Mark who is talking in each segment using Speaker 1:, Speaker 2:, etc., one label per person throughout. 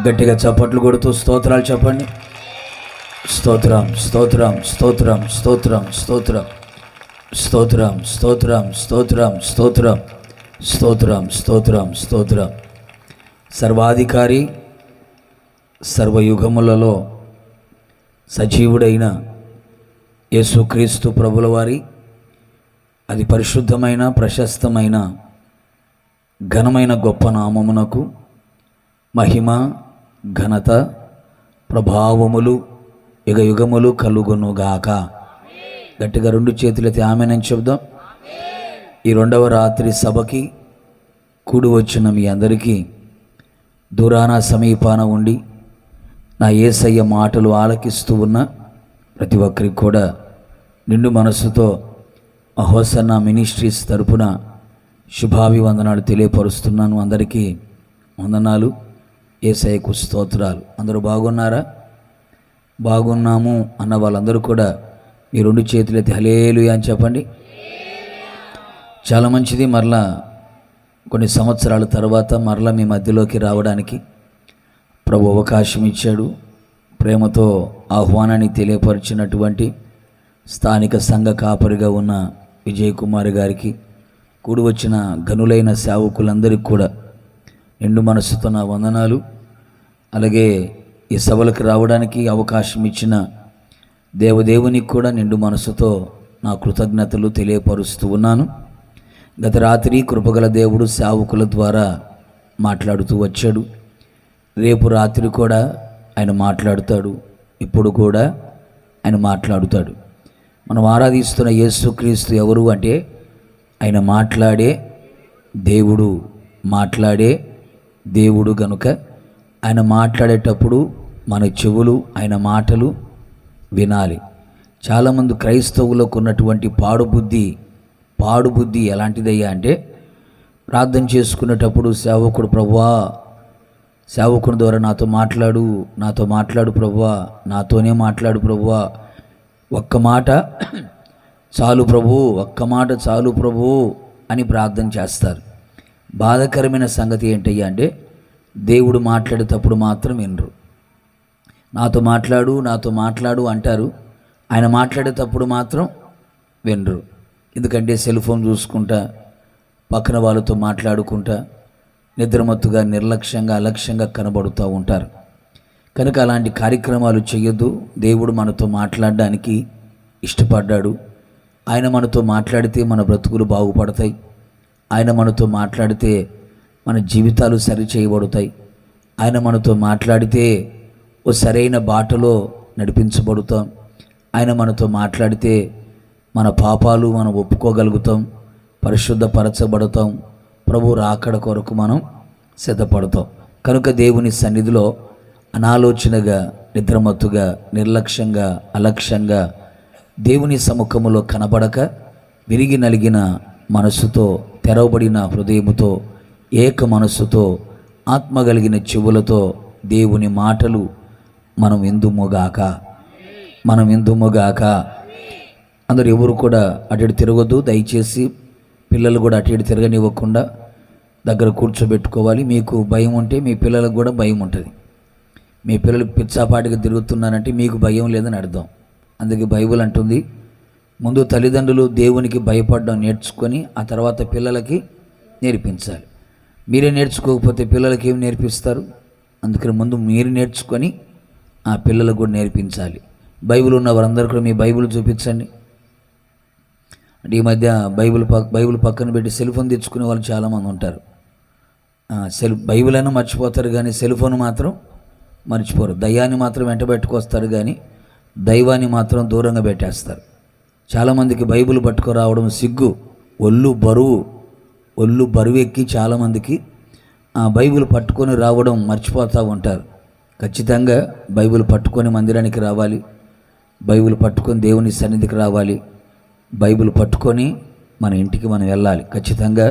Speaker 1: గట్టిగా చప్పట్లు కొడుతూ స్తోత్రాలు చెప్పండి. స్తోత్రం స్తోత్రం స్తోత్రం స్తోత్రం స్తోత్రం స్తోత్రం స్తోత్రం స్తోత్రం స్తోత్రం స్తోత్రం స్తోత్రం స్తోత్రం. సర్వాధికారి, సర్వయుగములలో సజీవుడైన యేసుక్రీస్తు ప్రభుల వారి అది పరిశుద్ధమైన, ప్రశస్తమైన, ఘనమైన గొప్ప నామమునకు మహిమ, ఘనత, ప్రభావములు యుగ యుగములు కలుగునుగాక. గట్టిగా రెండు చేతులైతే ఆమేనని చెబుదాం. ఈ రెండవ రాత్రి సభకి కూడి వచ్చిన మీ అందరికీ దూరాన సమీపాన ఉండి నా యేసయ్య మాటలు ఆలకిస్తూ ఉన్న ప్రతి ఒక్కరికి కూడా నిండు మనస్సుతో హోసన్న మినిస్ట్రీస్ తరపున శుభాభివందనాలు తెలియపరుస్తున్నాను. అందరికీ వందనాలు, యేసయ్యకు స్తోత్రాలు. అందరూ బాగున్నారా? బాగున్నాము అన్న వాళ్ళందరూ కూడా మీ రెండు చేతులైతే హల్లెలూయా అని చెప్పండి. చాలా మంచిది. మరలా కొన్ని సంవత్సరాల తర్వాత మరలా మీ మధ్యలోకి రావడానికి ప్రభు అవకాశం ఇచ్చాడు. ప్రేమతో ఆహ్వానాన్ని తెలియపరిచినటువంటి స్థానిక సంఘ కాపరిగా ఉన్న విజయ్ కుమార్ గారికి, కూడి వచ్చిన గనులైన సేవకులందరికీ కూడా నిండు మనస్సుతో నా వందనాలు. అలాగే ఈ సభలకు రావడానికి అవకాశం ఇచ్చిన దేవదేవునికి కూడా నిండు మనసుతో నా కృతజ్ఞతలు తెలియపరుస్తూ ఉన్నాను. గత రాత్రి కృపగల దేవుడు సేవకుల ద్వారా మాట్లాడుతూ వచ్చాడు. రేపు రాత్రి కూడా ఆయన మాట్లాడుతాడు. ఇప్పుడు కూడా ఆయన మాట్లాడుతాడు. మనం ఆరాధిస్తున్న యేసుక్రీస్తు ఎవరు అంటే ఆయన మాట్లాడే దేవుడు. మాట్లాడే దేవుడు గనుక ఆయన మాట్లాడేటప్పుడు మన చెవులు ఆయన మాటలు వినాలి. చాలామంది క్రైస్తవులకు ఉన్నటువంటి పాడుబుద్ధి ఎలాంటిదయ్యా అంటే, ప్రార్థన చేసుకునేటప్పుడు సేవకుడు, ప్రభువా సేవకుని ద్వారా నాతో మాట్లాడు ప్రభువా, నాతోనే మాట్లాడు ప్రభువా, ఒక్క మాట చాలు ప్రభు, ఒక్క మాట చాలు ప్రభు అని ప్రార్థన చేస్తారు. బాధాకరమైన సంగతి ఏంటయ్యా అంటే, దేవుడు మాట్లాడేటప్పుడు మాత్రం వినరు. నాతో మాట్లాడు అంటారు, ఆయన మాట్లాడేటప్పుడు మాత్రం వినరు. ఎందుకంటే సెల్ ఫోన్ చూసుకుంటా, పక్కన వాళ్ళతో మాట్లాడుకుంటా, నిద్రమత్తుగా, నిర్లక్ష్యంగా, అలక్ష్యంగా కనబడుతూ ఉంటారు. కనుక అలాంటి కార్యక్రమాలు చేయొద్దు. దేవుడు మనతో మాట్లాడడానికి ఇష్టపడ్డాడు. ఆయన మనతో మాట్లాడితే మన బ్రతుకులు బాగుపడతాయి. ఆయన మనతో మాట్లాడితే మన జీవితాలు సరి చేయబడతాయి. ఆయన మనతో మాట్లాడితే ఓ సరైన బాటలో నడిపించబడతాం. ఆయన మనతో మాట్లాడితే మన పాపాలు మనం ఒప్పుకోగలుగుతాం, పరిశుద్ధపరచబడతాం, ప్రభు రాకడ కొరకు మనం సిద్ధపడతాం. కనుక దేవుని సన్నిధిలో అనాలోచనగా, నిద్రమత్తుగా, నిర్లక్ష్యంగా, అలక్ష్యంగా దేవుని సముఖములో కనబడక, విరిగి నలిగిన మనస్సుతో, తెరవబడిన హృదయముతో, ఏక మనస్సుతో, ఆత్మ కలిగిన చెవులతో దేవుని మాటలు మనం విందుముగాక. అందరూ ఎవరు కూడా అటు తిరగొద్దు. దయచేసి పిల్లలు కూడా అటు తిరగనివ్వకుండా దగ్గర కూర్చోబెట్టుకోవాలి. మీకు భయం ఉంటే మీ పిల్లలకు కూడా భయం ఉంటుంది. మీ పిల్లలు పిచ్చాపాటిగా తిరుగుతున్నారంటే మీకు భయం లేదని అర్థం. అందుకే బైబిల్ అంటుంది, ముందు తల్లిదండ్రులు దేవునికి భయపడడం నేర్చుకొని ఆ తర్వాత పిల్లలకి నేర్పించాలి. మీరే నేర్చుకోకపోతే పిల్లలకి ఏమి నేర్పిస్తారు? అందుకని ముందు మీరు నేర్చుకొని ఆ పిల్లలకు కూడా నేర్పించాలి. బైబిల్ ఉన్న వారందరూ కూడా మీ బైబిల్ చూపించండి. అంటే ఈ మధ్య బైబిల్ పక్కన పెట్టి సెల్ ఫోన్ తెచ్చుకునే వాళ్ళు చాలామంది ఉంటారు. బైబిల్ అయినా మర్చిపోతారు కానీ సెల్ ఫోన్ మాత్రం మర్చిపోరు. దయ్యాన్ని మాత్రం వెంట పెట్టుకొస్తారు కానీ దైవాన్ని మాత్రం దూరంగా పెట్టేస్తారు. చాలామందికి బైబిల్ పట్టుకురావడం సిగ్గు, ఒళ్ళు బరువు ఎక్కి చాలామందికి బైబిల్ పట్టుకొని రావడం మర్చిపోతూ ఉంటారు. ఖచ్చితంగా బైబిల్ పట్టుకొని మందిరానికి రావాలి. బైబిల్ పట్టుకొని దేవుని సన్నిధికి రావాలి. బైబిల్ పట్టుకొని మన ఇంటికి మనం వెళ్ళాలి. ఖచ్చితంగా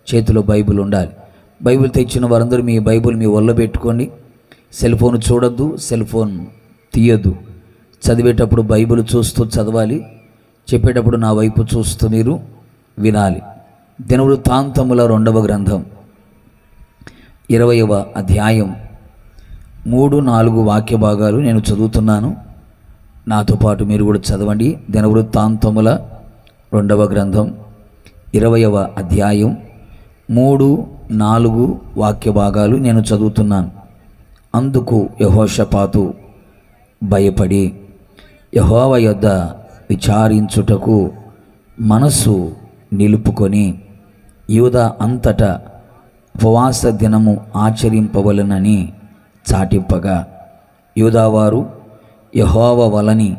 Speaker 1: చేతిలో బైబిల్ ఉండాలి. బైబిల్ తెచ్చిన వారందరూ మీ బైబిల్ మీ ఒళ్ళో పెట్టుకోండి. సెల్ ఫోన్ చూడొద్దు, సెల్ ఫోన్ తీయొద్దు. చదివేటప్పుడు బైబిల్ చూస్తూ చదవాలి. చెప్పేటప్పుడు నా వైపు చూస్తూ మీరు వినాలి. దినవృత్తాంతముల 2వ గ్రంథం 20వ అధ్యాయం 3-4 వాక్య భాగాలు నేను చదువుతున్నాను. నాతో పాటు మీరు కూడా చదవండి. దినవృత్తాంతముల 2వ గ్రంథం 20వ అధ్యాయం 3-4 వాక్య భాగాలు నేను చదువుతున్నాను. అందుకు యెహోషాపాతు భయపడి యెహోవా యొద్ద విచారించుటకు మనస్సు నిలుపుకొని యూదా అంతటా ఉపవాస దినము ఆచరింపవలెనని చాటింపగా, యూదావారు యెహోవా వలని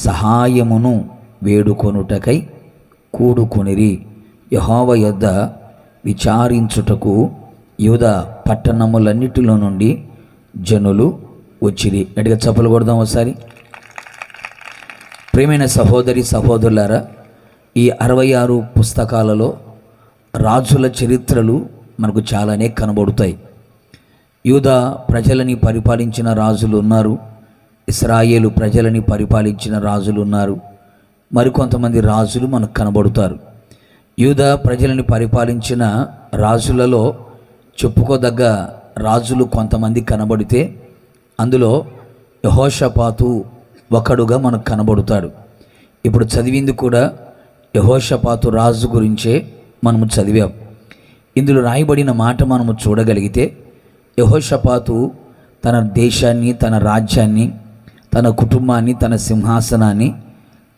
Speaker 1: సహాయమును వేడుకొనుటకై కూడుకొనిరి. యెహోవా యొద్ద విచారించుటకు యూదా పట్టణములన్నిటిలో నుండి జనులు వచ్చిరి. గట్టిగా చప్పలు కొడదాం ఒకసారి. ప్రియమైన సహోదరి సహోదరులారా, ఈ 66 పుస్తకాలలో రాజుల చరిత్రలు మనకు చాలానే కనబడుతాయి. యూదా ప్రజలని పరిపాలించిన రాజులు ఉన్నారు, ఇశ్రాయేలు ప్రజలని పరిపాలించిన రాజులు ఉన్నారు, మరికొంతమంది రాజులు మనకు కనబడుతారు. యూదా ప్రజలని పరిపాలించిన రాజులలో చెప్పుకోదగ్గ రాజులు కొంతమంది కనబడితే అందులో యెహోషాపాతు ఒకడుగా మనకు కనబడుతాడు. ఇప్పుడు చదివింది కూడా యెహోషాపాతు రాజు గురించే మనము చదివాం. ఇందులో రాయబడిన మాట మనము చూడగలిగితే, యెహోషాపాతు తన దేశాన్ని, తన రాజ్యాన్ని, తన కుటుంబాన్ని, తన సింహాసనాన్ని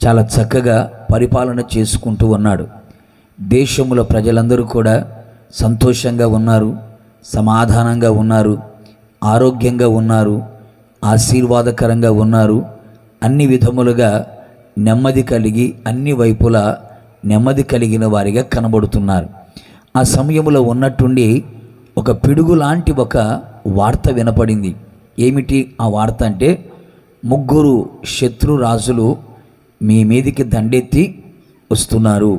Speaker 1: చాలా చక్కగా పరిపాలన చేసుకుంటూ ఉన్నాడు. దేశంలో ప్రజలందరూ కూడా సంతోషంగా ఉన్నారు, సమాధానంగా ఉన్నారు, ఆరోగ్యంగా ఉన్నారు, ఆశీర్వాదకరంగా ఉన్నారు. అన్ని విధములుగా నెమ్మది కలిగి, అన్ని వైపులా నెమ్మది కలిగిన వారిగా కనబడుతున్నారు. ఆ సమయంలో ఉన్నట్టుండి ఒక పిడుగు లాంటి ఒక వార్త వినపడింది. ఏమిటి ఆ వార్త అంటే, 3 శత్రు రాజులు మీ మీదికి దండెత్తి వస్తున్నారు.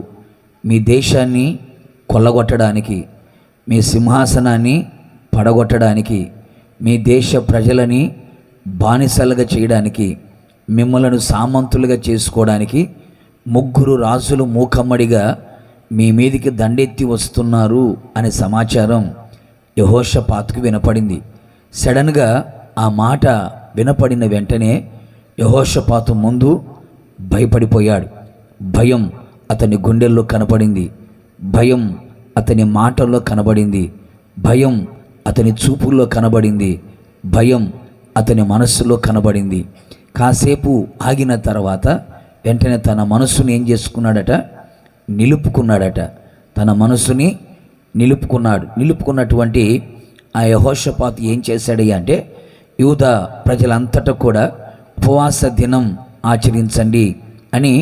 Speaker 1: మీ దేశాన్ని కొల్లగొట్టడానికి, మీ సింహాసనాన్ని పడగొట్టడానికి, మీ దేశ ప్రజలని బానిసలుగా చేయడానికి, మిమ్మలను సామంతులుగా చేసుకోవడానికి 3 రాజులు మూకమ్మడిగా మీ మీదికి దండెత్తి వస్తున్నారు అనే సమాచారం యెహోషాపాతుకు వినపడింది. సడన్గా ఆ మాట వినపడిన వెంటనే యెహోషాపాతు ముందు భయపడిపోయాడు. భయం అతని గుండెల్లో కనపడింది, భయం అతని మాటల్లో కనబడింది, భయం అతని చూపుల్లో కనబడింది, భయం అతని మనస్సులో కనబడింది. కాసేపు ఆగిన తర్వాత వెంటనే తన మనస్సుని ఏం చేసుకున్నాడట? నిలుపుకున్నాడట. తన మనస్సుని నిలుపుకున్నటువంటి ఆ యెహోషాపాతు ఏం చేశాడయ్యా అంటే, యూదా ప్రజలంతటా కూడా ఉపవాస దినం ఆచరించండి అని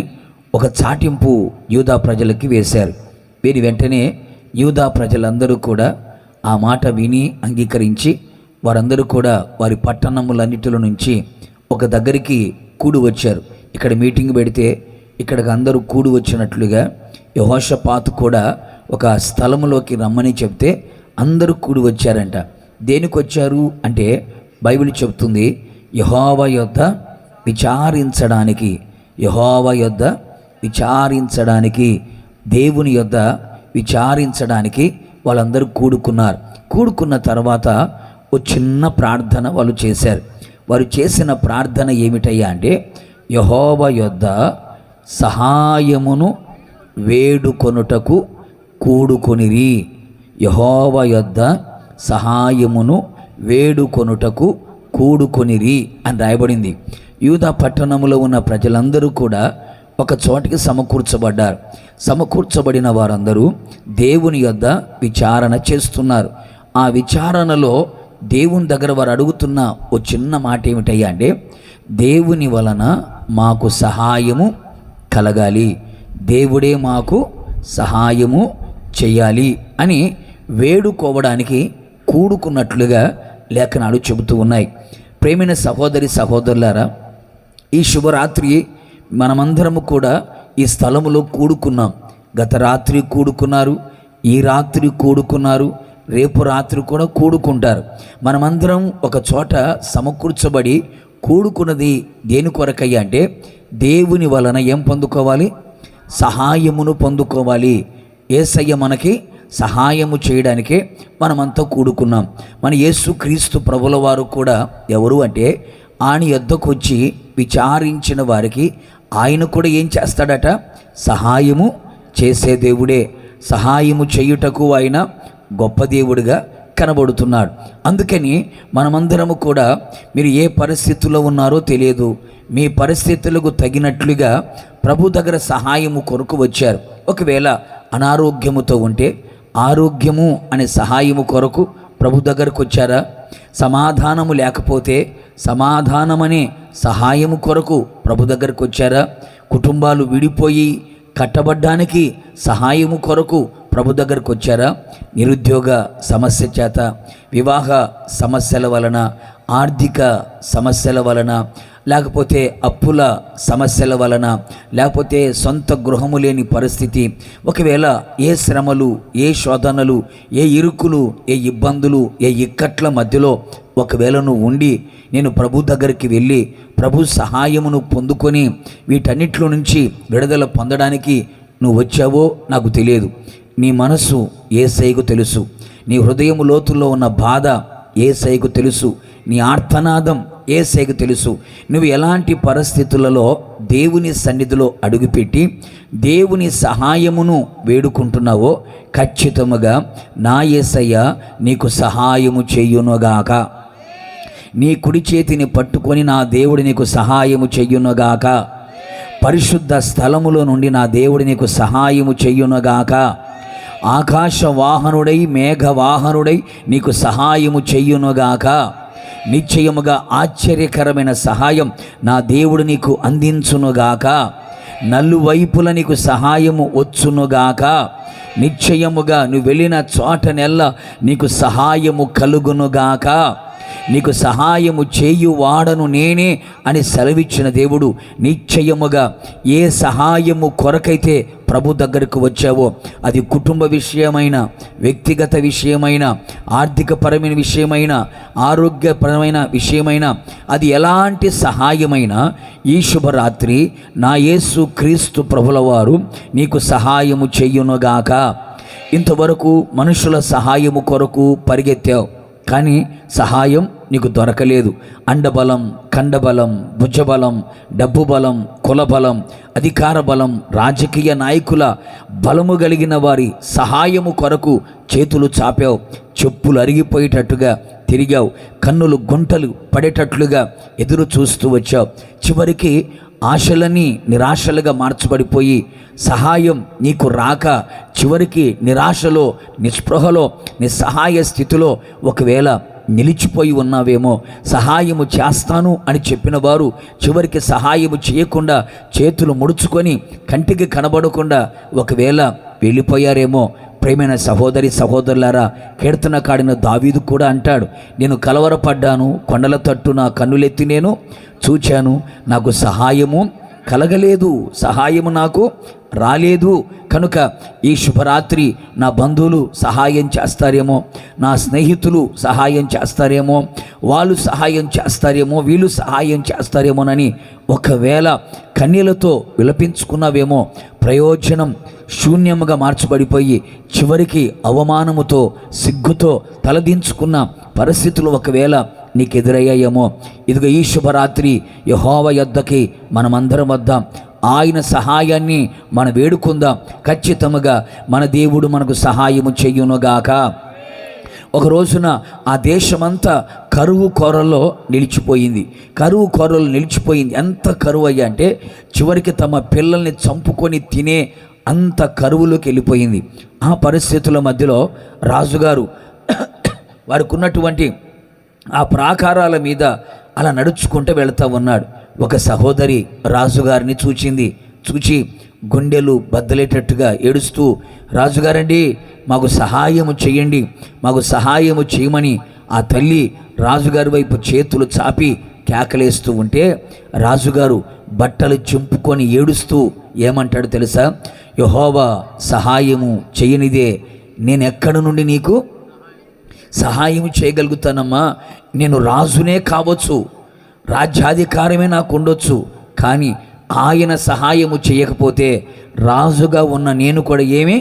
Speaker 1: ఒక చాటింపు యూదా ప్రజలకి వేశారు. వీరి వెంటనే యూదా ప్రజలందరూ కూడా ఆ మాట విని అంగీకరించి వారందరూ కూడా వారి పట్టణములన్నిటిలో నుంచి ఒక దగ్గరికి కూడి వచ్చారు. ఇక్కడ మీటింగ్ పెడితే ఇక్కడికి అందరూ కూడి వచ్చినట్లుగా యెహోషాపాతు కూడా ఒక స్థలములోకి రమ్మని చెప్తే అందరూ కూడి వచ్చారంట. దేనికి వచ్చారు అంటే, బైబిల్ చెప్తుంది యెహోవా యొద్ద విచారించడానికి, యెహోవా యొద్ద విచారించడానికి, దేవుని యొద్ద విచారించడానికి వాళ్ళందరూ కూడుకున్నారు. కూడుకున్న తర్వాత ఒక చిన్న ప్రార్థన వాళ్ళు చేశారు. వారు చేసిన ప్రార్థన ఏమిటయ్యా అంటే, యెహోవా యొద్ద సహాయమును వేడుకొనుటకు కూడుకొనిరి. యెహోవా యొద్ద సహాయమును వేడుకొనుటకు కూడుకొనిరి అని రాయబడింది. యూదా పట్టణములో ఉన్న ప్రజలందరూ కూడా ఒక చోటికి సమకూర్చబడ్డారు. సమకూర్చబడిన వారందరూ దేవుని యొద్ద విచారణ చేస్తున్నారు. ఆ విచారణలో దేవుని దగ్గర వారు అడుగుతున్న ఓ చిన్న మాట ఏమిటయ్యా అంటే, దేవుని వలన మాకు సహాయము కలగాలి, దేవుడే మాకు సహాయము చేయాలి అని వేడుకోవడానికి కూడుకున్నట్లుగా లేఖనాలు చెబుతూ ఉన్నాయి. ప్రేమైన సహోదరి సహోదరులారా, ఈ శుభరాత్రి మనమందరము కూడా ఈ స్థలములో కూడుకున్నాం. గత రాత్రి కూడుకున్నారు, ఈ రాత్రి కూడుకున్నారు, రేపు రాత్రి కూడా కూడుకుంటారు. మనమందరం ఒక చోట సమకూర్చబడి కూడుకున్నది దేని కొరకయ్యా అంటే, దేవుని వలన ఏం పొందుకోవాలి? సహాయమును పొందుకోవాలి. యేసయ్య మనకి సహాయము చేయడానికే మనమంతా కూడుకున్నాం. మన యేసుక్రీస్తు ప్రభుల వారు కూడా ఎవరు అంటే, ఆయన యొద్దకు వచ్చి విచారించిన వారికి ఆయన కూడా ఏం చేస్తాడట? సహాయము చేసే దేవుడే. సహాయము చేయుటకు ఆయన గొప్ప దేవుడిగా కనబడుతున్నాడు. అందుకని మనమందరము కూడా, మీరు ఏ పరిస్థితుల్లో ఉన్నారో తెలియదు, మీ పరిస్థితులకు తగినట్లుగా ప్రభు దగ్గర సహాయము కొరకు వచ్చారు. ఒకవేళ అనారోగ్యముతో ఉంటే ఆరోగ్యము అనే సహాయము కొరకు ప్రభు దగ్గరకు వచ్చారా? సమాధానము లేకపోతే సమాధానమనే సహాయము కొరకు ప్రభు దగ్గరకు వచ్చారా? కుటుంబాలు విడిపోయి కట్టబడ్డానికి సహాయము కొరకు ప్రభు దగ్గరకు వచ్చారా? నిరుద్యోగ సమస్య చేత, వివాహ సమస్యల వలన, ఆర్థిక సమస్యల వలన, లేకపోతే అప్పుల సమస్యల వలన, లేకపోతే సొంత గృహము లేని పరిస్థితి, ఒకవేళ ఏ శ్రమలు, ఏ శోధనలు, ఏ ఇరుకులు, ఏ ఇబ్బందులు, ఏ ఇక్కట్ల మధ్యలో ఒకవేళ నువ్వు ఉండి, నేను ప్రభు దగ్గరికి వెళ్ళి ప్రభు సహాయమును పొందుకొని వీటన్నిటిలో నుంచి విడుదల పొందడానికి నువ్వు వచ్చావో నాకు తెలియదు. నీ మనస్సు యేసయ్యకు తెలుసు. నీ హృదయం లోతుల్లో ఉన్న బాధ యేసయ్యకు తెలుసు. నీ ఆర్తనాదం యేసయ్యకు తెలుసు. నువ్వు ఎలాంటి పరిస్థితులలో దేవుని సన్నిధిలో అడుగుపెట్టి దేవుని సహాయమును వేడుకుంటున్నావో ఖచ్చితముగా నా యేసయ్య నీకు సహాయము చెయ్యునుగాక. నీ కుడి చేతిని పట్టుకొని నా దేవుడు నీకు సహాయము చెయ్యునుగాక. పరిశుద్ధ స్థలములో నుండి నా దేవుడు నీకు సహాయము చెయ్యునుగాక. ఆకాశ వాహనుడై మేఘవాహనుడై నీకు సహాయము చెయ్యునుగాక. నిశ్చయముగా ఆశ్చర్యకరమైన సహాయం నా దేవుడు నీకు అందించునుగాక. నలువైపుల నీకు సహాయము వచ్చునుగాక. నిశ్చయముగా నువ్వు వెళ్ళిన చోటనెల్లా నీకు సహాయము కలుగునుగాక. నీకు సహాయము చేయువాడను నేనే అని సెలవిచ్చిన దేవుడు నిశ్చయముగా ఏ సహాయము కొరకైతే ప్రభు దగ్గరకు వచ్చావో, అది కుటుంబ విషయమైన, వ్యక్తిగత విషయమైన, ఆర్థికపరమైన విషయమైన, ఆరోగ్యపరమైన విషయమైన, అది ఎలాంటి సహాయమైనా ఈ శుభరాత్రి నా యేసు క్రీస్తు ప్రభుల వారు నీకు సహాయము చెయ్యునుగాక. ఇంతవరకు మనుషుల సహాయము కొరకు పరిగెత్తావు, కానీ సహాయం నీకు దొరకలేదు. అండబలం, కండబలం, భుజబలం, డబ్బు బలం, కులబలం, అధికార బలం, రాజకీయ నాయకుల బలము కలిగిన వారి సహాయము కొరకు చేతులు చాపావు. చెప్పులు అరిగిపోయేటట్టుగా తిరిగావు. కన్నులు గుంటలు పడేటట్లుగా ఎదురు చూస్తూ వచ్చావు. చివరికి ఆశలన్నీ నిరాశలుగా మార్చబడిపోయి సహాయం నీకు రాక చివరికి నిరాశలో, నిస్పృహలో, నిస్సహాయ స్థితిలో ఒకవేళ నిలిచిపోయి ఉన్నావేమో. సహాయము చేస్తాను అని చెప్పిన వారు చివరికి సహాయము చేయకుండా చేతులు ముడుచుకొని కంటికి కనబడకుండా ఒకవేళ వెళ్ళిపోయారేమో. ప్రేమైన సహోదరి సహోదరులారా, కీర్తనకాడిన దావీదు కూడా అంటాడు, నేను కలవరపడ్డాను, కొండల తట్టు నా కన్నులెత్తి నేను చూచాను, నాకు సహాయము కలగలేదు, సహాయము నాకు రాలేదు. కనుక ఈ శుభరాత్రి నా బంధువులు సహాయం చేస్తారేమో, నా స్నేహితులు సహాయం చేస్తారేమో, వాళ్ళు సహాయం చేస్తారేమో, వీళ్ళు సహాయం చేస్తారేమోనని ఒకవేళ కన్నీళ్లతో విలపించుకున్నావేమో. ప్రయోజనం శూన్యముగా మార్చబడిపోయి చివరికి అవమానముతో, సిగ్గుతో తలదించుకున్న పరిస్థితులు ఒకవేళ నీకు ఎదురయ్యాయేమో. ఇదిగో ఈ శుభరాత్రి యెహోవా యొద్దకి మనమందరం వద్దాం. ఆయన సహాయాన్ని మనం వేడుకుందాం. ఖచ్చితంగా మన దేవుడు మనకు సహాయము చెయ్యునుగాక. ఒక రోజున ఆ దేశమంతా కరువు కోరల్లో నిలిచిపోయింది. కరువు కోరలు నిలిచిపోయింది. ఎంత కరువు అయ్యా అంటే చివరికి తమ పిల్లల్ని చంపుకొని తినే అంత కరువులోకి వెళ్ళిపోయింది. ఆ పరిస్థితుల మధ్యలో రాజుగారు వారికి ఉన్నటువంటి ఆ ప్రాకారాల మీద అలా నడుచుకుంటూ వెళుతూ ఉన్నాడు. ఒక సహోదరి రాజుగారిని చూచి గుండెలు బద్దలేటట్టుగా ఏడుస్తూ, రాజుగారండి మాకు సహాయము చేయండి, మాకు సహాయము చేయమని ఆ తల్లి రాజుగారి వైపు చేతులు చాపి కేకలేస్తూ ఉంటే రాజుగారు బట్టలు చింపుకొని ఏడుస్తూ ఏమంటాడు తెలుసా? యెహోవా సహాయము చేయనిదే నేనెక్కడి నుండి నీకు సహాయం చేయగలుగుతానమ్మా. నేను రాజునే కావచ్చు, రాజ్యాధికారమే నాకు ఉండొచ్చు, కానీ ఆయన సహాయము చేయకపోతే రాజుగా ఉన్న నేను కూడా ఏమీ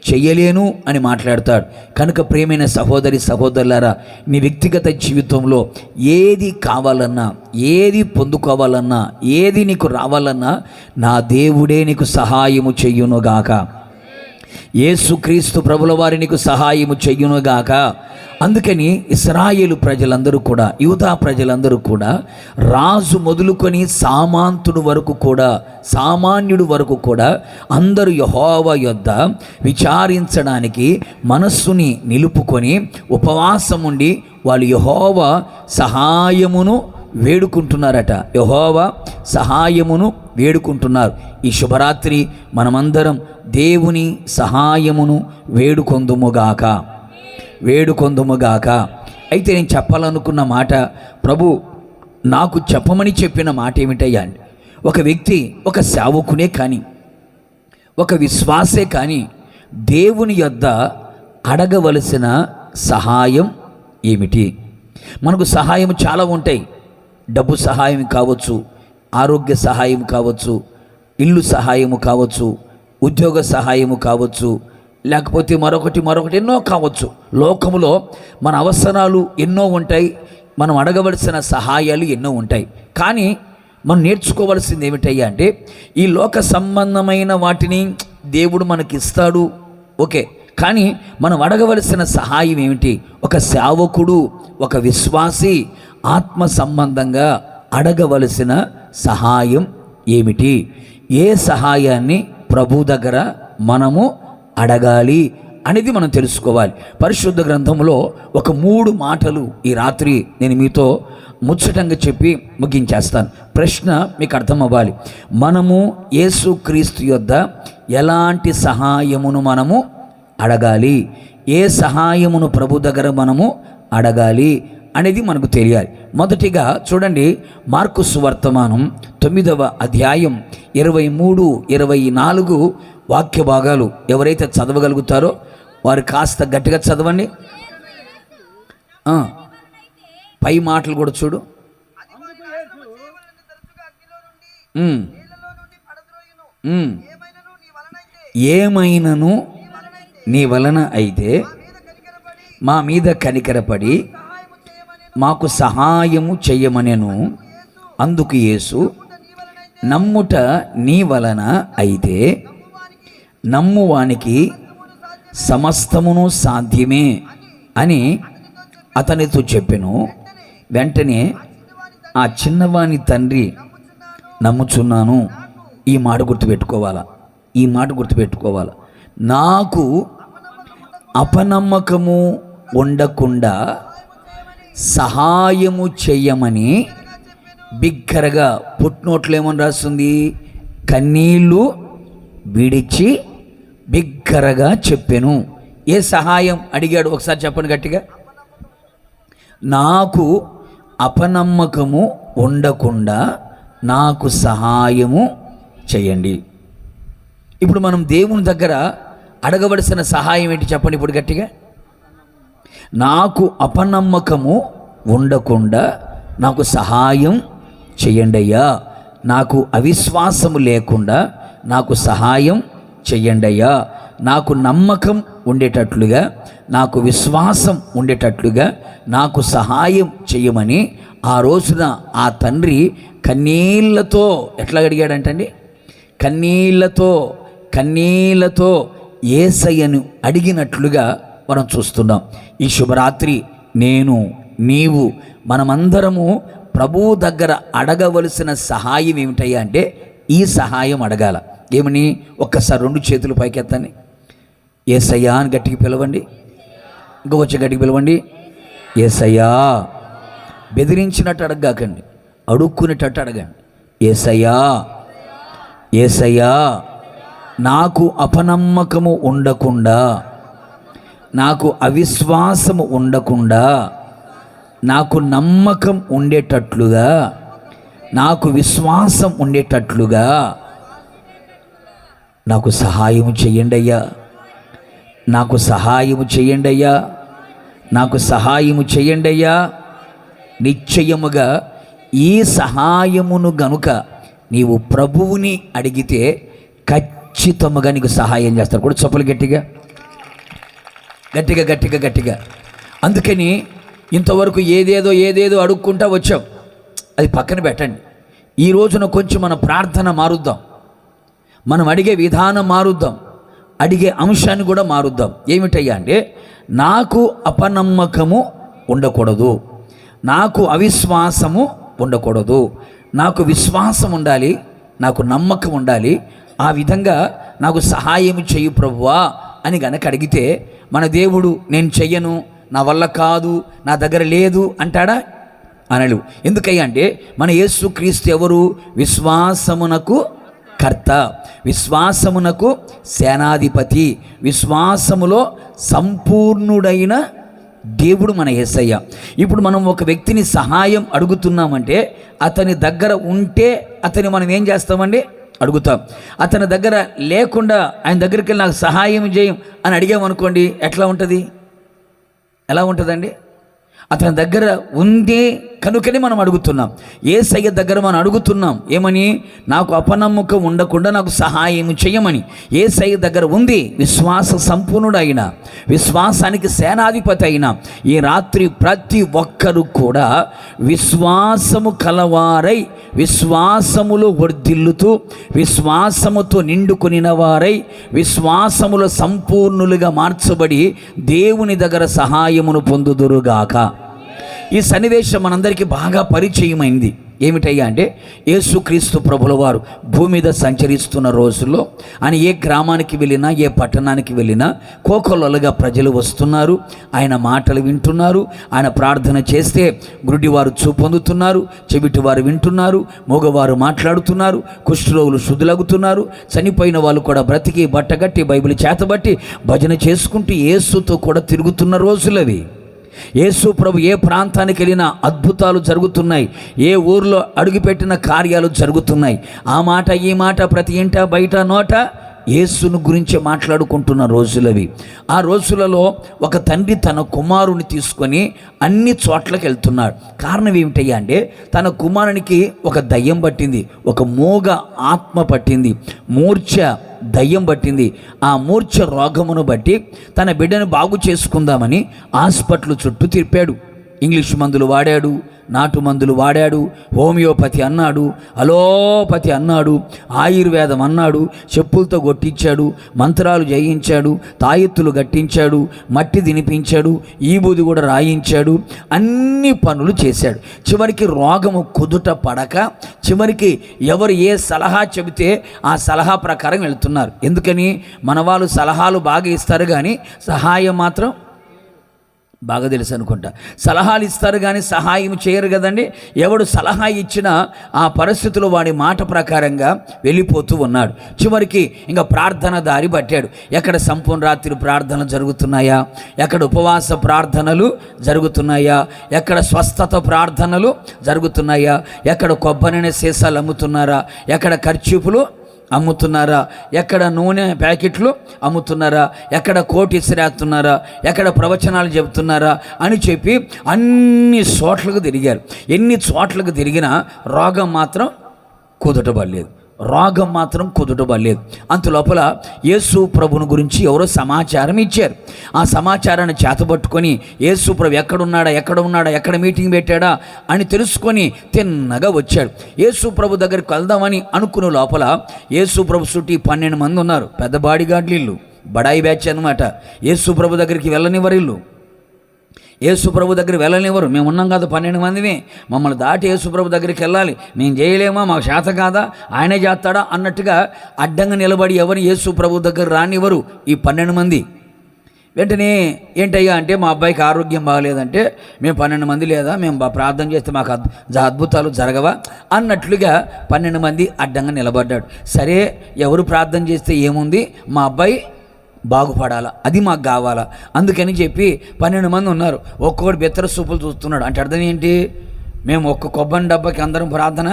Speaker 1: చెయ్యలేను అని మాట్లాడతాడు. కనుక ప్రియమైన సహోదరి సహోదరులారా, నీ వ్యక్తిగత జీవితంలో ఏది కావాలన్నా, ఏది పొందుకోవాలన్నా, ఏది నీకు రావాలన్నా నా దేవుడే నీకు సహాయము చెయ్యునుగాక. యేసుక్రీస్తు ప్రభుల వారి నీకు సహాయము చెయ్యునుగాక. అందుకని ఇశ్రాయేలు ప్రజలందరూ కూడా, యూదా ప్రజలందరూ కూడా, రాజు మొదలుకొని సామంతుడు వరకు కూడా, సామాన్యుడు వరకు కూడా అందరూ యెహోవా యొద్ద విచారించడానికి మనస్సుని నిలుపుకొని ఉపవాసం ఉండి వాళ్ళు యెహోవా సహాయమును వేడుకుంటున్నారట. యెహోవా సహాయమును వేడుకుంటున్నారు. ఈ శుభరాత్రి మనమందరం దేవుని సహాయమును వేడుకొందుముగాక. అయితే నేను చెప్పాలనుకున్న మాట, ప్రభు నాకు చెప్పమని చెప్పిన మాట ఏమిటయ్యా అండి, ఒక వ్యక్తి, ఒక సేవకునే కానీ, ఒక విశ్వాసే కానీ దేవుని యొద్ద అడగవలసిన సహాయం ఏమిటి? మనకు సహాయం చాలా ఉంటాయి. డబ్బు సహాయం కావచ్చు, ఆరోగ్య సహాయం కావచ్చు, ఇల్లు సహాయము కావచ్చు, ఉద్యోగ సహాయము కావచ్చు, లేకపోతే మరొకటి ఎన్నో కావచ్చు. లోకములో మన అవసరాలు ఎన్నో ఉంటాయి, మనం అడగవలసిన సహాయాలు ఎన్నో ఉంటాయి. కానీ మనం నేర్చుకోవాల్సింది ఏమిటయ్యా అంటే, ఈ లోక సంబంధమైన వాటిని దేవుడు మనకిస్తాడు, ఓకే. కానీ మనం అడగవలసిన సహాయం ఏమిటి? ఒక సేవకుడు, ఒక విశ్వాసి ఆత్మ సంబంధంగా అడగవలసిన సహాయం ఏమిటి? ఏ సహాయాన్ని ప్రభు దగ్గర మనము అడగాలి అనేది మనం తెలుసుకోవాలి. పరిశుద్ధ గ్రంథంలో ఒక 3 మాటలు ఈ రాత్రి నేను మీతో ముచ్చటంగా చెప్పి ముగించేస్తాను. ప్రశ్న మీకు అర్థం అవ్వాలి. మనము యేసుక్రీస్తు యొద్ద ఎలాంటి సహాయమును మనము అడగాలి, ఏ సహాయమును ప్రభు దగ్గర మనము అడగాలి అనేది మనకు తెలియాలి. మొదటిగా చూడండి, మార్కు సువార్తమానం 9వ అధ్యాయం 23, 24 వాక్య భాగాలు ఎవరైతే చదవగలుగుతారో వారు కాస్త గట్టిగా చదవండి. పై మాటలు కూడా చూడు. ఏమైనను నీ వలన అయితే మా మీద కనికరపడి మాకు సహాయము చెయ్యమనెను. అందుకు యేసు, నమ్ముట నీ వలన అయితే నమ్మువానికి సమస్తమును సాధ్యమే అని అతనితో చెప్పెను. వెంటనే ఆ చిన్నవాని తండ్రి, నమ్ముచున్నాను. ఈ మాట గుర్తుపెట్టుకోవాలా. నాకు అపనమ్మకము ఉండకుండా సహాయము చెయ్యమని బిగ్గరగా, పుట్నోట్లు ఏమని రాస్తుంది, కన్నీళ్ళు విడిచి బిగ్గరగా చెప్పెను. ఏ సహాయం అడిగాడు ఒకసారి చెప్పండి గట్టిగా. నాకు అపనమ్మకము ఉండకుండా నాకు సహాయము చేయండి. ఇప్పుడు మనం దేవుని దగ్గర అడగవలసిన సహాయం ఏంటి చెప్పండి ఇప్పుడు గట్టిగా. నాకు అపనమ్మకము ఉండకుండా నాకు సహాయం చెయ్యండి అయ్యా. నాకు అవిశ్వాసము లేకుండా నాకు సహాయం చెయ్యండి అయ్యా. నాకు నమ్మకం ఉండేటట్లుగా, నాకు విశ్వాసం ఉండేటట్లుగా నాకు సహాయం చెయ్యమని ఆ రోజున ఆ తండ్రి కన్నీళ్లతో ఎట్లా అడిగాడంటండి, కన్నీళ్లతో యేసయ్యను అడిగినట్లుగా మనం చూస్తున్నాం. ఈ శుభరాత్రి నేను, నీవు, మనమందరము ప్రభువు దగ్గర అడగవలసిన సహాయం ఏమిటయ్యా అంటే ఈ సహాయం అడగాల. ఏమని? ఒక్కసారి 2 చేతులు పైకెత్తండి. యేసయ్యా అని గట్టికి పిలవండి. ఇంకా వచ్చి గట్టికి పిలవండి. యేసయ్యా. బెదిరించినట్టు అడగకండి, అడుక్కునేటట్టు అడగండి. యేసయ్యా, నాకు అపనమ్మకము ఉండకుండా, నాకు అవిశ్వాసము ఉండకుండా, నాకు నమ్మకం ఉండేటట్లుగా, నాకు విశ్వాసం ఉండేటట్లుగా నాకు సహాయము చెయ్యండి అయ్యా. నాకు సహాయము చెయ్యండి అయ్యా. నిశ్చయముగా ఈ సహాయమును గనుక నీవు ప్రభువుని అడిగితే ఖచ్చితంగా నీకు సహాయం చేస్తారు. కూడా చప్పలు గట్టిగా గట్టిగా. అందుకని ఇంతవరకు ఏదేదో అడుక్కుంటా వచ్చాం, అది పక్కన పెట్టండి. ఈ రోజున కొంచెం మన ప్రార్థన మారుద్దాం, మనం అడిగే విధానం మారుద్దాం, అడిగే అంశాన్ని కూడా మారుద్దాం. ఏమిటయ్యా అంటే, నాకు అపనమ్మకము ఉండకూడదు, నాకు అవిశ్వాసము ఉండకూడదు, నాకు విశ్వాసం ఉండాలి, నాకు నమ్మకం ఉండాలి. ఆ విధంగా నాకు సహాయం చెయ్యి ప్రభువా అని గనక అడిగితే మన దేవుడు నేను చెయ్యను, నా వల్ల కాదు, నా దగ్గర లేదు అంటాడా? అనడు. ఎందుకయ్యా అంటే మన యేసుక్రీస్తు ఎవరు? విశ్వాసమునకు కర్త, విశ్వాసమునకు సేనాధిపతి, విశ్వాసములో సంపూర్ణుడైన దేవుడు మన యేసయ్య. ఇప్పుడు మనం ఒక వ్యక్తిని సహాయం అడుగుతున్నామంటే అతని దగ్గర ఉంటే అతని మనం ఏం చేస్తామండి? అడుగుతాం. అతని దగ్గర లేకుండా ఆయన దగ్గరికి వెళ్ళి నాకు సహాయం చేయం అని అడిగామనుకోండి, ఎట్లా ఉంటుంది? ఎలా ఉంటుందండి? అతని దగ్గర ఉంది కనుకనే మనం అడుగుతున్నాం. యేసయ్య దగ్గర మనం అడుగుతున్నాం ఏమని? నాకు అపనమ్మకం ఉండకుండా నాకు సహాయం చేయమని. యేసయ్య దగ్గర ఉంది విశ్వాస సంపూర్ణుడైన, విశ్వాసానికి సేనాధిపతి అయిన. ఈ రాత్రి ప్రతి ఒక్కరు కూడా విశ్వాసము కలవారై, విశ్వాసములో వర్ధిల్లుతూ, విశ్వాసముతో నిండుకొనిన వారై, విశ్వాసములో సంపూర్ణులుగా మార్చబడి దేవుని దగ్గర సహాయమును పొందుదురుగాక. ఈ సన్నివేశం మనందరికీ బాగా పరిచయమైంది. ఏమిటయ్యా అంటే, యేసుక్రీస్తు ప్రభుల వారు భూమి మీద సంచరిస్తున్న రోజుల్లో ఆయన ఏ గ్రామానికి వెళ్ళినా, ఏ పట్టణానికి వెళ్ళినా కోకొల్లలుగా ప్రజలు వస్తున్నారు, ఆయన మాటలు వింటున్నారు. ఆయన ప్రార్థన చేస్తే గుడ్డివారు చూపు పొందుతున్నారు, చెవిటివారు వింటున్నారు, మగవారు మాట్లాడుతున్నారు, కుష్ఠరోగులు శుద్ధులగుతున్నారు, చనిపోయిన వాళ్ళు కూడా బ్రతికి బట్టగట్టి బైబిల్ చేతబట్టి భజన చేసుకుంటూ యేసుతో కూడా తిరుగుతున్న రోజులవి. యేసు ప్రభు ఏ ప్రాంతానికి వెళ్ళినా అద్భుతాలు జరుగుతున్నాయి, ఏ ఊర్లో అడుగుపెట్టిన కార్యాలు జరుగుతున్నాయి. ఆ మాట ఈ మాట ప్రతి ఇంట బయట నోట యేసును గురించి మాట్లాడుకుంటున్న రోజులవి. ఆ రోజులలో ఒక తండ్రి తన కుమారుని తీసుకొని అన్ని చోట్లకి వెళ్తున్నాడు. కారణం ఏమిటయ్యా అంటే, తన కుమారునికి ఒక దయ్యం పట్టింది, ఒక మోగ ఆత్మ పట్టింది, మూర్ఛ దయ్యం పట్టింది. ఆ మూర్ఛ రోగమును బట్టి తన బిడ్డను బాగు చేసుకుందామని హాస్పిటల్ చుట్టూ తిప్పాడు. ఇంగ్లీష్ మందులు వాడాడు, నాటు మందులు వాడాడు, హోమియోపతి అన్నాడు, అలోపతి అన్నాడు, ఆయుర్వేదం అన్నాడు, చెప్పులతో కొట్టించాడు, మంత్రాలు జయించాడు, తాయెత్తులు గట్టించాడు, మట్టి తినిపించాడు, ఈబూది కూడా రాయించాడు, అన్ని పనులు చేశాడు. చివరికి రోగము కుదుట పడక చివరికి ఎవరు ఏ సలహా చెబితే ఆ సలహా ప్రకారం వెళ్తున్నారు. ఎందుకని? మన వాళ్ళు సలహాలు బాగా ఇస్తారు కానీ సహాయం మాత్రం బాగా తెలుసు అనుకుంటా. సలహాలు ఇస్తారు కానీ సహాయం చేయరు కదండి. ఎవడు సలహా ఇచ్చినా ఆ పరిస్థితులు వాడి మాట ప్రకారంగా వెళ్ళిపోతూ ఉన్నాడు. చివరికి ఇంకా ప్రార్థన దారి పట్టాడు. ఎక్కడ సంపూర్ణ రాత్రి ప్రార్థనలు జరుగుతున్నాయా, ఎక్కడ ఉపవాస ప్రార్థనలు జరుగుతున్నాయా, ఎక్కడ స్వస్థత ప్రార్థనలు జరుగుతున్నాయా, ఎక్కడ కొబ్బరి సీసాలు అమ్ముతున్నారా, ఎక్కడ ఖర్చీపులు అమ్ముతున్నారా, ఎక్కడ నూనె ప్యాకెట్లు అమ్ముతున్నారా, ఎక్కడ కోటి ఇసిరేస్తున్నారా, ఎక్కడ ప్రవచనాలు చెబుతున్నారా అని చెప్పి అన్ని చోట్లకు తిరిగారు. ఎన్ని చోట్లకు తిరిగినా రోగం మాత్రం కుదుటపడలేదు, రోగం మాత్రం కుదుటపడలేదు. అంతలోపల యేసు ప్రభుని గురించి ఎవరో సమాచారం ఇచ్చారు. ఆ సమాచారాన్ని చేతబట్టుకొని యేసు ప్రభు ఎక్కడ మీటింగ్ పెట్టాడా అని తెలుసుకొని తిన్నగా వచ్చాడు. యేసు ప్రభు దగ్గరికి వెళ్దామని అనుకునే లోపల యేసు ప్రభు చుట్టూ 12 మంది ఉన్నారు. పెద్ద బాడీగార్డులు ఇల్లు, బడాయి బ్యాచ్ అనమాట. యేసు ప్రభు దగ్గరికి వెళ్ళనివ్వరు ఇల్లు, యేసు ప్రభు దగ్గర వెళ్ళనివ్వరు. మేము ఉన్నాం కదా 12 మందిని, మమ్మల్ని దాటి యేసు ప్రభు దగ్గరికి వెళ్ళాలి, మేము చేయలేమా, మాకు శాత కాదా, ఆయనే చేస్తాడా అన్నట్టుగా అడ్డంగా నిలబడి ఎవరు యేసు ప్రభు దగ్గర రానివ్వరు ఈ 12 మంది. వెంటనే ఏంటయ్యా అంటే, మా అబ్బాయికి ఆరోగ్యం బాగలేదంటే, మేము 12 మంది లేదా, మేము ప్రార్థన చేస్తే మాకు అద్భుతాలు జరగవా అన్నట్లుగా 12 మంది అడ్డంగా నిలబడ్డాడు. సరే, ఎవరు ప్రార్థన చేస్తే ఏముంది, మా అబ్బాయి బాగుపడాలా, అది మాకు కావాలా, అందుకని చెప్పి 12 మంది ఉన్నారు. ఒక్కొక్కటి బెత్తర సూపులు చూస్తున్నాడు. అంటే అర్థం ఏంటి? మేము ఒక్క కొబ్బరి డబ్బాకి అందరం ప్రార్థన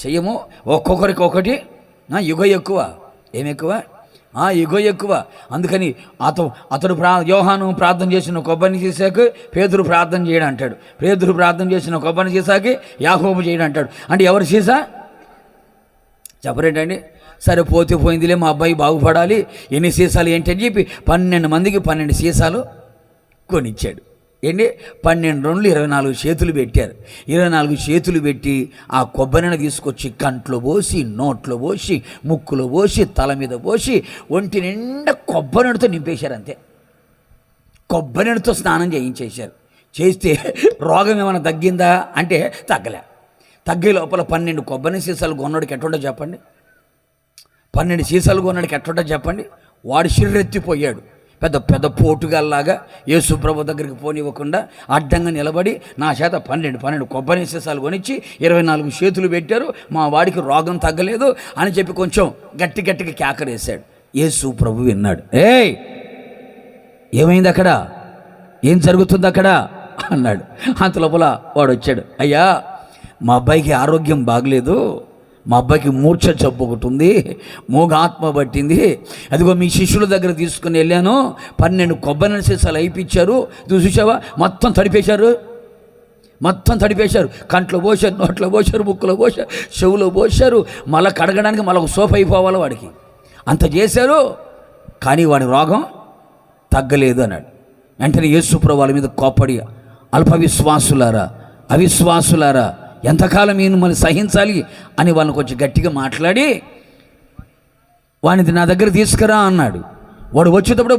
Speaker 1: చెయ్యము, ఒక్కొక్కరికి ఒకటి యుగ ఎక్కువ. ఏమి ఎక్కువ? యుగ ఎక్కువ. అందుకని అతడు యోహాను ప్రార్థన చేసిన కొబ్బరిని చేశాక పేతురు ప్రార్థన చేయడం అంటాడు, పేతురు ప్రార్థన చేసిన కొబ్బరిని చేశాక యాకోబు చేయడం అంటాడు. అంటే ఎవరు సీసా చెప్పరేంటండి? సరే, పోతే పోయిందిలే, మా అబ్బాయి బాగుపడాలి, ఎన్ని సీసాలు ఏంటని చెప్పి 12 మందికి 12 సీసాలు కొనిచ్చాడు. ఏంటి 12 రోజులు 24 చేతులు పెట్టారు. 24 చేతులు పెట్టి ఆ కొబ్బరిని తీసుకొచ్చి కంట్లో పోసి, నోట్లో పోసి, ముక్కులో పోసి, తల మీద పోసి, ఒంటి నిండా కొబ్బరితో నింపేశారు. అంతే, కొబ్బరితో స్నానం చేయించేశారు. చేస్తే రోగం ఏమైనా తగ్గిందా అంటే తగ్గలే. తగ్గే లోపల 12 కొబ్బరి సీసాలు కొన్నాడికి ఎట్టుండో చెప్పండి. 12 సీసాలు కొన్నాడికి ఎట్టుండో చెప్పండి. వాడు శిర్రెత్తిపోయాడు. పెద్ద పెద్ద పోటుగాల్లాగా యేసు ప్రభు దగ్గరికి పోనివ్వకుండా అడ్డంగా నిలబడి నా చేత 12 కొబ్బరి సీసాలు కొనిచ్చి 24 చేతులు పెట్టారు, మా వాడికి రోగం తగ్గలేదు అని చెప్పి కొంచెం గట్టిగా కేకరేశాడు. యేసు ప్రభు విన్నాడు. ఏయ్, ఏమైంది అక్కడ, ఏం జరుగుతుంది అక్కడ అన్నాడు. అంత లోపల వాడు వచ్చాడు. అయ్యా, మా అబ్బాయికి ఆరోగ్యం బాగలేదు, మా అబ్బాయికి మూర్ఛ జబ్బు ఒకటి ఉంది, మూగాత్మ పట్టింది, అదిగో మీ శిష్యుల దగ్గర తీసుకుని వెళ్ళాను, 12 కొబ్బరి సీసాలు అయిపించారు, చూసావా, మొత్తం తడిపేశారు, కంట్లో పోశారు, నోట్లో పోశారు, ముక్కులో పోశారు, చెవులో పోశారు, మళ్ళీ కడగడానికి మళ్ళీ ఒక సోప్ అయిపోవాలి వాడికి, అంత చేశారు, కానీ వాడి రోగం తగ్గలేదు అన్నాడు. వెంటనే యేసు ప్రభు వాళ్ళ మీద కోప్పడి, అవిశ్వాసులారా ఎంతకాలం ఈయన మళ్ళీ సహించాలి అని వాళ్ళని కొంచెం గట్టిగా మాట్లాడి వానిది నా దగ్గర తీసుకురా అన్నాడు. వాడు వచ్చేటప్పుడే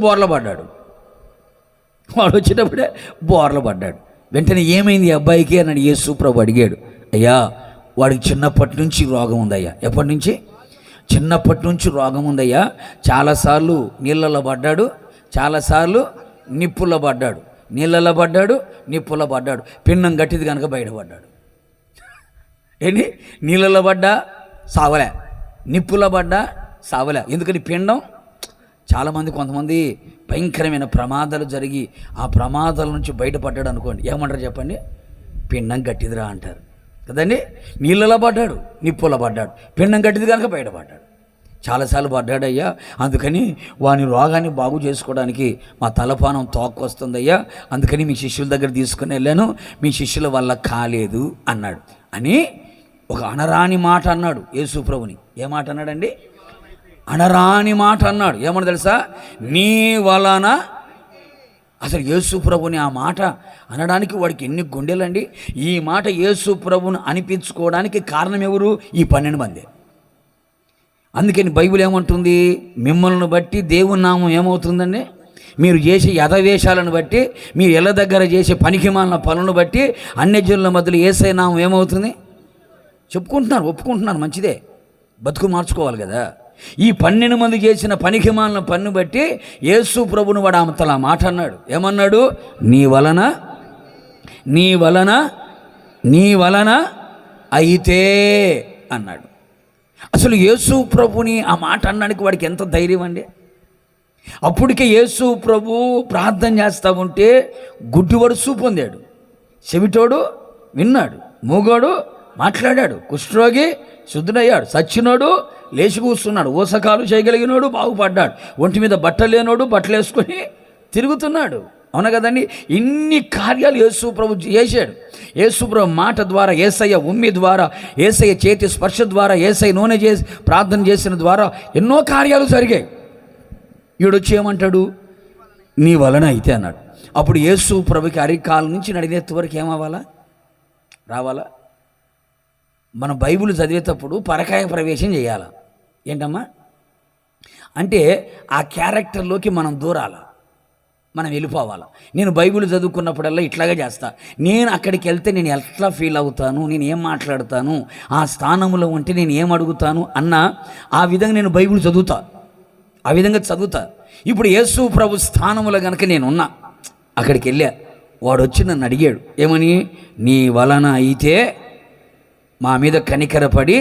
Speaker 1: బోర్ల పడ్డాడు. వెంటనే ఏమైంది ఈ అబ్బాయికి అన్నాడు. యేసు ప్రభు అడిగాడు. అయ్యా, వాడికి చిన్నప్పటి నుంచి రోగం ఉందయ్యా. ఎప్పటి నుంచి? చిన్నప్పటి నుంచి రోగం ఉందయ్యా. చాలాసార్లు నీళ్ళలో పడ్డాడు, చాలాసార్లు నిప్పుల్లో పడ్డాడు, నీళ్ళలో పడ్డాడు, నిప్పుల్లో పడ్డాడు, పిండం గట్టిది కనుక బయటపడ్డాడు. ఏంటి, నీళ్ళలో పడ్డా సావలే, నిప్పులో పడ్డా సావలే. ఎందుకని పిండం కొంతమంది భయంకరమైన ప్రమాదాలు జరిగి ఆ ప్రమాదాల నుంచి బయటపడ్డాడు అనుకోండి, ఏమంటారు చెప్పండి? పిండం గట్టిదిరా అంటారు కదండి. నీళ్ళలో పడ్డాడు, నిప్పులో పడ్డాడు, పిండం గట్టిది కనుక బయటపడ్డాడు. చాలాసార్లు పడ్డాడయ్యా, అందుకని వాని రోగాన్ని బాగు చేసుకోవడానికి మా తలపానం తోక్కొస్తుందయ్యా, అందుకని మీ శిష్యుల దగ్గర తీసుకుని వెళ్ళాను, మీ శిష్యుల వల్ల కాలేదు అన్నాడు. అని ఒక అనరాని మాట అన్నాడు యేసు ప్రభుని. ఏ మాట అన్నాడండి? అనరాని మాట అన్నాడు. ఏమన్నా తెలుసా? నీ వలన. అసలు యేసు ప్రభుని ఆ మాట అనడానికి వాడికి ఎన్ని గుండెలండి. ఈ మాట యేసు ప్రభుని అనిపించుకోవడానికి కారణం ఎవరు? ఈ 12 మంది. అందుకని బైబిల్ ఏమంటుంది? మిమ్మల్ని బట్టి దేవుని నామం ఏమవుతుందండి? మీరు చేసే యథవేషాలను బట్టి, మీరు ఎల్ల దగ్గర చేసే పనికిమాలిన పనులను బట్టి అన్యజనుల మధ్యలో యేసయ్య నామం ఏమవుతుంది? చెప్పుకుంటున్నారు, ఒప్పుకుంటున్నారు, మంచిదే, బతుకు మార్చుకోవాలి కదా. ఈ 12 మంది చేసిన పనికిమాలిన పన్ను బట్టి యేసు ప్రభుని వాడు అంతలా మాట అన్నాడు. ఏమన్నాడు? నీ వలన అయితే అన్నాడు. అసలు యేసు ప్రభుని ఆ మాట అనడానికి వాడికి ఎంత ధైర్యం అండి. అప్పటికే యేసు ప్రభు ప్రార్థన చేస్తూ ఉంటే గుడ్డివాడు చూపు పొందాడు, చెవిటోడు విన్నాడు, మూగోడు మాట్లాడాడు, కుష్ఠరోగి శుద్ధుడయ్యాడు, సచ్చినోడు లేచి కూస్తున్నాడు, ఊసకాలు చేయగలిగినోడు బాగుపడ్డాడు, ఒంటి మీద బట్టలు లేనోడు బట్టలు వేసుకొని తిరుగుతున్నాడు. అవునా కదండి? ఇన్ని కార్యాలు యేసు ప్రభు చేశాడు. యేసు ప్రభు మాట ద్వారా, యేసయ్య ఉమ్మి ద్వారా, యేసయ్య చేతి స్పర్శ ద్వారా, యేసయ్య నూనె చేసి ప్రార్థన చేసిన ద్వారా ఎన్నో కార్యాలు జరిగాయి. ఈడొచ్చి ఏమంటాడు? నీ వలన అయితే అన్నాడు. అప్పుడు యేసు ప్రభుకి అరికాల నుంచి నడినెత్తి వరకు ఏమవ్వాలా? రావాలా? మనం బైబిల్ చదివేటప్పుడు పరకాయ ప్రవేశం చేయాలి. ఏంటమ్మా అంటే ఆ క్యారెక్టర్లోకి మనం దూరాల, మనం వెళ్ళిపోవాలి. నేను బైబిల్ చదువుకున్నప్పుడల్లా ఇట్లాగే చేస్తా. నేను అక్కడికి వెళ్తే నేను ఎట్లా ఫీల్ అవుతాను, నేను ఏం మాట్లాడతాను, ఆ స్థానంలో ఉంటే నేను ఏం అడుగుతాను అన్న ఆ విధంగా నేను బైబిల్ చదువుతా, ఆ విధంగా చదువుతా. ఇప్పుడు యేసు ప్రభు స్థానంలో కనుక నేనున్నా, అక్కడికి వెళ్ళా, వాడు వచ్చి నన్ను అడిగాడు, ఏమని? నీ వలన అయితే మా మీద కనికరపడి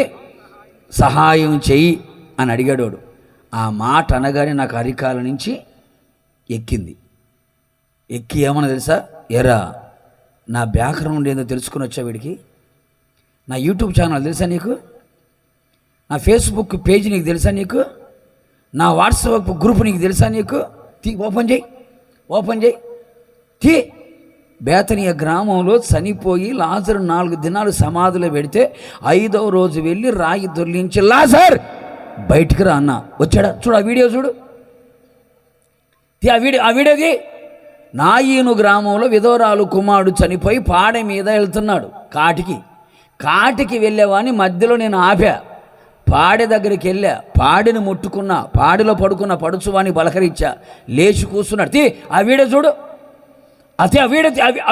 Speaker 1: సహాయం చెయ్యి అని అడిగాడు వాడు. ఆ మాట అనగానే నాకు అరికాల నుంచి ఎక్కి ఏమన్నా తెలుసా? ఎరా, నా బ్యాక్గ్రౌండ్ ఏందో తెలుసుకుని వచ్చా వీడికి, నా యూట్యూబ్ ఛానల్ తెలుసా నీకు, నా ఫేస్బుక్ పేజ్ నీకు తెలుసా నీకు, నా వాట్సాప్ గ్రూప్ నీకు తెలుసా నీకు? ఓపెన్ చేయి. బేతనీయ గ్రామంలో చనిపోయి లాజరు 4 దినాలు సమాధిలో పెడితే 5వ రోజు వెళ్ళి రాయి దొర్లించి లాజర్ బయటికి రా అన్న. వచ్చాడా? చూడు, ఆ వీడియో చూడు, ఆ వీడియోకి నాయీను గ్రామంలో విధవరాలు కుమారుడు చనిపోయి పాడె మీద వెళ్తున్నాడు కాటికి వెళ్ళేవాని మధ్యలో నేను ఆపా. పాడె దగ్గరికి వెళ్ళా, పాడెని ముట్టుకున్నా, పాడెలో పడుకున్న పడుచువాని పలకరించా, లేచి కూర్చున్నాడు. ఆ వీడియో చూడు, ఆ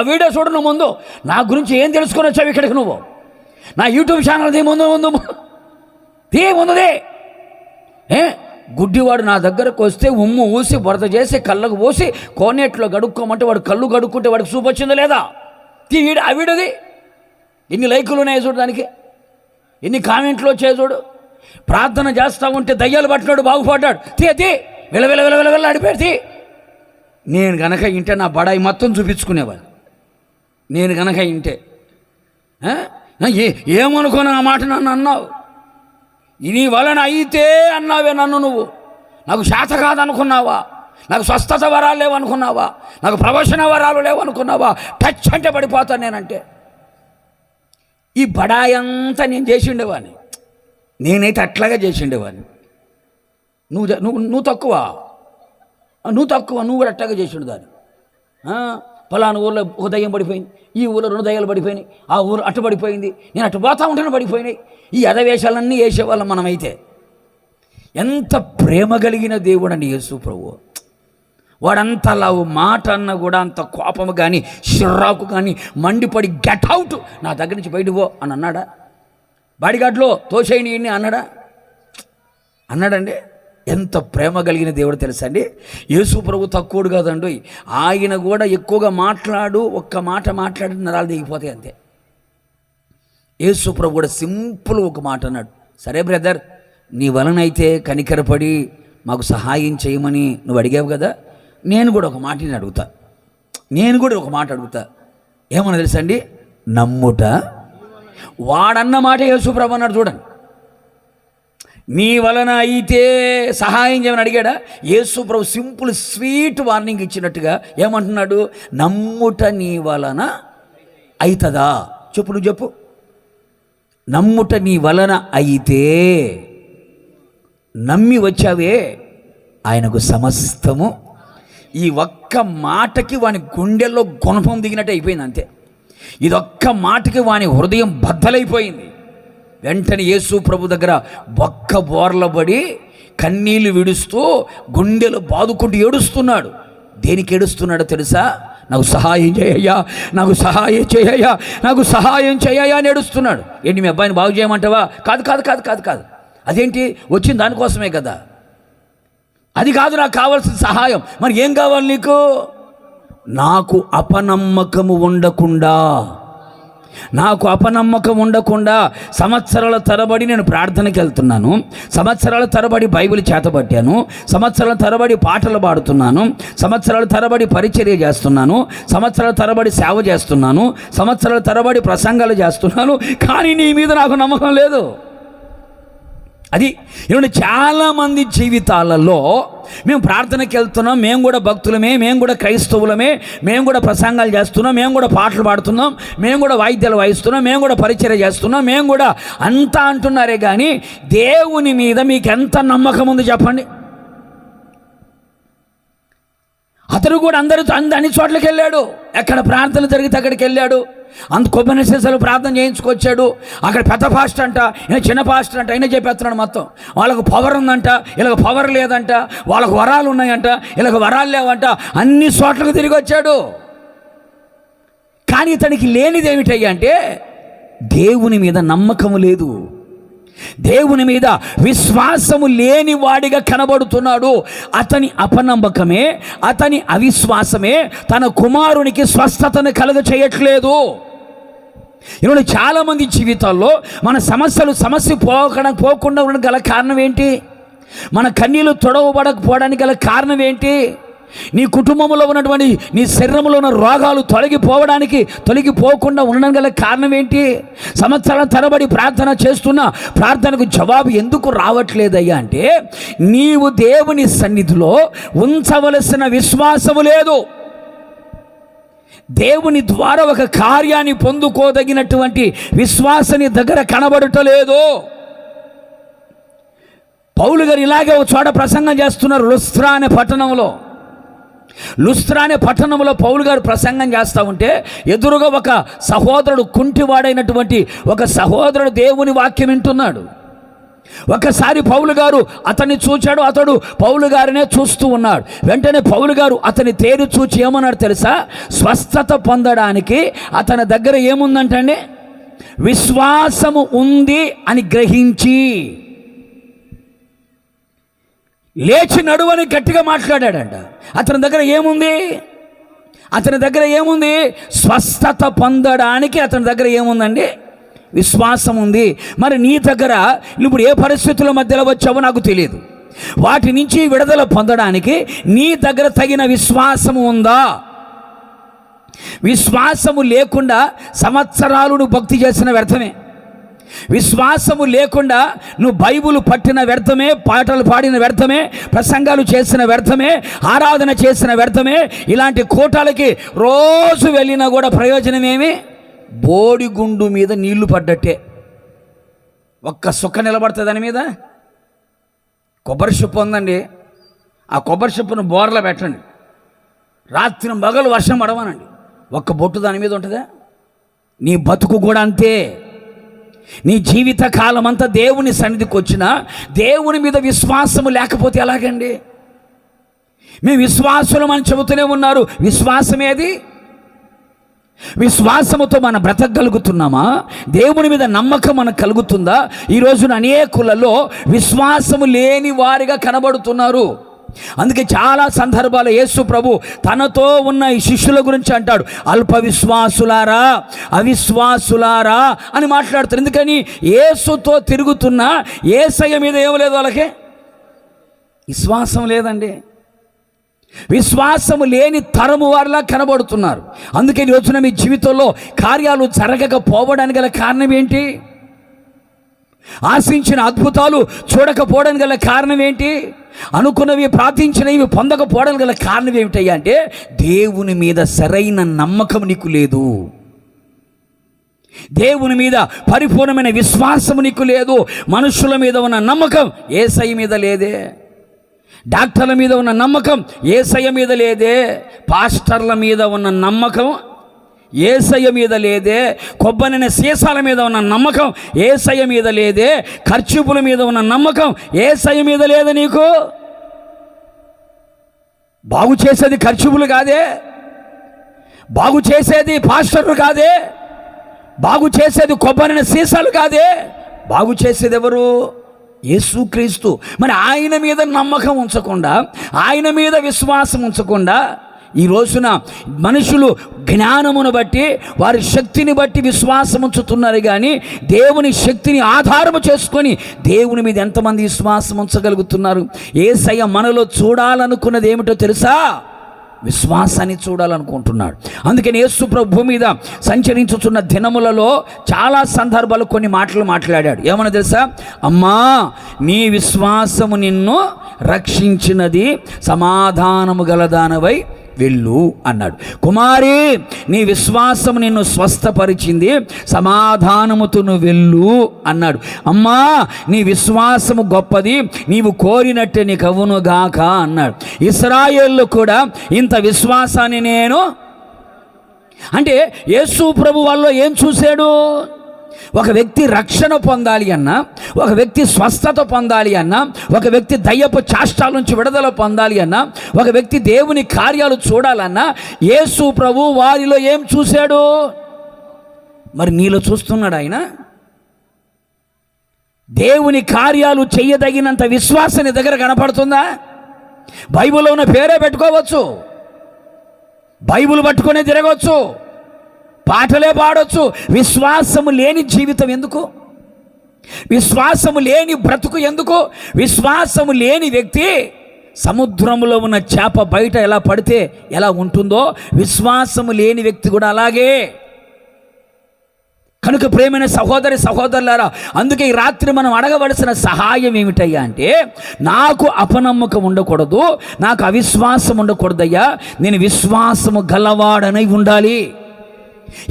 Speaker 1: వీడియో చూడు. నువ్వు ముందు నా గురించి ఏం తెలుసుకొని వచ్చావు ఇక్కడికి? నువ్వు నా యూట్యూబ్ ఛానల్ ముందుదే. గుడ్డివాడు నా దగ్గరకు వస్తే ఉమ్ము ఊసి బురద చేసి కళ్ళకు పోసి కోనేట్లో గడుక్కోమంటే వాడు కళ్ళు గడుక్కుంటే వాడికి చూపు వచ్చిందా లేదా? ఆ వీడియోది ఎన్ని లైకులు ఉన్నాయి చూడు, దానికి ఎన్ని కామెంట్లు వచ్చాయి చూడు. ప్రార్థన చేస్తూ ఉంటే దయ్యాలు పట్టినాడు బాగుపడ్డాడు. వెళ్ళ అడిపెడితే నేను గనక ఇంటే నా బడాయి మొత్తం చూపించుకునేవాడు. నేను గనక ఇంటే ఏమనుకోను ఆ మాట నన్ను అన్నావు, నీ వలన అయితే అన్నావే నన్ను. నువ్వు నాకు శాత కాదనుకున్నావా? నాకు స్వస్థత వరాలు లేవనుకున్నావా? నాకు ప్రవచన వరాలు లేవనుకున్నావా? టచ్ అంటే పడిపోతాను నేనంటే. ఈ బడాయంతా నేను చేసిండేవాడిని, నేనైతే అట్లాగా చేసిండేవాడిని. నువ్వు తక్కువ, నువ్వు కూడా అట్లాగా చేసిండు దాన్ని. పలానా ఊళ్ళో ఒక దయ్యం పడిపోయింది, ఈ ఊళ్ళో 2 దయ్యాలు పడిపోయినాయి, ఆ ఊరు అటు పడిపోయింది, నేను అటు పోతా ఉంటేనే పడిపోయినాయి. ఈ అధవేషాలన్నీ వేసేవాళ్ళం మనమైతే. ఎంత ప్రేమ కలిగిన దేవుడు అండి యేసు ప్రభువు. వాడంత లావు మాట అన్న కూడా అంత కోపము కానీ చిర్రాకు కానీ మండిపడి గెట్ అవుట్, నా దగ్గర నుంచి బయట పో అని అన్నాడా? బాడిగాడ్లో తోసేయని అన్నాడండి. ఎంత ప్రేమ కలిగిన దేవుడు తెలుసా అండి. యేసు ప్రభు తక్కువడు కాదండి, ఆయన కూడా ఎక్కువగా ఒక్క మాట మాట్లాడి నరాలు దిగిపోతాయి అంతే. యేసు ప్రభు కూడా సింపుల్ ఒక మాట అన్నాడు, సరే బ్రదర్, నీ వలనైతే కనికరపడి మాకు సహాయం చేయమని నువ్వు అడిగావు కదా, నేను కూడా ఒక మాట అడుగుతా. ఏమన్నా తెలుసా అండి? నమ్ముట. వాడన్న మాట యేసు ప్రభు అన్నాడు చూడండి. నీ వలన అయితే సహాయం చేయమని అడిగాడా? యేసు ప్రభు సింపుల్ స్వీట్ వార్నింగ్ ఇచ్చినట్టుగా ఏమంటున్నాడు? నమ్ముట నీ వలన అవుతుందా? నువ్వు చెప్పు. నమ్ముట నీ వలన అయితే, నమ్మి వచ్చావే, ఆయనకు సమస్తము. ఈ ఒక్క మాటకి వాని గుండెల్లో గుణపం దిగినట్టు అయిపోయింది అంతే. ఇదొక్క మాటకి వాని హృదయం బద్దలైపోయింది. వెంటనే యేసు ప్రభు దగ్గర బోర్లబడి కన్నీళ్లు విడుస్తూ గుండెలు బాదుకుంటూ ఏడుస్తున్నాడు. దేనికి ఏడుస్తున్నాడో తెలుసా? నాకు సహాయం చేయయ్యా, నాకు సహాయం చేయయ్యా అని ఏడుస్తున్నాడు. ఏంటి మీ అబ్బాయిని బాగు చేయమంటావా? కాదు. అదేంటి, వచ్చిన దానికోసమే కదా. అది కాదు నాకు కావాల్సిన సహాయం. మరి ఏం కావాలి నీకు? నాకు అపనమ్మకం ఉండకుండా సంవత్సరాల తరబడి నేను ప్రార్థనకి వెళ్తున్నాను, సంవత్సరాల తరబడి బైబిల్ చేతబట్టాను, సంవత్సరాల తరబడి పాటలు పాడుతున్నాను, సంవత్సరాల తరబడి పరిచర్య చేస్తున్నాను, సంవత్సరాల తరబడి సేవ చేస్తున్నాను, సంవత్సరాల తరబడి ప్రసంగాలు చేస్తున్నాను, కానీ నీ మీద నాకు నమ్మకం లేదు. అది ఈరోజు చాలామంది జీవితాలలో మేము ప్రార్థనకి వెళ్తున్నాం, మేము కూడా భక్తులమే, మేము కూడా క్రైస్తవులమే, మేము కూడా ప్రసంగాలు చేస్తున్నాం, మేము కూడా పాటలు పాడుతున్నాం, మేము కూడా వాయిద్యాలు వాయిస్తున్నాం, మేము కూడా పరిచర్య చేస్తున్నాం, మేము కూడా అంతా అంటున్నారే కానీ దేవుని మీద మీకు ఎంత నమ్మకం ఉంది చెప్పండి? అతను కూడా అన్ని చోట్లకి వెళ్ళాడు, ఎక్కడ ప్రార్థన జరిగితే అక్కడికి వెళ్ళాడు, కొబ్బరి సీసాలు ప్రార్థన చేయించుకొచ్చాడు. అక్కడ పెద్ద పాస్టర్ అంట, ఈయన చిన్న పాస్టర్ అంట, ఈయన చెప్పేస్తున్నాడు మొత్తం. వాళ్ళకు పవర్ ఉందంట, వీళ్ళకి పవర్ లేదంట, వాళ్ళకు వరాలు ఉన్నాయంట, వీళ్ళకి వరాలు లేవంట, అన్ని చోట్లకు తిరిగి వచ్చాడు. కానీ ఇతనికి లేనిది ఏమిటయ్యా అంటే దేవుని మీద నమ్మకము లేదు, దేవుని మీద విశ్వాసము లేని వాడిగా కనబడుతున్నాడు. అతని అపనమ్మకమే, అతని అవిశ్వాసమే తన కుమారునికి స్వస్థతను కలుగ చేయట్లేదు. ఈరోజు చాలామంది జీవితాల్లో మన సమస్య పోకుండా ఉండడం గల కారణం ఏంటి? మన కన్నీళ్ళు తొడవబడకపోవడానికి గల కారణం ఏంటి? నీ కుటుంబంలో ఉన్నటువంటి, నీ శరీరంలో ఉన్న రోగాలు తొలగిపోకుండా ఉండడం గల కారణం ఏంటి? సంవత్సరాల తరబడి ప్రార్థన చేస్తున్నా ప్రార్థనకు జవాబు ఎందుకు రావట్లేదయ్యా అంటే నీవు దేవుని సన్నిధిలో ఉంచవలసిన విశ్వాసము లేదు. దేవుని ద్వారా ఒక కార్యాన్ని పొందుకోదగినటువంటి విశ్వాసాన్ని దగ్గర కనబడటలేదు. పౌలు గారు ఇలాగే ఒక చోట ప్రసంగం చేస్తున్నారు, లుస్త్రా అనే పట్టణంలో. లుస్త్రా అనే పట్టణంలో పౌలు గారు ప్రసంగం చేస్తూ ఉంటే ఎదురుగా ఒక సహోదరుడు, కుంటివాడైనటువంటి ఒక సహోదరుడు దేవుని వాక్యం వింటున్నాడు. ఒకసారి పౌలు గారు అతన్ని చూచాడు, అతడు పౌలు గారినే చూస్తూ ఉన్నాడు. వెంటనే పౌలు గారు అతని తేరు చూచి ఏమన్నాడు తెలుసా? స్వస్థత పొందడానికి అతని దగ్గర ఏముందంటండి? విశ్వాసము ఉంది అని గ్రహించి లేచి నడువని గట్టిగా మాట్లాడాడంట. అతని దగ్గర ఏముంది? అతని దగ్గర ఏముంది? స్వస్థత పొందడానికి అతని దగ్గర ఏముందండి? విశ్వాసం ఉంది. మరి నీ దగ్గర ఇప్పుడు ఏ పరిస్థితుల మధ్యలో వచ్చావో నాకు తెలియదు. వాటి నుంచి విడుదల పొందడానికి నీ దగ్గర తగిన విశ్వాసము ఉందా? విశ్వాసము లేకుండా సంవత్సరాలు నువ్వు భక్తి చేసిన వ్యర్థమే. విశ్వాసము లేకుండా నువ్వు బైబిల్ పట్టిన వ్యర్థమే, పాటలు పాడిన వ్యర్థమే, ప్రసంగాలు చేసిన వ్యర్థమే, ఆరాధన చేసిన వ్యర్థమే. ఇలాంటి కూటాలకి రోజు వెళ్ళినా కూడా ప్రయోజనమేమి? బోడిగుండు మీద నీళ్లు పడ్డట్టే. ఒక్క సుక్క నిలబడుతుంది దాని మీద. కొబ్బరి చెప్పు ఉందండి, ఆ కొబ్బరి చెప్పును బోర్లో పెట్టండి, రాత్రి మగలు వర్షం పడవనండి, ఒక్క బొట్టు దాని మీద ఉంటుందా? నీ బతుకు కూడా అంతే. నీ జీవిత కాలం అంతా దేవుని సన్నిధికి వచ్చినా దేవుని మీద విశ్వాసము లేకపోతే ఎలాగండి? మేము విశ్వాసులం అని చెబుతూనే ఉన్నారు. విశ్వాసమేది? విశ్వాసముతో మనం బ్రతకగలుగుతున్నామా? దేవుని మీద నమ్మకం మనకు కలుగుతుందా? ఈ రోజున అనేకులలో విశ్వాసము లేని వారిగా కనబడుతున్నారు. అందుకే చాలా సందర్భాలు యేసు ప్రభు తనతో ఉన్న ఈ శిష్యుల గురించి అంటాడు, అల్ప విశ్వాసులారా, అవిశ్వాసులారా అని మాట్లాడుతారు. ఎందుకని? యేసుతో తిరుగుతున్న యేసయ్య మీద ఏం లేదు, వాళ్ళకి విశ్వాసం లేదండి. విశ్వాసము లేని తరము వారిలా కనబడుతున్నారు. అందుకే ఈ రోజున మీ జీవితంలో కార్యాలు జరగకపోవడానికి గల కారణం ఏంటి? ఆశించిన అద్భుతాలు చూడకపోవడానికి గల కారణం ఏంటి? అనుకున్నవి, ప్రార్థించినవి పొందకపోవడానికి గల కారణం ఏమిటయ్యా అంటే దేవుని మీద సరైన నమ్మకం నీకు లేదు. దేవుని మీద పరిపూర్ణమైన విశ్వాసము నీకు లేదు. మనుషుల మీద ఉన్న నమ్మకం యేసయ్య మీద లేదే. డాక్టర్ల మీద ఉన్న నమ్మకం యేసయ్య మీద లేదే. పాస్టర్ల మీద ఉన్న నమ్మకం యేసయ్య మీద లేదే. కొబ్బరిన సీసాల మీద ఉన్న నమ్మకం యేసయ్య మీద లేదే. ఖర్చుపుల మీద ఉన్న నమ్మకం యేసయ్య మీద లేదు. నీకు బాగు చేసేది ఖర్చుపులు కాదే, బాగు చేసేది పాస్టర్లు కాదే, బాగు చేసేది కొబ్బరిన సీసాలు కాదే. బాగు చేసేది ఎవరు? యేసుక్రీస్తు. మరి ఆయన మీద నమ్మకం ఉంచకుండా, ఆయన మీద విశ్వాసం ఉంచకుండా ఈ రోజున మనుషులు జ్ఞానమును బట్టి, వారి శక్తిని బట్టి విశ్వాసం ఉంచుతున్నారు. కానీ దేవుని శక్తిని ఆధారము చేసుకొని దేవుని మీద ఎంతమంది విశ్వాసం ఉంచగలుగుతున్నారు? యేసయ్య మనలో చూడాలనుకున్నది ఏమిటో తెలుసా? విశ్వాసాన్ని చూడాలనుకుంటున్నాడు. అందుకని యేసు ప్రభు భూమి మీద సంచరించుతున్న దినములలో చాలా సందర్భాలు కొన్ని మాటలు మాట్లాడాడు. ఏమన్నా తెలుసా? అమ్మా, నీ విశ్వాసము నిన్ను రక్షించినది, సమాధానము గలదానవై వెళ్ళు అన్నాడు. కుమారి, నీ విశ్వాసం నిన్ను స్వస్థపరిచింది, సమాధానముతో నువ్వు వెళ్ళు అన్నాడు. అమ్మా, నీ విశ్వాసము గొప్పది, నీవు కోరినట్టే నీకు అవునుగాక అన్నాడు. ఇశ్రాయేలు కూడా ఇంత విశ్వాసాన్ని నేను అంటే యేసు ప్రభు వాళ్ళలో ఏం చూశాడు? ఒక వ్యక్తి రక్షణ పొందాలి అన్నా, ఒక వ్యక్తి స్వస్థత పొందాలి అన్నా, ఒక వ్యక్తి దయ్యపు చాష్టాల నుంచి విడుదల పొందాలి అన్నా, ఒక వ్యక్తి దేవుని కార్యాలు చూడాలన్నా యేసు ప్రభు వారిలో ఏం చూశాడు? మరి నీలో చూస్తున్నాడు ఆయన? దేవుని కార్యాలు చేయదగినంత విశ్వాసం నీ దగ్గర కనపడుతుందా? బైబిల్లో ఉన్న పేరే పెట్టుకోవచ్చు, బైబిల్ పట్టుకునే తిరగవచ్చు, పాటలే పాడవచ్చు. విశ్వాసము లేని జీవితం ఎందుకు? విశ్వాసము లేని బ్రతుకు ఎందుకు? విశ్వాసము లేని వ్యక్తి సముద్రంలో ఉన్న చేప బయట ఎలా పడితే ఎలా ఉంటుందో విశ్వాసము లేని వ్యక్తి కూడా అలాగే. కనుక ప్రేమైన సహోదరి సహోదరులారా, అందుకే ఈ రాత్రి మనం అడగవలసిన సహాయం ఏమిటయ్యా అంటే, నాకు అపనమ్మకం ఉండకూడదు, నాకు అవిశ్వాసం ఉండకూడదయ్యా, నేను విశ్వాసము గలవాడనై ఉండాలి.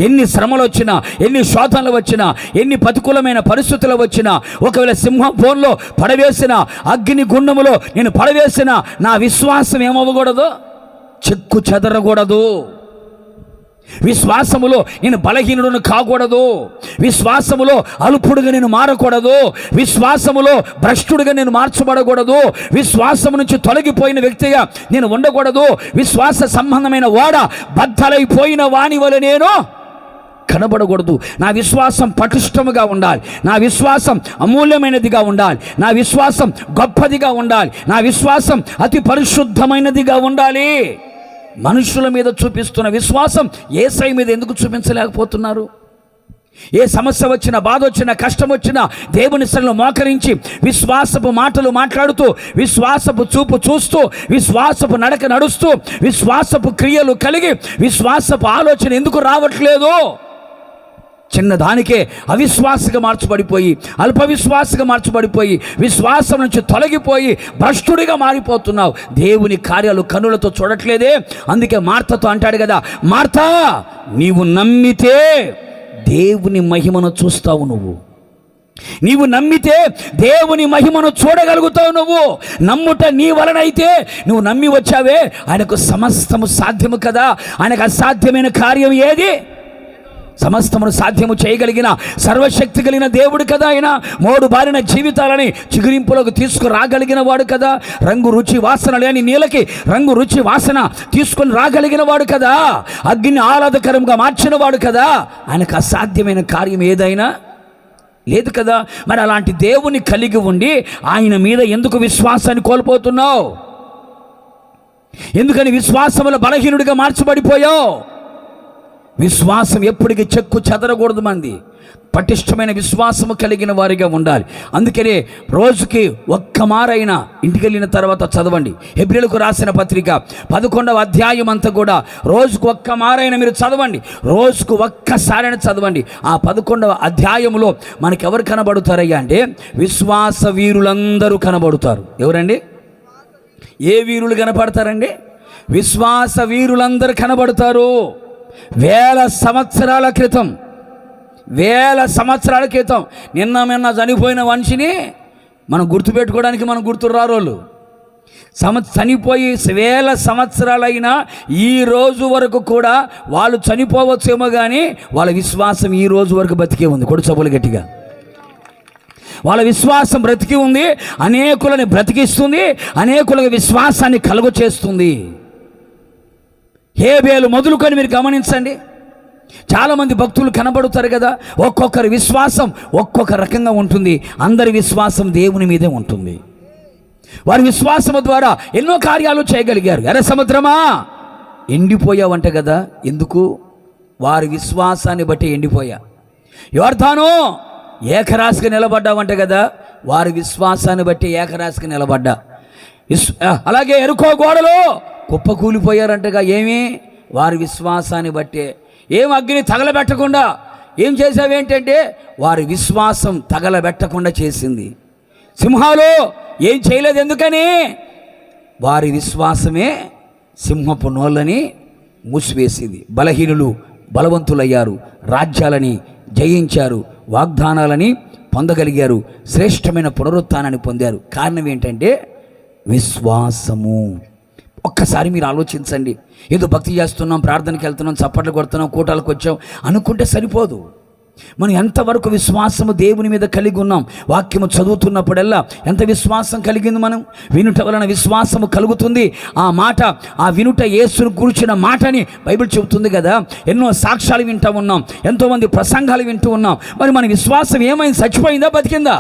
Speaker 1: ఎన్ని శ్రమలు వచ్చినా, ఎన్ని శోధనలు వచ్చినా, ఎన్ని ప్రతికూలమైన పరిస్థితులు వచ్చినా, ఒకవేళ సింహం బోన్లో పడవేసిన, అగ్ని గుండములో నేను పడవేసిన, నా విశ్వాసం ఏమవ్వకూడదు? చెక్కు చెదరకూడదు. విశ్వాసములో నేను బలహీనుడును కాకూడదు. విశ్వాసములో అల్పుడుగా నేను మారకూడదు. విశ్వాసములో భ్రష్టుడిగా నేను మార్చబడకూడదు. విశ్వాసము నుంచి తొలగిపోయిన వ్యక్తిగా నేను ఉండకూడదు. విశ్వాస సంబంధమైన ఓడ బద్దలైపోయిన వాని వలె నేను కనబడకూడదు. నా విశ్వాసం పటిష్టముగా ఉండాలి. నా విశ్వాసం అమూల్యమైనదిగా ఉండాలి. నా విశ్వాసం గొప్పదిగా ఉండాలి. నా విశ్వాసం అతి పరిశుద్ధమైనదిగా ఉండాలి. మనుషుల మీద చూపిస్తున్న విశ్వాసం యేసయ్య మీద ఎందుకు చూపించలేకపోతున్నారు? ఏ సమస్య వచ్చినా, బాధ వచ్చినా, కష్టం వచ్చినా దేవుని సన్నిధిలో మోకరించి విశ్వాసపు మాటలు మాట్లాడుతూ, విశ్వాసపు చూపు చూస్తూ, విశ్వాసపు నడక నడుస్తూ, విశ్వాసపు క్రియలు కలిగి విశ్వాసపు ఆలోచన ఎందుకు రావట్లేదు? చిన్నదానికే అవిశ్వాసగా మార్చబడిపోయి, అల్పవిశ్వాసగా మార్చబడిపోయి, విశ్వాసం నుంచి తొలగిపోయి భ్రష్టుడిగా మారిపోతున్నావు. దేవుని కార్యాలు కనులతో చూడట్లేదే. అందుకే మార్తతో అంటాడు కదా, మార్తా నీవు నమ్మితే దేవుని మహిమను చూస్తావు. నీవు నమ్మితే దేవుని మహిమను చూడగలుగుతావు. నువ్వు నమ్ముట నీ వలనైతే నువ్వు నమ్మి వచ్చావే, ఆయనకు సమస్తము సాధ్యము కదా. ఆయనకు అసాధ్యమైన కార్యం ఏది? సమస్తమును సాధ్యము చేయగలిగిన సర్వశక్తి కలిగిన దేవుడు కదా ఆయన. మోడు బారిన జీవితాలని చిగురింపులోకి తీసుకురాగలిగిన వాడు కదా. రంగు రుచి వాసన లేని నీళ్ళకి రంగు రుచి వాసన తీసుకొని రాగలిగిన వాడు కదా. అగ్ని ఆహ్లాదకరంగా మార్చిన వాడు కదా. ఆయనకు అసాధ్యమైన కార్యం ఏదైనా లేదు కదా. మరి అలాంటి దేవుని కలిగి ఉండి ఆయన మీద ఎందుకు విశ్వాసాన్ని కోల్పోతున్నావు? ఎందుకని విశ్వాసములో బలహీనుడిగా మార్చబడిపోయావు? విశ్వాసం ఎప్పటికీ చెక్కు చెదరకూడదు. మంది పటిష్టమైన విశ్వాసము కలిగిన వారిగా ఉండాలి. అందుకనే రోజుకి ఒక్క మారైనా ఇంటికి వెళ్ళిన తర్వాత చదవండి. హెబ్రీయులకు రాసిన పత్రిక 11వ అధ్యాయం అంతా కూడా రోజుకు ఒక్క మారైనా మీరు చదవండి. రోజుకు ఒక్కసారైనా చదవండి. ఆ 11వ అధ్యాయంలో మనకి ఎవరు కనబడుతారయ్యా అంటే విశ్వాస వీరులందరూ కనబడుతారు. ఎవరండి? ఏ వీరులు కనపడతారండి? విశ్వాస వీరులందరూ కనబడతారు. వేల సంవత్సరాల క్రితం నిన్న చనిపోయిన మనిషిని మనం గుర్తుపెట్టుకోవడానికి మనం గుర్తు రారోళ్ళు. చనిపోయి వేల సంవత్సరాలైనా ఈ రోజు వరకు కూడా వాళ్ళు చనిపోవచ్చేమో కానీ వాళ్ళ విశ్వాసం ఈ రోజు వరకు బతికే ఉంది. కొడు చప్పులు గట్టిగా. వాళ్ళ విశ్వాసం బ్రతికి ఉంది. అనేకులని బ్రతికిస్తుంది. అనేకులకు విశ్వాసాన్ని కలుగ చేస్తుంది. హేబేలు మొదలుకొని మీరు గమనించండి. చాలామంది భక్తులు కనబడుతారు కదా. ఒక్కొక్కరి విశ్వాసం ఒక్కొక్క రకంగా ఉంటుంది. అందరి విశ్వాసం దేవుని మీదే ఉంటుంది. వారి విశ్వాసము ద్వారా ఎన్నో కార్యాలు చేయగలిగారు. ఎర్ర సముద్రమా ఎండిపోయావంట కదా. ఎందుకు? వారి విశ్వాసాన్ని బట్టి ఎండిపోయా. యోర్దాను ఏకరాశిగా నిలబడ్డావంట కదా. వారి విశ్వాసాన్ని బట్టి ఏకరాశిగా నిలబడ్డా. అలాగే ఎరుకో గోడలో కుప్పకూలిపోయారంటగా. ఏమి? వారి విశ్వాసాన్ని బట్టే. ఏం అగ్ని తగలబెట్టకుండా ఏం చేసావేంటంటే వారి విశ్వాసం తగలబెట్టకుండా చేసింది. సింహాలు ఏం చేయలేదు. ఎందుకని? వారి విశ్వాసమే సింహపు నోళ్ళని మూసివేసింది. బలహీనులు బలవంతులయ్యారు. రాజ్యాలని జయించారు. వాగ్దానాలని పొందగలిగారు. శ్రేష్టమైన పునరుత్థానాన్ని పొందారు. కారణం ఏంటంటే విశ్వాసము. ఒక్కసారి మీరు ఆలోచించండి. ఏదో భక్తి చేస్తున్నాం, ప్రార్థనకి వెళ్తున్నాం, చప్పట్లు కొడుతున్నాం, కూటాలకు వచ్చాం అనుకుంటే సరిపోదు. మనం ఎంతవరకు విశ్వాసము దేవుని మీద కలిగి ఉన్నాం? వాక్యము చదువుతున్నప్పుడల్లా ఎంత విశ్వాసం కలిగింది? మనం వినుట వలన విశ్వాసము కలుగుతుంది. ఆ మాట, ఆ వినుట యేసును కూర్చున్న మాటని బైబిల్ చెబుతుంది కదా. ఎన్నో సాక్ష్యాలు వింటూ ఉన్నాం, ఎంతోమంది ప్రసంగాలు వింటూ ఉన్నాం. మరి మన విశ్వాసం ఏమైంది? చచ్చిపోయిందా? బతికిందా?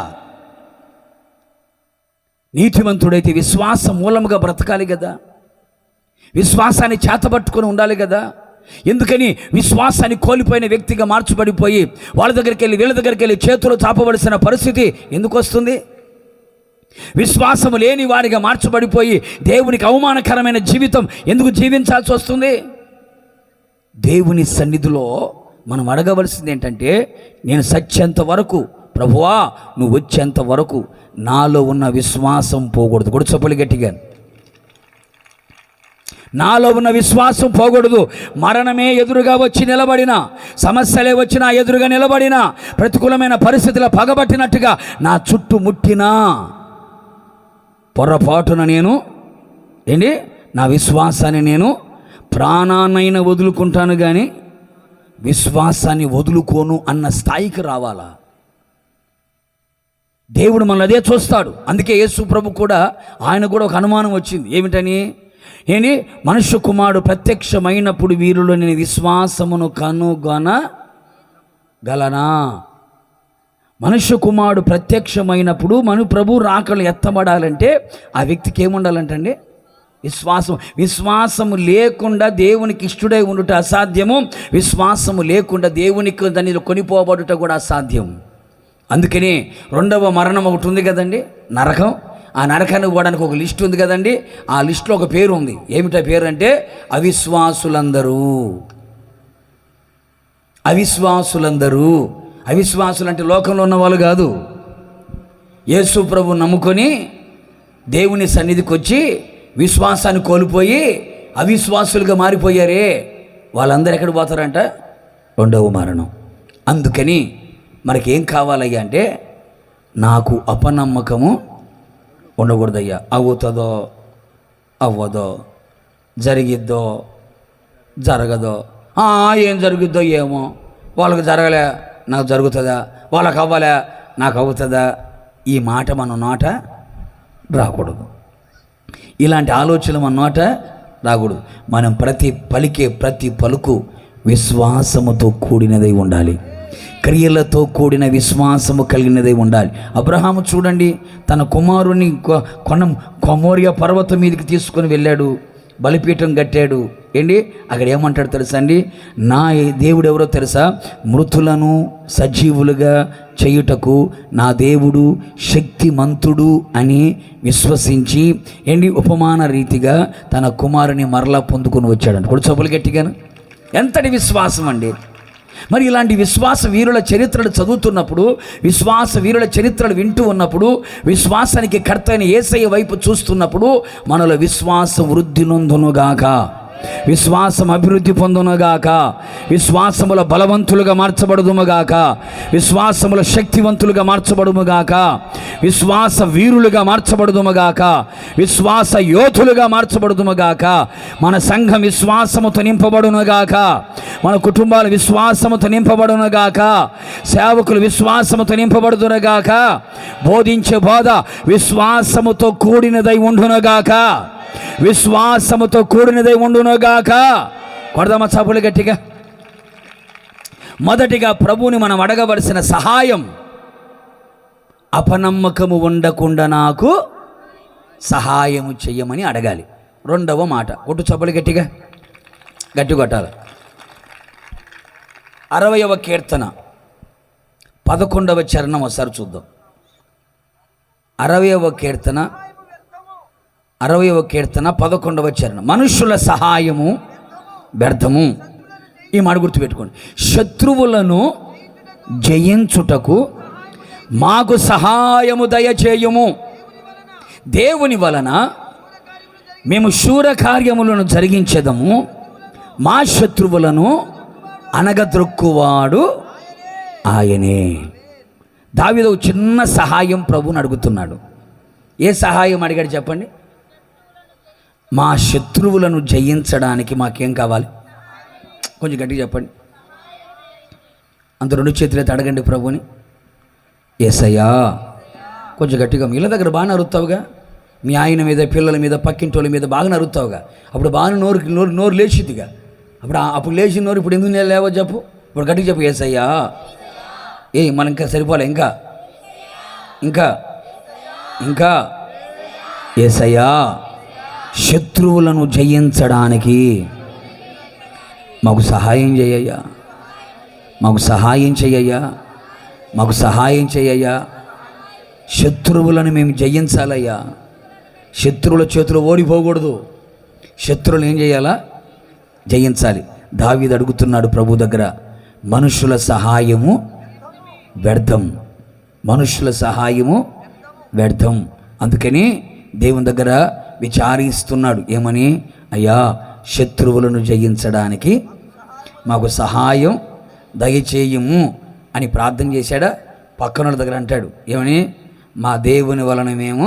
Speaker 1: నీతిమంతుడైతే విశ్వాసం మూలముగా బ్రతకాలి కదా. విశ్వాసాన్ని చేతబట్టుకొని ఉండాలి కదా. ఎందుకని? విశ్వాసాన్ని కోల్పోయిన వ్యక్తిగా మార్చబడిపోయి వాళ్ళ దగ్గరికి వెళ్ళి వీళ్ళ దగ్గరికి వెళ్ళి చేతులు చాపవలసిన పరిస్థితి ఎందుకు వస్తుంది? విశ్వాసము లేని వారిగా మార్చబడిపోయి దేవునికి అవమానకరమైన జీవితం ఎందుకు జీవించాల్సి వస్తుంది? దేవుని సన్నిధిలో మనం అడగవలసింది ఏంటంటే, నేను సత్యంత వరకు ప్రభువా నువ్వు వచ్చేంత వరకు నాలో ఉన్న విశ్వాసం పోకూడదు. కూడా చప్పలు గట్టిగా. నాలో ఉన్న విశ్వాసం పోకూడదు. మరణమే ఎదురుగా వచ్చి నిలబడినా, సమస్యలే వచ్చినా ఎదురుగా నిలబడినా, ప్రతికూలమైన పరిస్థితులు పగబట్టినట్టుగా నా చుట్టూ ముట్టినా పొరపాటున నేను నా విశ్వాసాన్ని నేను ప్రాణాన్నైనా వదులుకుంటాను కానీ విశ్వాసాన్ని వదులుకోను అన్న స్థాయికి రావాలా? దేవుడు మనల్ని అదే చూస్తాడు. అందుకే యేసు ప్రభు కూడా ఆయన కూడా ఒక అనుమానం వచ్చింది. ఏమిటని? మనుష్య కుమారుడు ప్రత్యక్షమైనప్పుడు వీరిలో నేను విశ్వాసమును కనుగొనగలనా? మనుష్య కుమారుడు ప్రత్యక్షమైనప్పుడు ప్రభు రాకలు ఎత్తబడాలంటే ఆ వ్యక్తికి ఏముండాలంటండి? విశ్వాసము లేకుండా దేవునికి ఇష్టడై ఉండుట అసాధ్యము. విశ్వాసము లేకుండా దేవునికి దాని కొనిపోబడుట కూడా అసాధ్యం. అందుకని రెండవ మరణం ఒకటి ఉంది కదండి, నరకం. ఆ నరకానికి పోవడానికి ఒక లిస్ట్ ఉంది కదండి. ఆ లిస్టులో ఒక పేరు ఉంది. ఏమిటా పేరు అంటే అవిశ్వాసులందరూ. అవిశ్వాసులు అంటే లోకంలో ఉన్న వాళ్ళు కాదు. యేసు ప్రభు నమ్ముకొని దేవుని సన్నిధికి వచ్చి విశ్వాసాన్ని కోల్పోయి అవిశ్వాసులుగా మారిపోయారే, వాళ్ళందరూ ఎక్కడ పోతారంట? రెండవ మరణం. అందుకని మనకేం కావాలయ్యా అంటే, నాకు అపనమ్మకము ఉండకూడదయ్యా. అవుతుందో అవ్వదో, జరిగిద్దో జరగదో, ఏం జరుగుద్దో ఏమో, వాళ్ళకి జరగలే నాకు జరుగుతుందా, వాళ్ళకి అవ్వలే నాకు అవుతుందా, ఈ మాట మన నోట రాకూడదు. ఇలాంటి ఆలోచనలు మన నోట రాకూడదు. మనం పలికే ప్రతి పలుకు విశ్వాసముతో కూడినదై ఉండాలి. క్రియలతో కూడిన విశ్వాసము కలిగినదై ఉండాలి. అబ్రహాము చూడండి, తన కుమారుని కొమోరియా పర్వతం మీదకి తీసుకొని వెళ్ళాడు, బలిపీఠం కట్టాడు. అక్కడ ఏమంటాడు తెలుసా అండి? నా దేవుడు ఎవరో తెలుసా? మృతులను సజీవులుగా చేయుటకు నా దేవుడు శక్తిమంతుడు అని విశ్వసించి ఉపమాన రీతిగా తన కుమారుని మరలా పొందుకొని వచ్చాడంట. కూడా చొప్పులు గట్టిగాను. ఎంతటి విశ్వాసం అండి! మరి ఇలాంటి విశ్వాస వీరుల చరిత్రలు చదువుతున్నప్పుడు, విశ్వాస వీరుల చరిత్రలు వింటూ ఉన్నప్పుడు, విశ్వాసానికి కర్త అయిన యేసయ్య వైపు చూస్తున్నప్పుడు మనలో విశ్వాసం వృద్ధి నొందునుగాక, విశ్వాసం అభివృద్ధి పొందునుగాక, విశ్వాసముల బలవంతులుగా మార్చబడుదుముగాక, విశ్వాసముల శక్తివంతులుగా మార్చబడుముగాక, విశ్వాస వీరులుగా మార్చబడుదుముగాక, విశ్వాస యోధులుగా మార్చబడుదుముగాక. మన సంఘం విశ్వాసముతో నింపబడునుగాక, మన కుటుంబాలు విశ్వాసముతో నింపబడునుగాక, సేవకులు విశ్వాసముతో నింపబడుదునుగాక, బోధించే బోధ విశ్వాసముతో కూడినదై ఉండునుగాక, విశ్వాసముతో కూడినదై ఉండునుగాక. కొడదామా చప్పులు గట్టిగా? మొదటిగా ప్రభువుని మనం అడగవలసిన సహాయం, అపనమ్మకము ఉండకుండా నాకు సహాయము చెయ్యమని అడగాలి. రెండవ మాట, కొట్టు చప్పులు గట్టిగా, గట్టి కొట్టాలి. 60వ కీర్తన 11వ చరణం ఒకసారి చూద్దాం. 60వ కీర్తన 11వ చరణం. మనుషుల సహాయము వ్యర్థము. ఈ మాట గుర్తుపెట్టుకోండి. శత్రువులను జయించుటకు మాకు సహాయము దయచేయుము. దేవుని వలన మేము శూరకార్యములను జరిగించెదము, మా శత్రువులను అనగద్రొక్కువాడు ఆయనే. దావీదు చిన్న సహాయం ప్రభువుని అడుగుతున్నాడు. ఏ సహాయం అడిగాడు చెప్పండి? మా శత్రువులను జయించడానికి మాకేం కావాలి? కొంచెం గట్టిగా చెప్పండి. అంత రెండు చేతులైతే అడగండి ప్రభుని. యేసయ్యా, కొంచెం గట్టిగా. మీ ఇళ్ళ దగ్గర బాగా అరుతావుగా, మీ ఆయన మీద, పిల్లల మీద, పక్కింటోళ్ళ మీద బాగా అరుతావుగా. అప్పుడు బాగా నోరు లేచిద్దిగా. అప్పుడు లేచిన నోరు ఇప్పుడు ఎందుకు లేవో చెప్పు. ఇప్పుడు గట్టిగా చెప్పు, యేసయ్యా. మనం ఇంకా సరిపోలే, ఇంకా ఇంకా ఇంకా యేసయ్యా, శత్రువులను జయించడానికి మాకు సహాయం చేయయ్యా, మాకు సహాయం చేయయ్యా, మాకు సహాయం చేయయ్యా. శత్రువులను మేము జయించాలయ్యా. శత్రువుల చేతులు ఓడిపోకూడదు. శత్రువులు ఏం చేయాలా? జయించాలి. దావీదు అడుగుతున్నాడు ప్రభు దగ్గర, మనుషుల సహాయము వ్యర్థం, మనుషుల సహాయము వ్యర్థం. అందుకని దేవుని దగ్గర విచారిస్తున్నాడు. ఏమని? అయ్యా, శత్రువులను జయించడానికి మాకు సహాయం దయచేయము అని ప్రార్థన చేశాడా? పక్కన దగ్గర అంటాడు ఏమని? మా దేవుని వలన మేము,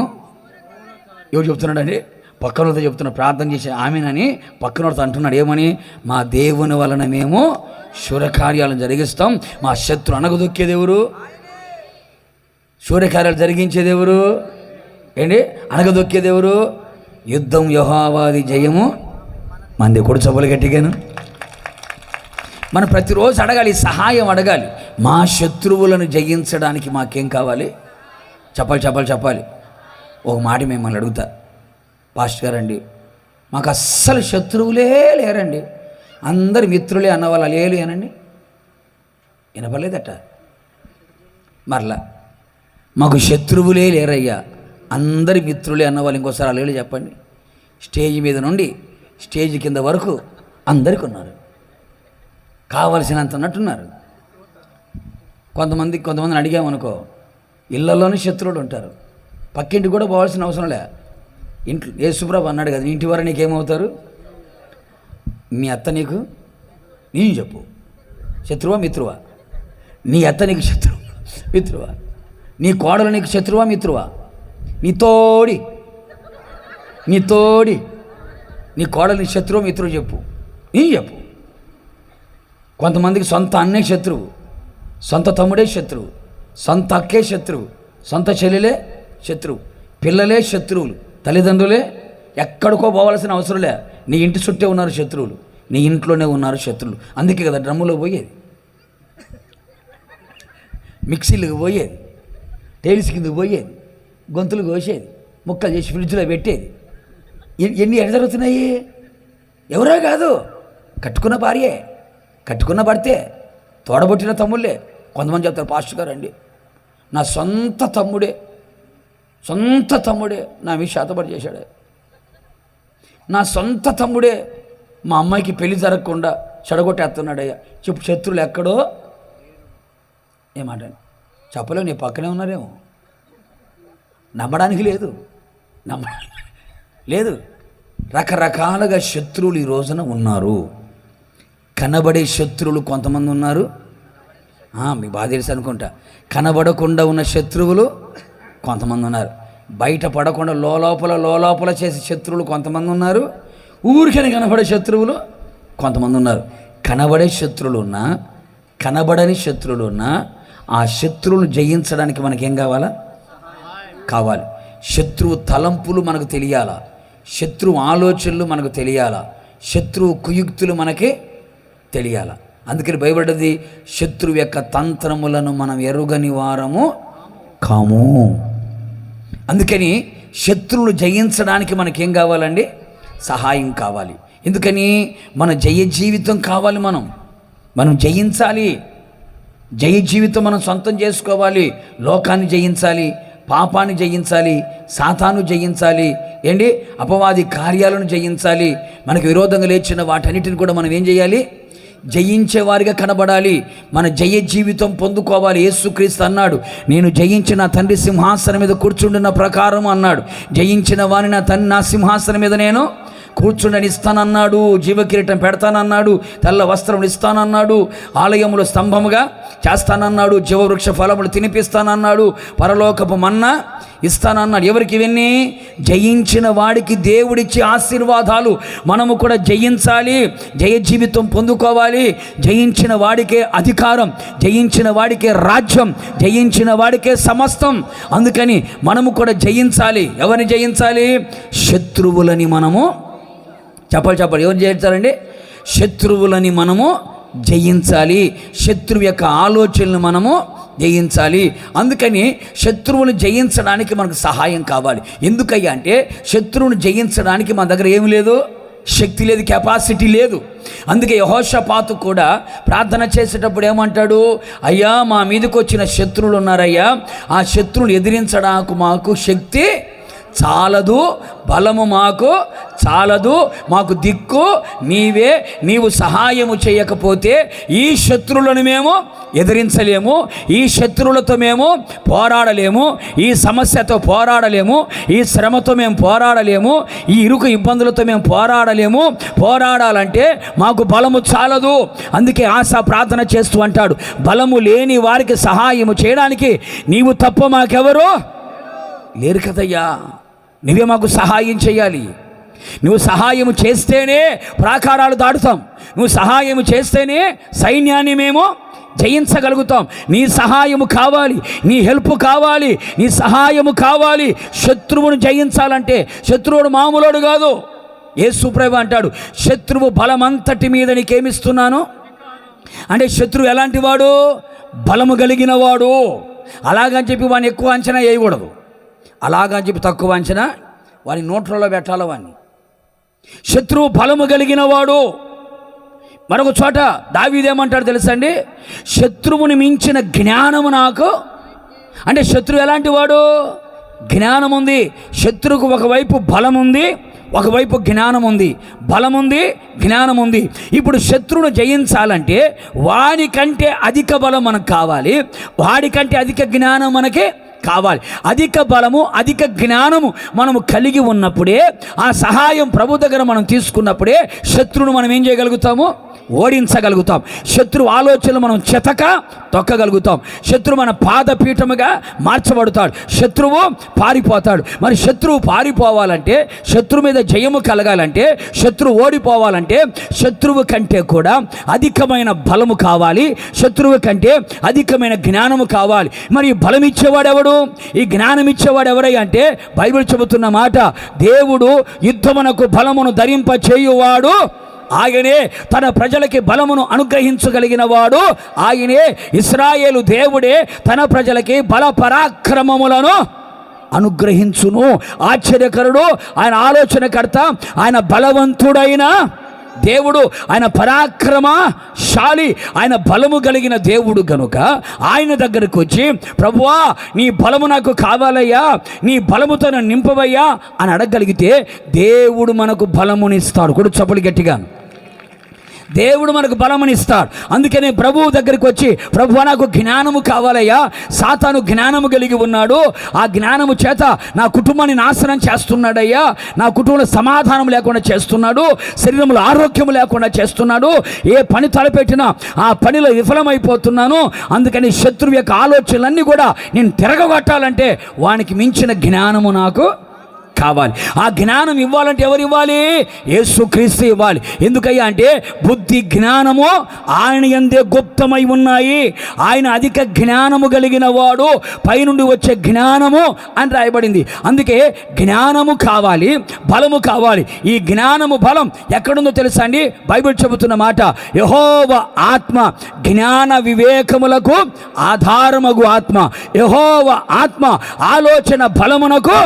Speaker 1: ఎవరు చెప్తున్నాడండి? పక్కనతో చెప్తున్న ప్రార్థన చేసి ఆమెనని పక్కనతో అంటున్నాడు. ఏమని? మా దేవుని వలన మేము శూరకార్యాలను జరిగిస్తాం. మా శత్రు అణగదొక్కేది ఎవరు? శూరకార్యాలు జరిగించేది ఎవరు? ఏంటి? అణగదొక్కేది ఎవరు? యుద్ధం యెహోవాది, జయము మంది. కూడా చొప్పులు గట్టిగాను. మనం ప్రతిరోజు అడగాలి, సహాయం అడగాలి. మా శత్రువులను జయించడానికి మాకేం కావాలి? చెప్పాలి. ఒక మాట మిమ్మల్ని అడుగుతా, పాస్టర్ గారండి, మాకు అస్సలు శత్రువులే లేరండి, అందరు మిత్రులే అన్నవాళ్ళు లేరు అనండి. వినపలేదట. మరలా మాకు శత్రువులే లేరయ్యా, అందరి మిత్రులే అన్నవాళ్ళు ఇంకోసారి అలేలు చెప్పండి. స్టేజ్ మీద నుండి స్టేజ్ కింద వరకు అందరికీ ఉన్నారు, కావలసినంత ఉన్నట్టున్నారు. కొంతమందిని అడిగామనుకో, ఇళ్లలోనే శత్రువులు ఉంటారు, పక్కింటికి కూడా పోవాల్సిన అవసరం లే. ఇంట్లో యేసుప్రభు అన్నాడు కదా, ఇంటి వారు నీకేమవుతారు? మీ అత్త నీకు, నేను చెప్పు, శత్రువా మిత్రువా? నీ అత్త నీకు శత్రువు మిత్రువా? నీ కోడలు నీకు శత్రువా మిత్రువా? నీ తోడి నీ కోడలు నీ శత్రువు మిత్రువు చెప్పు, నీ చెప్పు. కొంతమందికి సొంత అన్నే శత్రువు, సొంత తమ్ముడే శత్రువు, సొంత అక్కే శత్రువు, సొంత చెల్లెలే శత్రువు, పిల్లలే శత్రువులు, తల్లిదండ్రులే. ఎక్కడికో పోవాల్సిన అవసరం లే, నీ ఇంటి చుట్టే ఉన్నారు శత్రువులు, నీ ఇంట్లోనే ఉన్నారు శత్రువులు. అందుకే కదా డ్రమ్ములో పోయేది, మిక్సీలకు పోయేది, టైల్స్ కిందకు పోయేది, గొంతులు కోసేది, ముక్కలు చేసి ఫ్రిడ్జ్లో పెట్టేది. ఎన్ని ఎక్కడ జరుగుతున్నాయి? ఎవరో కాదు, కట్టుకున్న భార్యే, కట్టుకున్న భర్తే, తోడబొట్టిన తమ్ముళ్ళే. కొంతమంది చెప్తారు, పాస్టర్ గారు అండి, నా సొంత తమ్ముడే నా మీద శాతపడి చేశాడే, నా సొంత తమ్ముడే మా అమ్మాయికి పెళ్లి జరగకుండా చెడగొట్టేస్తున్నాడయ్యా. చెప్పు, శత్రువులు ఎక్కడో ఏమాట చెప్పలేవు, నీ పక్కనే ఉన్నారేమో, నమ్మడానికి లేదు. రకరకాలుగా శత్రువులు ఈ రోజున ఉన్నారు. కనబడే శత్రువులు కొంతమంది ఉన్నారు, మీకు బాగా తెలుసు అనుకుంటా. కనబడకుండా ఉన్న శత్రువులు కొంతమంది ఉన్నారు. బయట పడకుండా లోలోపల చేసే శత్రువులు కొంతమంది ఉన్నారు. ఊరికని కనబడే శత్రువులు కొంతమంది ఉన్నారు. కనబడే శత్రువులు ఉన్నా, కనబడని శత్రువులు ఉన్నా, ఆ శత్రువులను జయించడానికి మనకేం కావాలి? శత్రువు తలంపులు మనకు తెలియాలా, శత్రువు ఆలోచనలు మనకు తెలియాలా, శత్రువు కుయుక్తులు మనకి తెలియాలా. అందుకని భయపడ్డది, శత్రువు యొక్క తంత్రములను మనం ఎరుగని వారము కాము. అందుకని శత్రువులు జయించడానికి మనకేం కావాలండి? సహాయం కావాలి. ఎందుకని? మన జయ జీవితం కావాలి. మనం జయించాలి. జయ జీవితం మనం సొంతం చేసుకోవాలి. లోకాన్ని జయించాలి, పాపాన్ని జయించాలి, సాతాను జయించాలి, అపవాది కార్యాలను జయించాలి. మనకు విరోధంగా లేచిన వాటన్నిటిని కూడా మనం ఏం చేయాలి? జయించేవారిగా కనబడాలి. మన జయ జీవితం పొందుకోవాలి. యేసుక్రీస్తు అన్నాడు, నేను జయించిన తండ్రి సింహాసనం మీద కూర్చుండున్న ప్రకారం అన్నాడు, జయించిన వారిని నా సింహాసనం మీద నేను కూర్చుండని ఇస్తానన్నాడు, జీవకిరీటం పెడతానన్నాడు, తెల్ల వస్త్రములు ఇస్తానన్నాడు, ఆలయములు స్తంభముగా చేస్తానన్నాడు, జీవవృక్ష ఫలములు తినిపిస్తానన్నాడు, పరలోకపు మన్నా ఇస్తానన్నాడు. ఎవరికి? ఇవన్నీ జయించిన వాడికి దేవుడిచ్చే ఆశీర్వాదాలు. మనము కూడా జయించాలి, జయ జీవితం పొందుకోవాలి. జయించిన వాడికే అధికారం, జయించిన వాడికే రాజ్యం, జయించిన వాడికే సమస్తం. అందుకని మనము కూడా జయించాలి. ఎవరిని జయించాలి? శత్రువులని మనము చెప్పాలి. ఎవరు జయించాలండి? శత్రువులని మనము జయించాలి. శత్రువు యొక్క ఆలోచనలు మనము జయించాలి. అందుకని శత్రువుని జయించడానికి మనకు సహాయం కావాలి. ఎందుకయ్యా అంటే, శత్రువుని జయించడానికి మన దగ్గర ఏమి లేదు, శక్తి లేదు, కెపాసిటీ లేదు. అందుకే యెహోషాపాతు కూడా ప్రార్థన చేసేటప్పుడు ఏమంటాడు? అయ్యా, మా మీదకి వచ్చిన శత్రువులు ఉన్నారయ్యా, ఆ శత్రువుని ఎదిరించడానికి మాకు శక్తి చాలదు, బలము మాకు చాలదు, మాకు దిక్కు నీవే. నీవు సహాయము చేయకపోతే ఈ శత్రువులను మేము ఎదిరించలేము, ఈ శత్రువులతో మేము పోరాడలేము, ఈ సమస్యతో పోరాడలేము, ఈ శ్రమతో మేము పోరాడలేము, ఈ ఇరుకు ఇబ్బందులతో మేము పోరాడలేము. పోరాడాలంటే మాకు బలము చాలదు. అందుకే ఆశా ప్రార్థన చేస్తూ అంటాడు, బలము లేని వారికి సహాయము చేయడానికి నీవు తప్ప మాకెవరు లేరు కదయ్యా, నువ్వే మాకు సహాయం చేయాలి. నువ్వు సహాయము చేస్తేనే ప్రాకారాలు దాటుతాం. నువ్వు సహాయము చేస్తేనే సైన్యాన్ని మేము జయించగలుగుతాం. నీ సహాయము కావాలి, నీ హెల్ప్ కావాలి, నీ సహాయము కావాలి. శత్రువును జయించాలంటే శత్రువుడు మామూలుడు కాదు. యేసు ప్రభువు అంటాడు, శత్రువు బలమంతటి మీద నీకేమిస్తున్నాను అంటే శత్రువు ఎలాంటి వాడు? బలము కలిగిన వాడు. అలాగని చెప్పి వాడిని ఎక్కువ అంచనా వేయకూడదు. అలాగని చెప్పి తక్కువ అంచనా వాని నోట్లలో పెట్టాలి వాడిని. శత్రువు బలము కలిగిన వాడు. మరొక చోట దావీదేమంటాడు తెలుసండి, శత్రువుని మించిన జ్ఞానము నాకు. అంటే శత్రువు ఎలాంటి వాడు? జ్ఞానం ఉంది. శత్రువుకు ఒకవైపు బలం ఉంది, ఒకవైపు జ్ఞానం ఉంది. బలం ఉంది, జ్ఞానం ఉంది. ఇప్పుడు శత్రువును జయించాలంటే వాడికంటే అధిక బలం మనకు కావాలి, వాడికంటే అధిక జ్ఞానం మనకి కావాలి. అధిక బలము, అధిక జ్ఞానము మనము కలిగి ఉన్నప్పుడే, ఆ సహాయం ప్రభు దగ్గర మనం తీసుకున్నప్పుడే శత్రువును మనం ఏం చేయగలుగుతాము? ఓడించగలుగుతాం. శత్రువు ఆలోచనలు మనం చెతక తొక్కగలుగుతాం. శత్రువు మన పాదపీఠముగా మార్చబడతాడు. శత్రువు పారిపోతాడు. మరి శత్రువు పారిపోవాలంటే, శత్రువు మీద జయము కలగాలంటే, శత్రువు ఓడిపోవాలంటే శత్రువు కంటే కూడా అధికమైన బలము కావాలి, శత్రువు కంటే అధికమైన జ్ఞానము కావాలి. మరి ఈ బలం ఇచ్చేవాడెవడు? ఈ జ్ఞానం ఇచ్చేవాడు ఎవరై అంటే బైబిల్ చెబుతున్న మాట, దేవుడు యుద్ధమునకు బలమును ధరింప చేయువాడు ఆయనే, తన ప్రజలకి బలమును అనుగ్రహించగలిగిన వాడు ఆయనే. ఇశ్రాయేలు దేవుడే తన ప్రజలకి బల పరాక్రమములను అనుగ్రహించును. ఆశ్చర్యకరుడు, ఆయన ఆలోచనకర్త, ఆయన బలవంతుడైన దేవుడు, ఆయన పరాక్రమశాలి, ఆయన బలము కలిగిన దేవుడు గనుక ఆయన దగ్గరకు వచ్చి, ప్రభువా నీ బలము నాకు కావాలయ్యా, నీ బలముతో నన్ను నింపవయ్యా అని అడగగలిగితే దేవుడు మనకు బలమునిస్తాడు. కూడా చప్పలు గట్టిగా, దేవుడు మనకు బలమునిస్తాడు. అందుకనే ప్రభువు దగ్గరికి వచ్చి, ప్రభువా నాకు జ్ఞానము కావాలయ్యా, సాతాను జ్ఞానము కలిగి ఉన్నాడు, ఆ జ్ఞానము చేత నా కుటుంబాన్ని నాశనం చేస్తున్నాడయ్యా, నా కుటుంబంలో సమాధానం లేకుండా చేస్తున్నాడు, శరీరంలో ఆరోగ్యం లేకుండా చేస్తున్నాడు, ఏ పని తలపెట్టినా ఆ పనిలో విఫలమైపోతున్నాను. అందుకని శత్రువు యొక్క ఆలోచనలన్నీ కూడా నేను తిరగగొట్టాలంటే వానికి మించిన జ్ఞానము నాకు కావాలి. ఆ జ్ఞానం ఇవ్వాలంటే ఎవరు ఇవ్వాలి? యేసుక్రీస్తు ఇవ్వాలి. ఎందుకయ్యా అంటే బుద్ధి జ్ఞానము ఆయన యందే గుప్తమై ఉన్నాయి. ఆయన అధిక జ్ఞానము కలిగిన వాడు, పైనుండి వచ్చే జ్ఞానము అని రాయబడింది. అందుకే జ్ఞానము కావాలి, బలము కావాలి. ఈ జ్ఞానము బలం ఎక్కడుందో తెలుసా అండి? బైబిల్ చెబుతున్న మాట, యెహోవా ఆత్మ జ్ఞాన వివేకములకు ఆధారమగు ఆత్మ. యెహోవా ఆత్మ ఆలోచన బలమునకు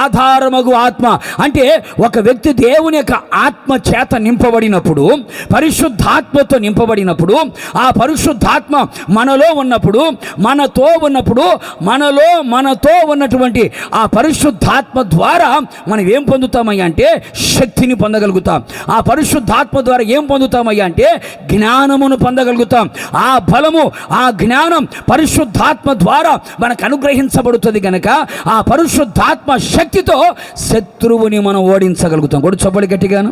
Speaker 1: ఆధారమగు ఆత్మ. అంటే ఒక వ్యక్తి దేవుని యొక్క ఆత్మ చేత నింపబడినప్పుడు, పరిశుద్ధాత్మతో నింపబడినప్పుడు, ఆ పరిశుద్ధాత్మ మనలో ఉన్నప్పుడు, మనతో ఉన్నటువంటి ఆ పరిశుద్ధాత్మ ద్వారా మనం ఏం పొందుతామయ్యా అంటే శక్తిని పొందగలుగుతాం. ఆ పరిశుద్ధాత్మ ద్వారా ఏం పొందుతామయ్యా అంటే జ్ఞానమును పొందగలుగుతాం. ఆ బలము, ఆ జ్ఞానం పరిశుద్ధాత్మ ద్వారా మనకు అనుగ్రహించబడుతుంది కనుక ఆ పరిశుద్ధాత్మ శక్తితో శత్రువుని మనం ఓడించగలుగుతాం. కూడా చప్పటి గట్టిగాను.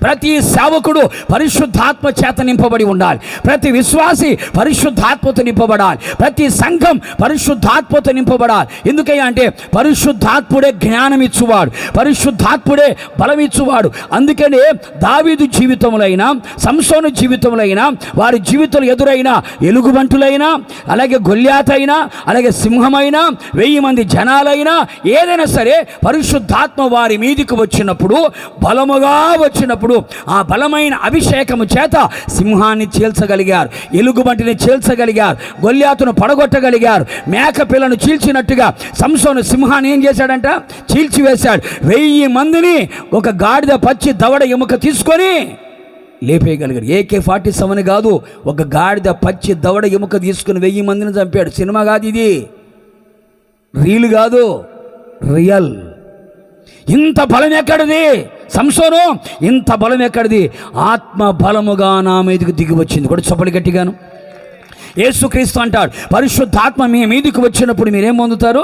Speaker 1: ప్రతి సేవకుడు పరిశుద్ధాత్మ చేత నింపబడి ఉండాలి. ప్రతి విశ్వాసి పరిశుద్ధాత్మతో నింపబడాలి. ప్రతి సంఘం పరిశుద్ధాత్మతో నింపబడాలి. ఎందుకయ్యా అంటే పరిశుద్ధాత్ముడే జ్ఞానం ఇచ్చువాడు, పరిశుద్ధాత్ముడే బలం ఇచ్చువాడు. అందుకనే దావీదు జీవితంలో అయినా, సంసోను జీవితంలో అయినా, వారి జీవితంలో ఎదురైన ఎలుగుబంటులైనా, అలాగే గొల్యాతైనా, అలాగే సింహమైనా, 1000 మంది జనాలైనా, ఏదైనా సరే పరిశుద్ధాత్మ వారి మీదికి వచ్చినప్పుడు, బలముగా వచ్చినప్పుడు ఆ బలమైన అభిషేకము చేత సింహాన్ని చీల్చగలిగారు, ఎలుగుబంటిని చీల్చగలిగారు, గొల్యాతును పడగొట్టగలిగారు. మేక పిల్లను చీల్చినట్టుగా సంసోను సింహాన్ని ఏం చేశాడంట? చీల్చివేశాడు. 1000 మందిని ఒక గాడిద పచ్చి దవడ ఎముక తీసుకొని లేపేయగలిగాడు. AK-47 కాదు, ఒక గాడిద పచ్చి దవడ ఎముక తీసుకుని 1000 మందిని చంపాడు. సినిమా కాదు ఇది, రీల్ కాదు, రియల్. ఇంత బలం ఎక్కడిది? సంసోను, ఇంత బలం ఎక్కడిది? ఆత్మ బలముగా నా మీదకి దిగి వచ్చింది. కూడా చప్పటి గట్టిగాను. యేసుక్రీస్తు అంటాడు, పరిశుద్ధాత్మ మీ మీదకి వచ్చినప్పుడు మీరేం పొందుతారు?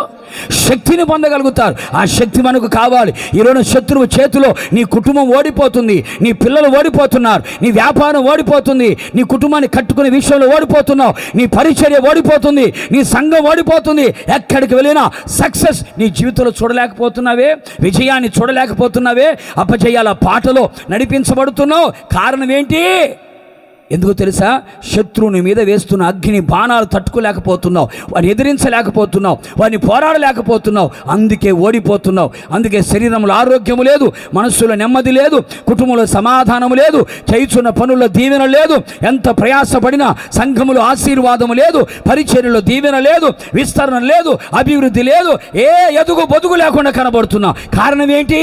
Speaker 1: శక్తిని పొందగలుగుతారు. ఆ శక్తి మనకు కావాలి. ఈరోజు శత్రువు చేతిలో నీ కుటుంబం ఓడిపోతుంది, నీ పిల్లలు ఓడిపోతున్నారు, నీ వ్యాపారం ఓడిపోతుంది, నీ కుటుంబాన్ని కట్టుకునే విషయంలో ఓడిపోతున్నావు, నీ పరిచర్య ఓడిపోతుంది, నీ సంఘం ఓడిపోతుంది. ఎక్కడికి వెళ్ళినా సక్సెస్ నీ జీవితంలో చూడలేకపోతున్నావే, విజయాన్ని చూడలేకపోతున్నావే, అపజయాల పాటలో నడిపించబడుతున్నావు. కారణం ఏంటి? ఎందుకు తెలుసా? శత్రువుని మీద వేస్తున్న అగ్ని బాణాలు తట్టుకోలేకపోతున్నావు, వారిని ఎదిరించలేకపోతున్నావు, వారిని పోరాడలేకపోతున్నావు, అందుకే ఓడిపోతున్నావు. అందుకే శరీరంలో ఆరోగ్యము లేదు, మనస్సులో నెమ్మది లేదు, కుటుంబంలో సమాధానము లేదు, చేయుచున్న పనుల్లో దీవెన లేదు, ఎంత ప్రయాసపడినా సంఘములో ఆశీర్వాదము లేదు, పరిచర్యలో దీవెన లేదు, విస్తరణ లేదు, అభివృద్ధి లేదు, ఏ ఎదుగు బొదుగు లేకుండా కనబడుతున్నావు. కారణం ఏంటి?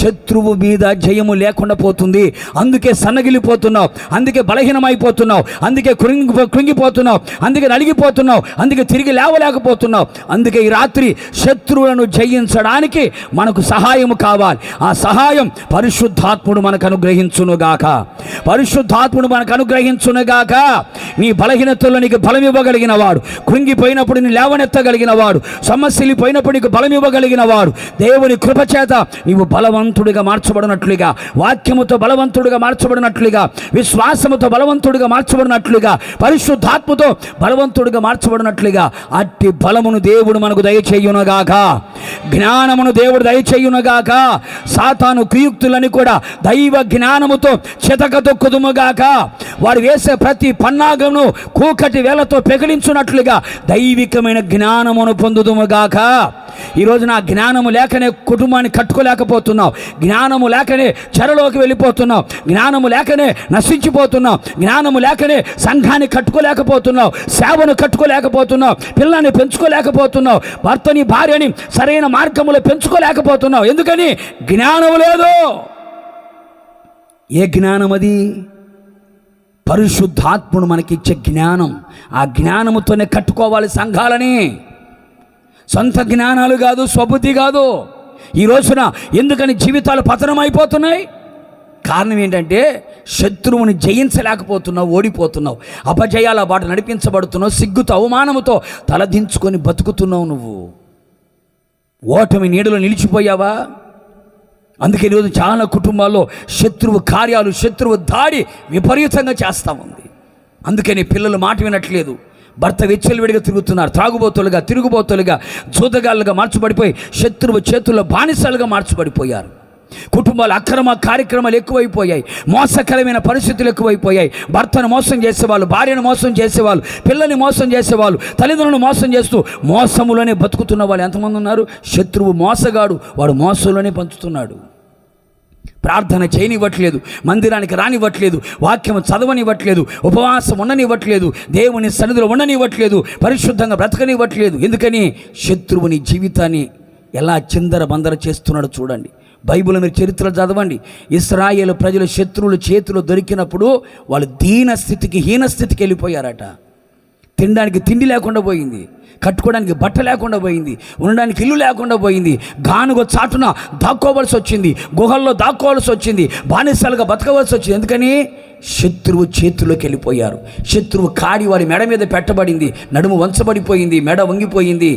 Speaker 1: శత్రువు మీద జయము లేకుండా పోతుంది. అందుకే సన్నగిలిపోతున్నావు, అందుకే అయిపోతున్నావు, అందుకే కృంగిపోతున్నావు, అందుకే నలిగిపోతున్నావు, అందుకే తిరిగి లేవలేకపోతున్నావు. అందుకే ఈ రాత్రి శత్రువులను జయించడానికి మనకు సహాయం కావాలి. ఆ సహాయం పరిశుద్ధాత్ముడు మనకు అనుగ్రహించునుగాక, పరిశుద్ధాత్ముడు మనకు అనుగ్రహించునుగాక. నీ బలహీనతల్లో నీకు బలం ఇవ్వగలిగిన వాడు, కృంగిపోయినప్పుడు నీ లేవనెత్తగలిగిన వాడు, సమస్యలిపోయినప్పుడు నీకు బలం ఇవ్వగలిగిన వాడు, దేవుని కృపచేత నీవు బలవంతుడిగా మార్చబడినట్లుగా, వాక్యముతో బలవంతుడిగా మార్చబడినట్లుగా, విశ్వాసముతో బలవంతుడిగా మార్చబడినట్లుగా, పరిశుద్ధాత్మతో బలవంతుడిగా మార్చబడినట్లుగా అట్టి బలమును దేవుడు మనకు దయచేయునుగాక, జ్ఞానమును దేవుడు దయచేయునుగాక. సాతాను కుయుక్తులని కూడా దైవ జ్ఞానముతో చితకతొక్కుదుముగాక. వాడు వేసే ప్రతి పన్నాగమును కూకటి వేలతో పెకిలించున్నట్లుగా దైవికమైన జ్ఞానమును పొందుదుముగాక. ఈరోజు నా జ్ఞానము లేకనే కుటుంబాన్ని కట్టుకోలేకపోతున్నావు, జ్ఞానము లేకనే చెరలోకి వెళ్ళిపోతున్నావు, జ్ఞానము లేకనే నశించిపోతున్నావు, జ్ఞానము లేకనే సంఘాన్ని కట్టుకోలేకపోతున్నావు, సేవను కట్టుకోలేకపోతున్నావు, పిల్లల్ని పెంచుకోలేకపోతున్నావు, భర్తని భార్యని సరైన మార్గములో పెంచుకోలేకపోతున్నావు. ఎందుకని? జ్ఞానము లేదు. ఏ జ్ఞానం అది? పరిశుద్ధాత్ముడు మనకిచ్చే జ్ఞానం. ఆ జ్ఞానముతోనే కట్టుకోవాలి సంఘాలని. సొంత జ్ఞానాలు కాదు, స్వబుద్ధి కాదు. ఈ రోజున ఎందుకని జీవితాలు పతనమైపోతున్నాయి? కారణం ఏంటంటే శత్రువుని జయించలేకపోతున్నావు, ఓడిపోతున్నావు, అపజయాల బాట నడిపించబడుతున్నావు, సిగ్గుతో అవమానముతో తలదించుకొని బతుకుతున్నావు. నువ్వు ఓటమి నీడలో నిలిచిపోయావా? అందుకే ఈరోజు చాలా కుటుంబాల్లో శత్రువు కార్యాలు, శత్రువు దాడి విపరీతంగా చేస్తూ ఉంది. అందుకని పిల్లలు మాట వినట్లేదు, భర్త విచ్చలవిడిగా తిరుగుతున్నారు, త్రాగుబోతులుగా, తిరుగుబోతులుగా, జూదగాళ్ళుగా మార్చబడిపోయి శత్రువు చేతుల్లో బానిసలుగా మార్చబడిపోయారు. కుటుంబాలు అక్రమ కార్యక్రమాలు ఎక్కువైపోయాయి, మోసకరమైన పరిస్థితులు ఎక్కువైపోయాయి. భర్తను మోసం చేసేవాళ్ళు, భార్యను మోసం చేసేవాళ్ళు, పిల్లల్ని మోసం చేసేవాళ్ళు, తల్లిదండ్రులను మోసం చేస్తూ మోసములోనే బతుకుతున్న వాళ్ళు ఎంతమంది ఉన్నారు? శత్రువు మోసగాడు, వాడు మోసంలోనే పంచుతున్నాడు. ప్రార్థన చేయనివ్వట్లేదు, మందిరానికి రానివ్వట్లేదు, వాక్యం చదవనివ్వట్లేదు, ఉపవాసం ఉండనివ్వట్లేదు, దేవుని సన్నిధిలో ఉండనివ్వట్లేదు, పరిశుద్ధంగా బ్రతకనివ్వట్లేదు. ఎందుకని? శత్రువుని జీవితాన్ని ఎలా చిందర బందర చేస్తున్నాడో చూడండి. బైబిల్ మీరు చరిత్రలు చదవండి. ఇశ్రాయేలు ప్రజలు శత్రువుల చేతిలో దొరికినప్పుడు వాళ్ళు దీన స్థితికి, హీన స్థితికి వెళ్ళిపోయారట. తినడానికి తిండి లేకుండా పోయింది, కట్టుకోవడానికి బట్ట లేకుండా పోయింది, ఉండడానికి ఇల్లు లేకుండా పోయింది, గానుగ చాటున దాక్కోవలసి వచ్చింది, గుహల్లో దాక్కోవలసి వచ్చింది, బానిసలుగా బతకవలసి వచ్చింది. ఎందుకని? శత్రువు చేతిలోకి వెళ్ళిపోయారు. శత్రువు కాడి వారి మెడ మీద పెట్టబడింది, నడుము వంచబడిపోయింది, మెడ వంగిపోయింది,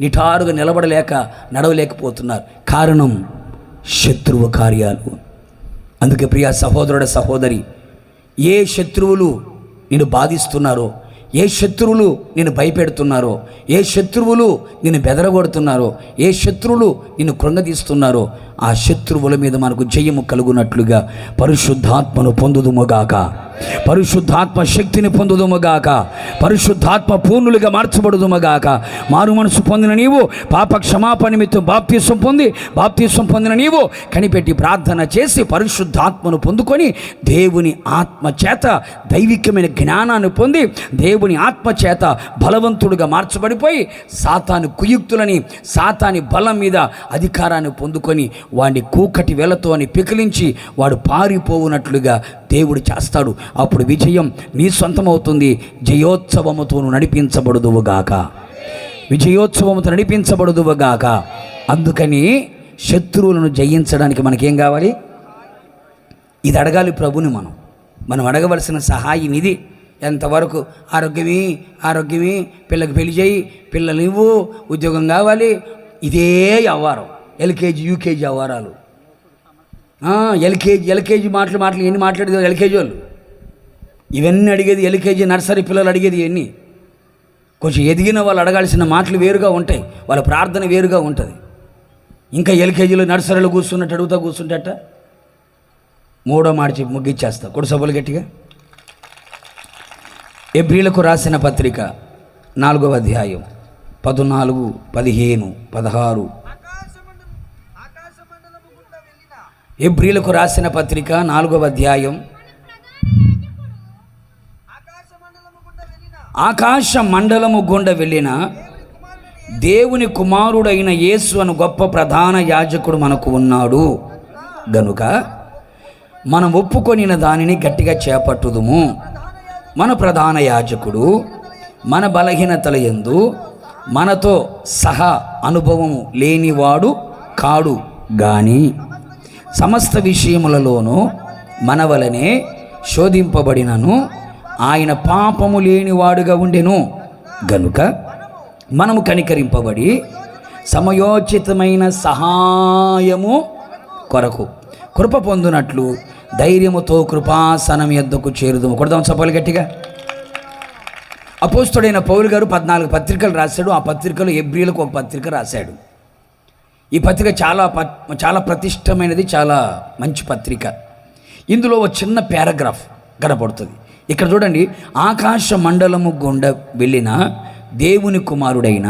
Speaker 1: నిటారుగా నిలబడలేక నడవలేకపోతున్నారు. కారణం శత్రువు కార్యాలు. అందుకే ప్రియ సహోదరుడ, సహోదరి, ఏ శత్రువులు నిన్ను బాధిస్తున్నారో, ఏ శత్రువులు నిన్ను భయపెడుతున్నారో, ఏ శత్రువులు నిన్ను బెదరగొడుతున్నారో, ఏ శత్రువులు నిన్ను కృంగదీస్తున్నారో, ఆ శత్రువుల మీద మనకు జయము కలుగునట్లుగా పరిశుద్ధాత్మను పొందుదుముగాక, పరిశుద్ధాత్మ శక్తిని పొందుదుముగాక, పరిశుద్ధాత్మ పూర్ణులుగా మార్చబడుదుముగాక. మారు మనసు పొందిన నీవు పాప క్షమాపణ నిమిత్తం బాప్తీసం పొందిన నీవు కనిపెట్టి ప్రార్థన చేసి పరిశుద్ధాత్మను పొందుకొని దేవుని ఆత్మ చేత దైవికమైన జ్ఞానాన్ని పొంది దేవుని ఆత్మ చేత బలవంతుడుగా మార్చబడిపోయి సాతాను కుయుక్తులని, సాతాని బలం మీద అధికారాన్ని పొందుకొని వాడిని కూకటి వేలతో అని పికిలించి వాడు పారిపోవునట్లుగా దేవుడు చేస్తాడు. అప్పుడు విజయం నీ సొంతమవుతుంది. జయోత్సవముతో నడిపించబడుదువుగాక, విజయోత్సవముతో నడిపించబడుదువుగాక. అందుకని శత్రువులను జయించడానికి మనకేం కావాలి? ఇది అడగాలి ప్రభుని. మనం అడగవలసిన సహాయం ఇది.
Speaker 2: ఎంతవరకు ఆరోగ్యమే పిల్లకి పెళ్లి చేయి, పిల్లలు ఇవ్వు, ఉద్యోగం కావాలి, ఇదే వ్యవహారం. ఎల్కేజీ యూకేజీ వ్యవహారాలు, ఎల్కేజీ మాటలు ఎన్ని మాట్లాడేది ఎల్కేజీ వాళ్ళు. ఇవన్నీ అడిగేది ఎల్కేజీ నర్సరీ పిల్లలు అడిగేది ఇవన్నీ. కొంచెం ఎదిగిన వాళ్ళు అడగాల్సిన మాటలు వేరుగా ఉంటాయి, వాళ్ళ ప్రార్థన వేరుగా ఉంటుంది. ఇంకా ఎల్కేజీలో నర్సరీలో కూర్చున్నట్టు అడుగుతా కూర్చుంటట. మూడో మాట చెప్పి ముగ్గిచ్చేస్తా, కొడు సభలు గట్టిగా. ఎబ్రీలకు రాసిన పత్రిక 4వ అధ్యాయం 14, 15, 16. ఎబ్రీలకు రాసిన పత్రిక 4వ అధ్యాయం. ఆకాశ మండలము గుండా వెళ్ళిన దేవుని కుమారుడైన యేసు అను గొప్ప ప్రధాన యాజకుడు మనకు ఉన్నాడు గనుక మనం ఒప్పుకొనిన దానిని గట్టిగా చేపట్టుదుము. మన ప్రధాన యాజకుడు మన బలహీనతల యందు మనతో సహా అనుభవము లేనివాడు కాడు గాని సమస్త విషయములలోనూ మన వలనే శోధింపబడినను ఆయన పాపము లేనివాడుగా ఉండెను గనుక మనము కనికరింపబడి సమయోచితమైన సహాయము కొరకు కృప పొందునట్లు ధైర్యముతో కృపాసనం యొద్దకు చేరుదుము. కొడదాం చప్పలు గట్టిగా. అపోస్తుడైన పౌలు గారు 14 పత్రికలు రాశాడు. ఆ పత్రికలో ఎబ్రీలకు ఒక పత్రిక రాశాడు. ఈ పత్రిక చాలా ప్రతిష్టమైనది, చాలా మంచి పత్రిక. ఇందులో ఒక చిన్న పారాగ్రాఫ్ కనపడుతుంది. ఇక్కడ చూడండి, ఆకాశ మండలము గుండా వెళ్ళిన దేవుని కుమారుడైన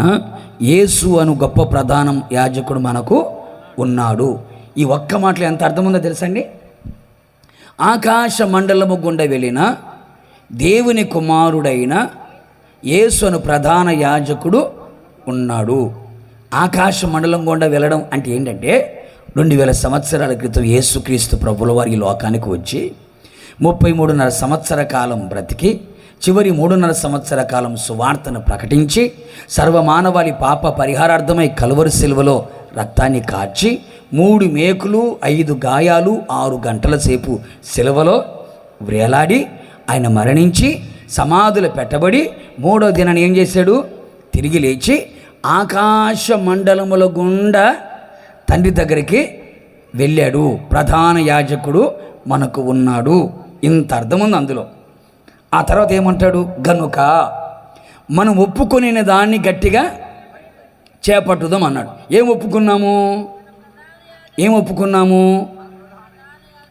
Speaker 2: యేసు అను గొప్ప ప్రధాన యాజకుడు మనకు ఉన్నాడు. ఈ ఒక్క మాటలో ఎంత అర్థం ఉందో తెలుసండి. ఆకాశ మండలము గుండా వెళ్ళిన దేవుని కుమారుడైన యేసు అను ప్రధాన యాజకుడు ఉన్నాడు. ఆకాశ మండలం గుండా వెళ్ళడం అంటే ఏంటంటే 2000 సంవత్సరాల క్రితం యేసుక్రీస్తు ప్రభుల వారి ఈ లోకానికి వచ్చి 33.5 సంవత్సర కాలం బ్రతికి చివరి 3.5 సంవత్సర కాలం సువార్తను ప్రకటించి సర్వమానవాళి పాప పరిహారార్థమై కలువరి శిలువలో రక్తాన్ని కార్చి 3 మేకులు 5 గాయాలు 6 గంటల సేపు శిలువలో వ్రేలాడి ఆయన మరణించి సమాధులు పెట్టబడి 3వ దినాన్ని ఏం చేశాడు? తిరిగి లేచి ఆకాశ మండలముల గుండా తండ్రి దగ్గరికి వెళ్ళాడు. ప్రధాన యాజకుడు మనకు ఉన్నాడు. ఇంత అర్థం ఉంది అందులో. ఆ తర్వాత ఏమంటాడు? గనుక మనం ఒప్పుకొనిన దాన్ని గట్టిగా చేపట్టుదాం అన్నాడు. ఏం ఒప్పుకున్నాము?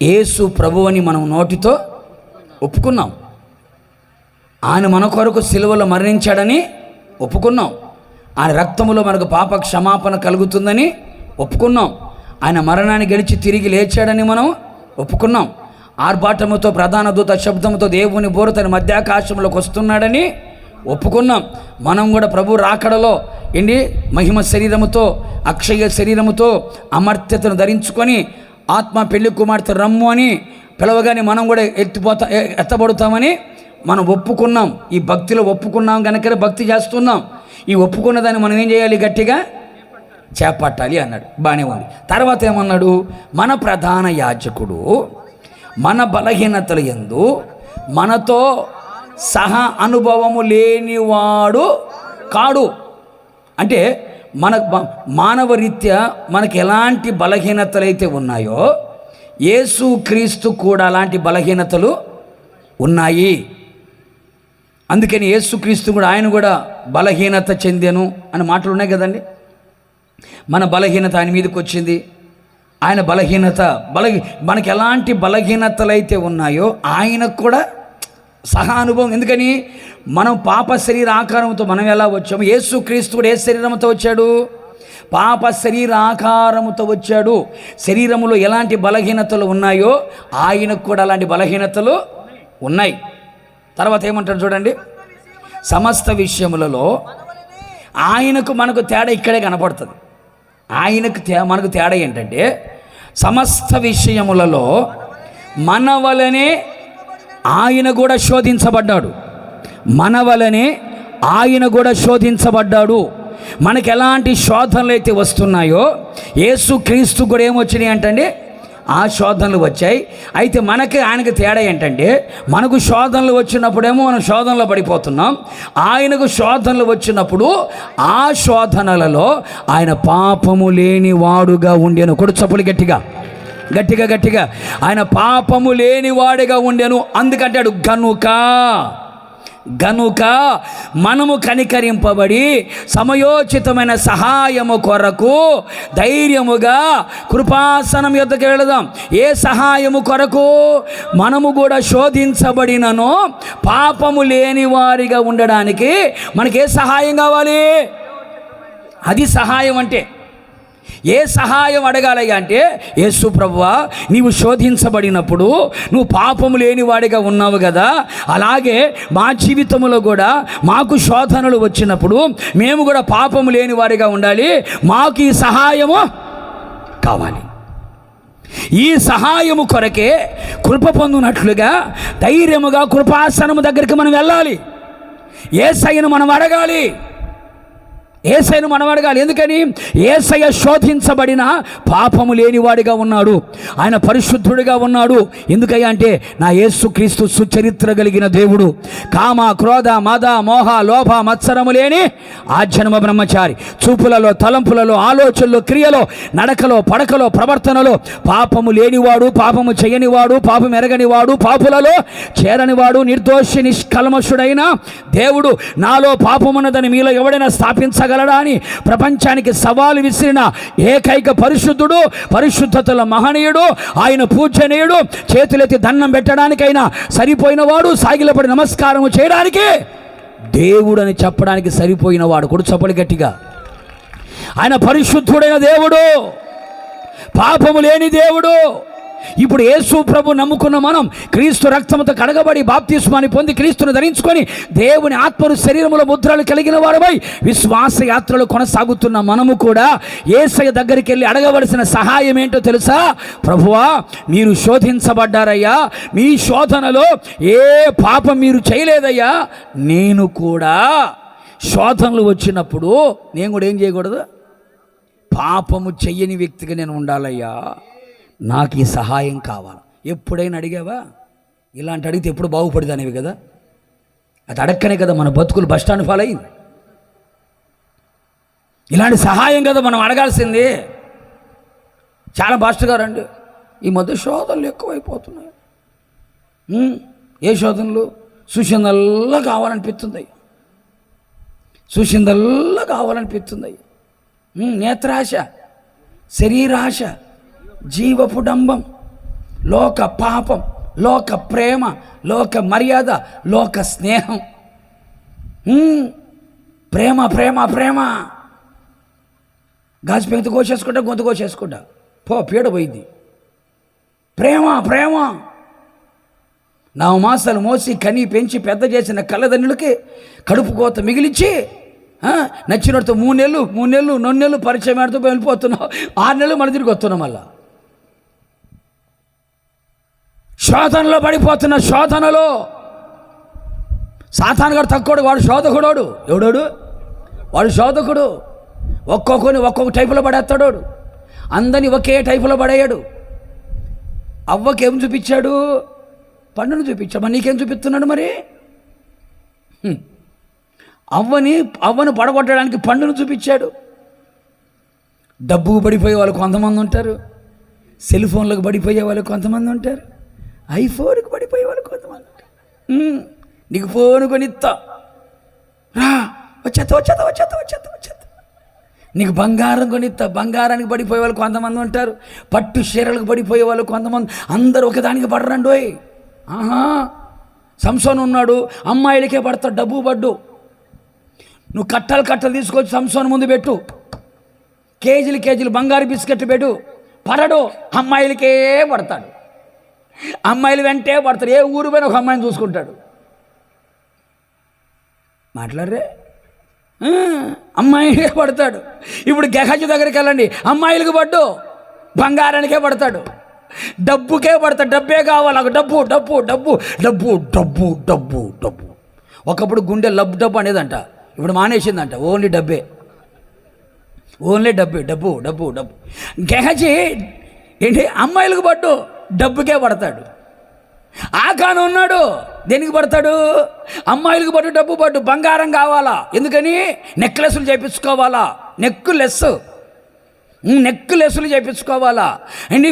Speaker 2: యేసు ప్రభువని మనం నోటితో ఒప్పుకున్నాం. ఆయన మన కొరకు సిలువలో మరణించాడని ఒప్పుకున్నాం. ఆయన రక్తములో మనకు పాప క్షమాపణ కలుగుతుందని ఒప్పుకున్నాం. ఆయన మరణాన్ని గెలిచి తిరిగి లేచాడని మనం ఒప్పుకున్నాం. ఆర్భాటముతో ప్రధాన దూత శబ్దంతో దేవుని బోరు తన మధ్యాకాశంలోకి వస్తున్నాడని ఒప్పుకున్నాం. మనం కూడా ప్రభు రాకడలో మహిమ శరీరముతో అక్షయ శరీరముతో అమర్త్యతను ధరించుకొని ఆత్మ పెళ్లి కుమార్తె రమ్ము అని పిలవగానే మనం కూడా ఎత్తబడుతామని మనం ఒప్పుకున్నాం. ఈ భక్తిలో ఒప్పుకున్నాం కనుక భక్తి చేస్తున్నాం. ఈ ఒప్పుకున్న దాన్ని మనం ఏం చేయాలి? గట్టిగా చేపట్టాలి అన్నాడు. బాగానే ఉంది. తర్వాత ఏమన్నాడు? మన ప్రధాన యాజకుడు మన బలహీనతల యందు మనతో సహా అనుభవము లేనివాడు కాడు. అంటే మానవ రీత్యా మనకు ఎలాంటి బలహీనతలు అయితే ఉన్నాయో యేసు క్రీస్తు కూడా అలాంటి బలహీనతలు ఉన్నాయి. అందుకని యేసుక్రీస్తు కూడా ఆయన కూడా బలహీనత చెందాను అని మాటలు ఉన్నాయి కదండి. మన బలహీనత ఆయన మీదకి వచ్చింది. ఆయన బలహీనత మనకి ఎలాంటి బలహీనతలు అయితే ఉన్నాయో ఆయనకు కూడా సహా అనుభవం. ఎందుకని మనం పాప శరీర ఆకారంతో మనం ఎలా వచ్చాము? యేసుక్రీస్తు కూడా ఏ శరీరంతో వచ్చాడు? పాప శరీర ఆకారముతో వచ్చాడు. శరీరములో ఎలాంటి బలహీనతలు ఉన్నాయో ఆయనకు కూడా అలాంటి బలహీనతలు ఉన్నాయి. తర్వాత ఏమంటాడు చూడండి, సమస్త విషయములలో ఆయనకు మనకు తేడా ఇక్కడే కనపడుతుంది. మనకు తేడా ఏంటంటే సమస్త విషయములలో మన వలనే ఆయన కూడా శోధించబడ్డాడు. మనకు ఎలాంటి శోధనలు అయితే వస్తున్నాయో యేసుక్రీస్తు కూడా ఏమొచ్చినాయి అంటండి? ఆ శోధనలు వచ్చాయి. అయితే మనకి ఆయనకి తేడా ఏంటంటే, మనకు శోధనలు వచ్చినప్పుడేమో మనం శోధనలో పడిపోతున్నాం. ఆయనకు శోధనలు వచ్చినప్పుడు ఆ శోధనలలో ఆయన పాపము లేని వాడుగా ఉండెను. కొడు చప్పులు గట్టిగా గట్టిగా గట్టిగా. ఆయన పాపము లేని వాడిగా ఉండెను. అందుకంటాడు గనుక మనము కనికరింపబడి సమయోచితమైన సహాయము కొరకు ధైర్యముగా కృపాసనం యొద్దకు వెళదాం. ఏ సహాయము కొరకు? మనము కూడా శోధించబడినను పాపము లేని వారిగా ఉండడానికి మనకి ఏ సహాయం కావాలి? అది సహాయం అంటే. ఏ సహాయం అడగాలి అంటే, యేసు ప్రభువా, నీవు శోధించబడినప్పుడు నువ్వు పాపము లేని వాడిగా ఉన్నావు కదా, అలాగే మా జీవితంలో కూడా మాకు శోధనలు వచ్చినప్పుడు మేము కూడా పాపము లేని వారిగా ఉండాలి. మాకు ఈ సహాయము కావాలి. ఈ సహాయము కొరకే కృప పొందునట్లుగా ధైర్యముగా కృపాసనము దగ్గరికి మనం వెళ్ళాలి. యేసయ్యను మనం అడగాలి. ఎందుకని? యేసయ్య శోధించబడిన పాపము లేనివాడిగా ఉన్నాడు. ఆయన పరిశుద్ధుడిగా ఉన్నాడు. ఎందుకయ్యా అంటే, నా యేసుక్రీస్తు సుచరిత్ర కలిగిన దేవుడు. కామ, క్రోధ, మద, మోహ, లోభ, మత్సరము లేని ఆజన్మ బ్రహ్మచారి. చూపులలో, తలంపులలో, ఆలోచనలో, క్రియలో, నడకలో, పడకలో, ప్రవర్తనలో పాపము లేనివాడు, పాపము చేయనివాడు, పాపం ఎరగనివాడు, పాపులలో చేరనివాడు, నిర్దోషి, నిష్కల్మషుడైన దేవుడు. నాలో పాపమున్నదని మీలో ఎవడైనా స్థాపించగలడా అని ప్రపంచానికి సవాలు విసిరిన ఏకైక పరిశుద్ధుడు, పరిశుద్ధతల మహనీయుడు, ఆయన పూజనీయుడు, చేతులెత్తి దండం పెట్టడానికైనా సరిపోయినవాడు, సాగిలపడి నమస్కారము చేయడానికి దేవుడు అని చెప్పడానికి సరిపోయినవాడు. కొడు చప్పలి గట్టిగా. ఆయన పరిశుద్ధుడైన దేవుడు, పాపము లేని దేవుడు. ఇప్పుడు యేసు ప్రభు నమ్ముకున్న మనం క్రీస్తు రక్తముతో కడగబడి బాప్తిస్మాన్ని పొంది క్రీస్తును ధరించుకొని దేవుని ఆత్మను శరీరములో ముద్రలు కలిగిన వారమై విశ్వాస యాత్రలు కొనసాగుతున్న మనము కూడా యేసయ్య దగ్గరికి వెళ్ళి అడగవలసిన సహాయం ఏంటో తెలుసా? ప్రభువా, మీరు శోధించబడ్డారయ్యా, మీ శోధనలో ఏ పాపం మీరు చేయలేదయ్యా, నేను కూడా శోధనలు వచ్చినప్పుడు నేను కూడా ఏం చేయకూడదు? పాపము చెయ్యని వ్యక్తిగా నేను ఉండాలయ్యా, నాకు ఈ సహాయం కావాలి. ఎప్పుడైనా అడిగావా? ఇలాంటి అడిగితే ఎప్పుడు బాగుపడదానేవి కదా. అది అడక్కనే కదా మన బతుకులు బస్టాండ్ ఫాలో అయింది. ఇలాంటి సహాయం కదా మనం అడగాల్సింది. చాలా బాస్టర్ గారు అండి, ఈ మధ్య శోధనలు ఎక్కువైపోతున్నాయి. ఏ శోధనలు? చూసిందల్లా కావాలనిపిస్తుంది, చూసిందల్లా కావాలనిపిస్తుంది. నేత్రాశ, శరీరాశ, జీవపు డంబం, లోక పాపం, లోక ప్రేమ, లోక మర్యాద, లోక స్నేహం. ప్రేమ ప్రేమ ప్రేమ. గాజు పెంకుతో కోసేసుకుంటా, గొంతు కోసేసుకుంటా, పీడ పోయింది. ప్రేమ ప్రేమ. 4 మాసాలు మోసి కని పెంచి పెద్ద చేసిన కళ్ళదన్నులకి కడుపు కోత మిగిలించి నచ్చినట్టు 3 నెలలు 4 నెలలు పరిచయం ఆడుతూ వెళ్ళిపోతున్నావు. 6 నెలలు మన తిరిగి వస్తున్నాం. మళ్ళా శోధనలో పడిపోతున్న శోధనలో సాతాను గారు తక్కువడు, వాడు శోధకుడోడు. ఎవడోడు? వాడు శోధకుడు. ఒక్కొక్కని ఒక్కొక్క టైపులో పడేస్తాడు. అందరినీ ఒకే టైపులో పడేయాడు. అవ్వకేం చూపించాడు? పండును చూపించాడు. మరి నీకేం చూపిస్తున్నాడు? మరి అవ్వను పడగొట్టడానికి పండును చూపించాడు. డబ్బుకు పడిపోయే వాళ్ళు కొంతమంది ఉంటారు, సెల్ ఫోన్లకు పడిపోయే వాళ్ళు కొంతమంది ఉంటారు, ఐఫోన్కి పడిపోయే వాళ్ళు కొంతమంది ఉంటారు. నీకు ఫోన్ కొనిస్తా రా, వచ్చేత. నీకు బంగారం కొనిస్తా, బంగారానికి పడిపోయే వాళ్ళు కొంతమంది ఉంటారు, పట్టు చీరలకు పడిపోయే వాళ్ళు కొంతమంది. అందరూ ఒకదానికి పడరండి. సంసోను ఉన్నాడు, అమ్మాయిలకే పడతాడు, డబ్బు పడ్డు. నువ్వు కట్టలు తీసుకొచ్చి సంసోను ముందు పెట్టు, కేజీలు బంగారు బిస్కెట్ పెట్టు, పడడు. అమ్మాయిలకే పడతాడు. అమ్మాయిలు వెంటే పడతాడు. ఏ ఊరు పోయినా ఒక అమ్మాయిని చూసుకుంటాడు. మాట్లాడరే, అమ్మాయిలకే పడతాడు. ఇప్పుడు గెహజు దగ్గరికి వెళ్ళండి, అమ్మాయిలకు పడ్డు, బంగారానికే పడతాడు, డబ్బుకే పడతాడు. డబ్బే కావాలి నాకు, డబ్బు డబ్బు డబ్బు డబ్బు డబ్బు డబ్బు డబ్బు. ఒకప్పుడు గుండె డబ్బు అనేదంట, ఇప్పుడు మానేసిందంట. ఓన్లీ డబ్బే, డబ్బు డబ్బు డబ్బు. గెహజీ ఏంటి అమ్మాయిలకు పడ్డు, డబ్బుకే పడతాడు. ఆకాను ఉన్నాడు, దేనికి పడతాడు? అమ్మాయిలకు పట్టు, డబ్బు పట్టు, బంగారం కావాలా, ఎందుకని నెక్లెస్లు చేయించుకోవాలా, నెక్లెస్లు చేయించుకోవాలా అండి.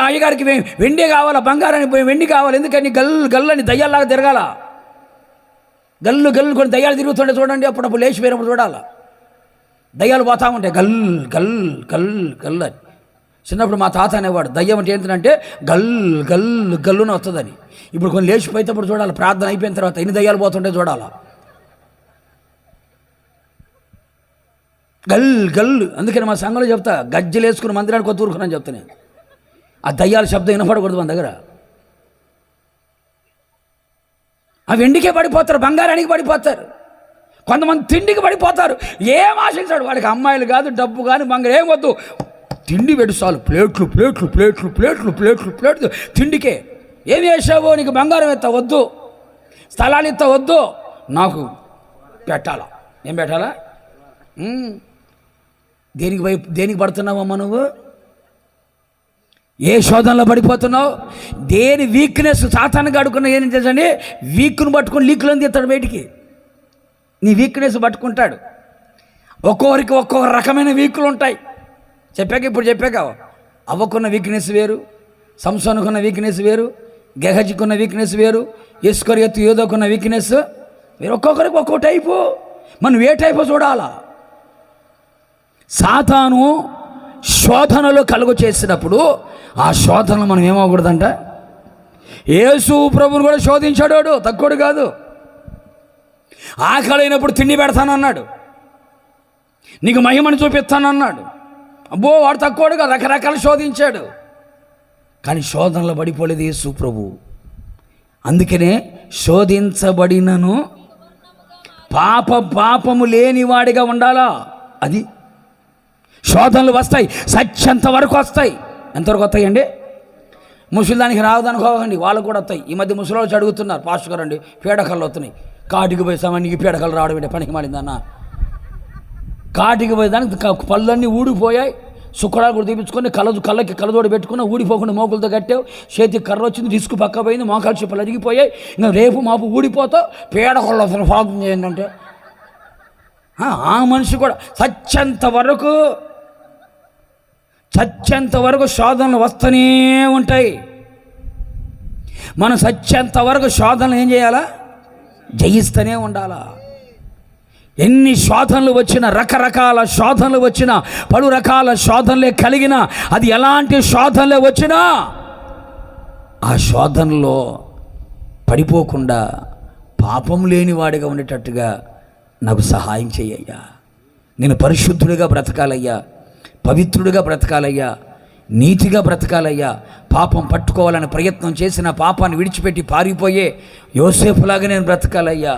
Speaker 2: అయ్యగారికి వెండి కావాలా, బంగారానికి వెండి కావాలి, ఎందుకని గల్లని దయ్యాల్లాగా తిరగాల. గల్లు కొన్ని దయ్యాలు తిరుగుతుంటే చూడండి, అప్పుడప్పుడు లేచిపోయినప్పుడు చూడాలా, దయ్యాలు పోతా ఉంటాయి గల్ గల్ గల్ గల్ అని. చిన్నప్పుడు మా తాత అనేవాడు, దయ్యం అంటే ఏంటంటే గల్లున వస్తుందని. ఇప్పుడు కొన్ని లేచిపోయేటప్పుడు చూడాలి, ప్రార్థన అయిపోయిన తర్వాత ఎన్ని దయ్యాలు పోతుంటే చూడాలా, గల్లు. అందుకని మా సంఘంలో చెప్తా, గజ్జలు వేసుకుని మందిరానికి కొత్తూరుకున్నాను చెప్తా నేను. ఆ దయ్యాల శబ్దం వినపడకూడదు మన దగ్గర. ఆ వెండికే పడిపోతారు, బంగారానికి పడిపోతారు, కొంతమంది తిండికి పడిపోతారు. ఏం ఆశించాడు వాడికి, అమ్మాయిలు కాదు, డబ్బు కానీ, బంగారం ఏం వద్దు, తిండి పెడు చాలు, ప్లేట్లు తిండికే. ఏమి వేసావో, నీకు బంగారం ఎత్తా వద్దు, స్థలాలు ఎత్తా వద్దు, నాకు పెట్టాలా. ఏం పెట్టాలా? దేనికి పడుతున్నావమ్మా నువ్వు? ఏ శోధనలో పడిపోతున్నావు? దేని వీక్నెస్ సాతానికి అడుగుకున్న ఏం చేసండి, వీక్ను పట్టుకొని లీక్లను తీస్తాడు బయటికి. నీ వీక్నెస్ పట్టుకుంటాడు. ఒక్కొక్కరికి ఒక్కొక్క రకమైన వీకులు ఉంటాయి. ఇప్పుడు చెప్పాక అవ్వకున్న వీక్నెస్ వేరు, సంసోనుకున్న వీక్నెస్ వేరు, గెహజీకున్న వీక్నెస్ వేరు, ఇస్కరియోతు యోధకున్న వీక్నెస్ వేరు. ఒక్కొక్కరికి ఒక్కొక్క టైపు. మనం ఏ టైపు చూడాలా? సాతాను శోధనలో కలుగు చేసినప్పుడు ఆ శోధనలు మనం ఏమవకూడదంట, యేసు ప్రభువును కూడా శోధించాడు, తక్కువడు కాదు. ఆకలి అయినప్పుడు తిండి పెడతానన్నాడు, నీకు మహిమని చూపిస్తానన్నాడు. అబ్బో, వాడు తక్కువడుగా రకరకాలు శోధించాడు, కానీ శోధనలో పడిపోలేదు యేసు ప్రభు. అందుకనే శోధించబడినను పాపము లేనివాడిగా ఉండాలా. అది శోధనలు వస్తాయి, సత్యంత వరకు వస్తాయి. ఎంతవరకు వస్తాయండి? ముసలిదానికి రావదనుకోకండి, వాళ్ళకు కూడా వస్తాయి. ఈ మధ్య ముసలి వచ్చి అడుగుతున్నారు, పాస్టర్ గారు అండి పీడకలు వస్తున్నాయి. కాటికి పోయి సమయానికి పీడకలు రావడం అంటే పనికి మారిందన్న. కాటికి పోయేదానికి పళ్ళన్నీ ఊడిపోయాయి, శుక్రాలు కూడా తీపించుకొని కళ్ళకి కళ్ళజోడు పెట్టుకుని ఊడిపోకుండా మోకులతో కట్టావు, చేతికి కర్ర వచ్చింది, డిస్కు పక్క పోయింది, మోకాలు చెప్పులు అరిగిపోయాయి, ఇంకా రేపు మాపు ఊడిపోతావు, పీడకళ్ళు వస్తున్న ప్రాబ్లం ఏంటంటే ఆ మనిషి కూడా చచ్చేంత వరకు శోధనలు వస్తూనే ఉంటాయి. మనం చచ్చేంత వరకు శోధనలు ఏం చేయాలా? జయిస్తూనే ఉండాలా. ఎన్ని శోధనలు వచ్చినా, రకరకాల శోధనలు వచ్చినా, పలు రకాల శోధనలే కలిగినా, అది ఎలాంటి శోధనలే వచ్చినా ఆ శోధనలో పడిపోకుండా పాపం లేని వాడిగా ఉండేటట్టుగా నాకు సహాయం చేయ్యా. నేను పరిశుద్ధుడిగా బ్రతకాలయ్యా, పవిత్రుడిగా బ్రతకాలయ్యా, నీతిగా బ్రతకాలయ్యా. పాపం పట్టుకోవాలని ప్రయత్నం చేసిన పాపాన్ని విడిచిపెట్టి పారిపోయే యోసేపులాగా నేను బ్రతకాలయ్యా.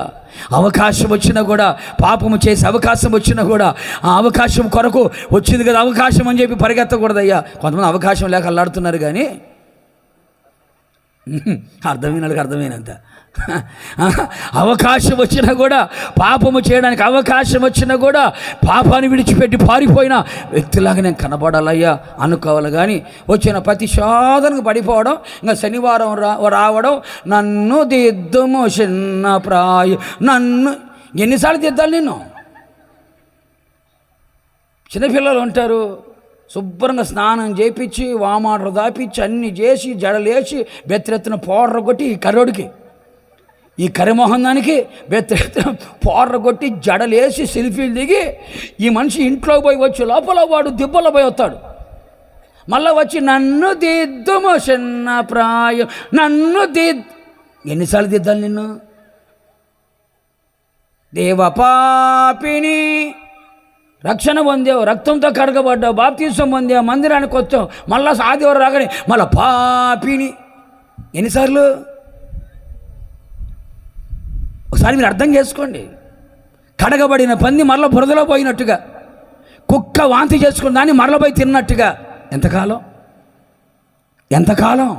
Speaker 2: అవకాశం వచ్చినా కూడా, పాపము చేసే అవకాశం వచ్చినా కూడా, ఆ అవకాశం కొరకు వచ్చింది కదా అవకాశం అని చెప్పి పరిగెత్తకూడదయ్యా. కొంతమంది అవకాశం లేక అల్లాడుతున్నారు, కానీ అర్థమైనంత అవకాశం వచ్చినా కూడా, పాపము చేయడానికి అవకాశం వచ్చినా కూడా పాపాన్ని విడిచిపెట్టి పారిపోయిన వ్యక్తిలాగా నేను కనబడాలయ్యా అనుకోవాలి. కానీ వచ్చిన ప్రతి శోధనకు పడిపోవడం, ఇంకా శనివారం రావడం, నన్ను దిద్దుము చిన్న ప్రాయం, నన్ను ఎన్నిసార్లు దిద్దాలి? నిన్ను చిన్నపిల్లలు ఉంటారు, శుభ్రంగా స్నానం చేయించి, వామాటలు దాపించి, అన్నీ చేసి, జడలేసి, బెత్తెత్తున పౌడర్ కొట్టి, ఈ కర్రోడికి, ఈ కరిమోహన్ దానికి బెత్తెత్తున పౌడర్ కొట్టి, జడలేసి, సెల్ఫీలు దిగి, ఈ మనిషి ఇంట్లో పోయి వచ్చి లోపల వాడు దిబ్బలో పోయి వస్తాడు. మళ్ళీ వచ్చి నన్ను దిద్దుము చిన్న ప్రాయం, నన్ను ఎన్నిసార్లు దిద్దాలి నిన్ను? దేవపాపిని, రక్షణ పొందావు, రక్తంతో కడగబడ్డావు, బాప్తీసం పొందావు, మందిరానికి వచ్చావు, మళ్ళా ఆదివారం రాగానే మళ్ళా పాపిని. ఎన్నిసార్లు? ఒకసారి మీరు అర్థం చేసుకోండి. కడగబడిన పంది మరల బురదలో పోయినట్టుగా, కుక్క వాంతి చేసుకున్న దాన్ని మరల పోయి తిన్నట్టుగా. ఎంతకాలం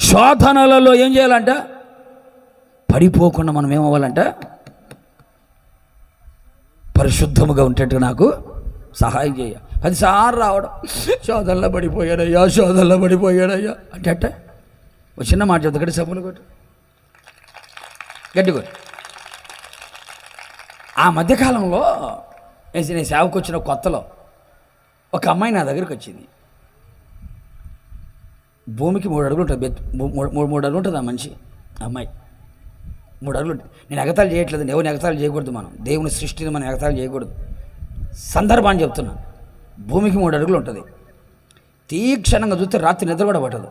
Speaker 2: శోధనలలో ఏం చేయాలంట? పడిపోకుండా మనం ఏమవ్వాలంట? పరిశుద్ధముగా ఉండేట్టుగా నాకు సహాయం చేయ. 10 సార్లు రావడం, శోధనలో పడిపోయాడయ్యా, శోధనలో పడిపోయాడయ్యా అంటే అట్ట ఒక చిన్న మాట చెప్తా, గట్టి సపోలు కొట్టు, గట్టి కొట్టు. ఆ మధ్యకాలంలో నేను సేవకు వచ్చిన కొత్తలో ఒక అమ్మాయి నా దగ్గరికి వచ్చింది. భూమికి 3 అడుగులు ఉంటుంది, 3 అడుగులు ఉంటుంది ఆ మనిషి, అమ్మాయి 3 అడుగులు ఉంటుంది. నేను ఎగతాళి చేయట్లేదు, ఎవరిని ఎగతాళి చేయకూడదు, మనం దేవుని సృష్టిని మనం ఎగతాళి చేయకూడదు, సందర్భాన్ని చెప్తున్నా. భూమికి 3 అడుగులు ఉంటుంది. తీక్షణంగా చూస్తే రాత్రి నిద్ర కూడా పట్టదు,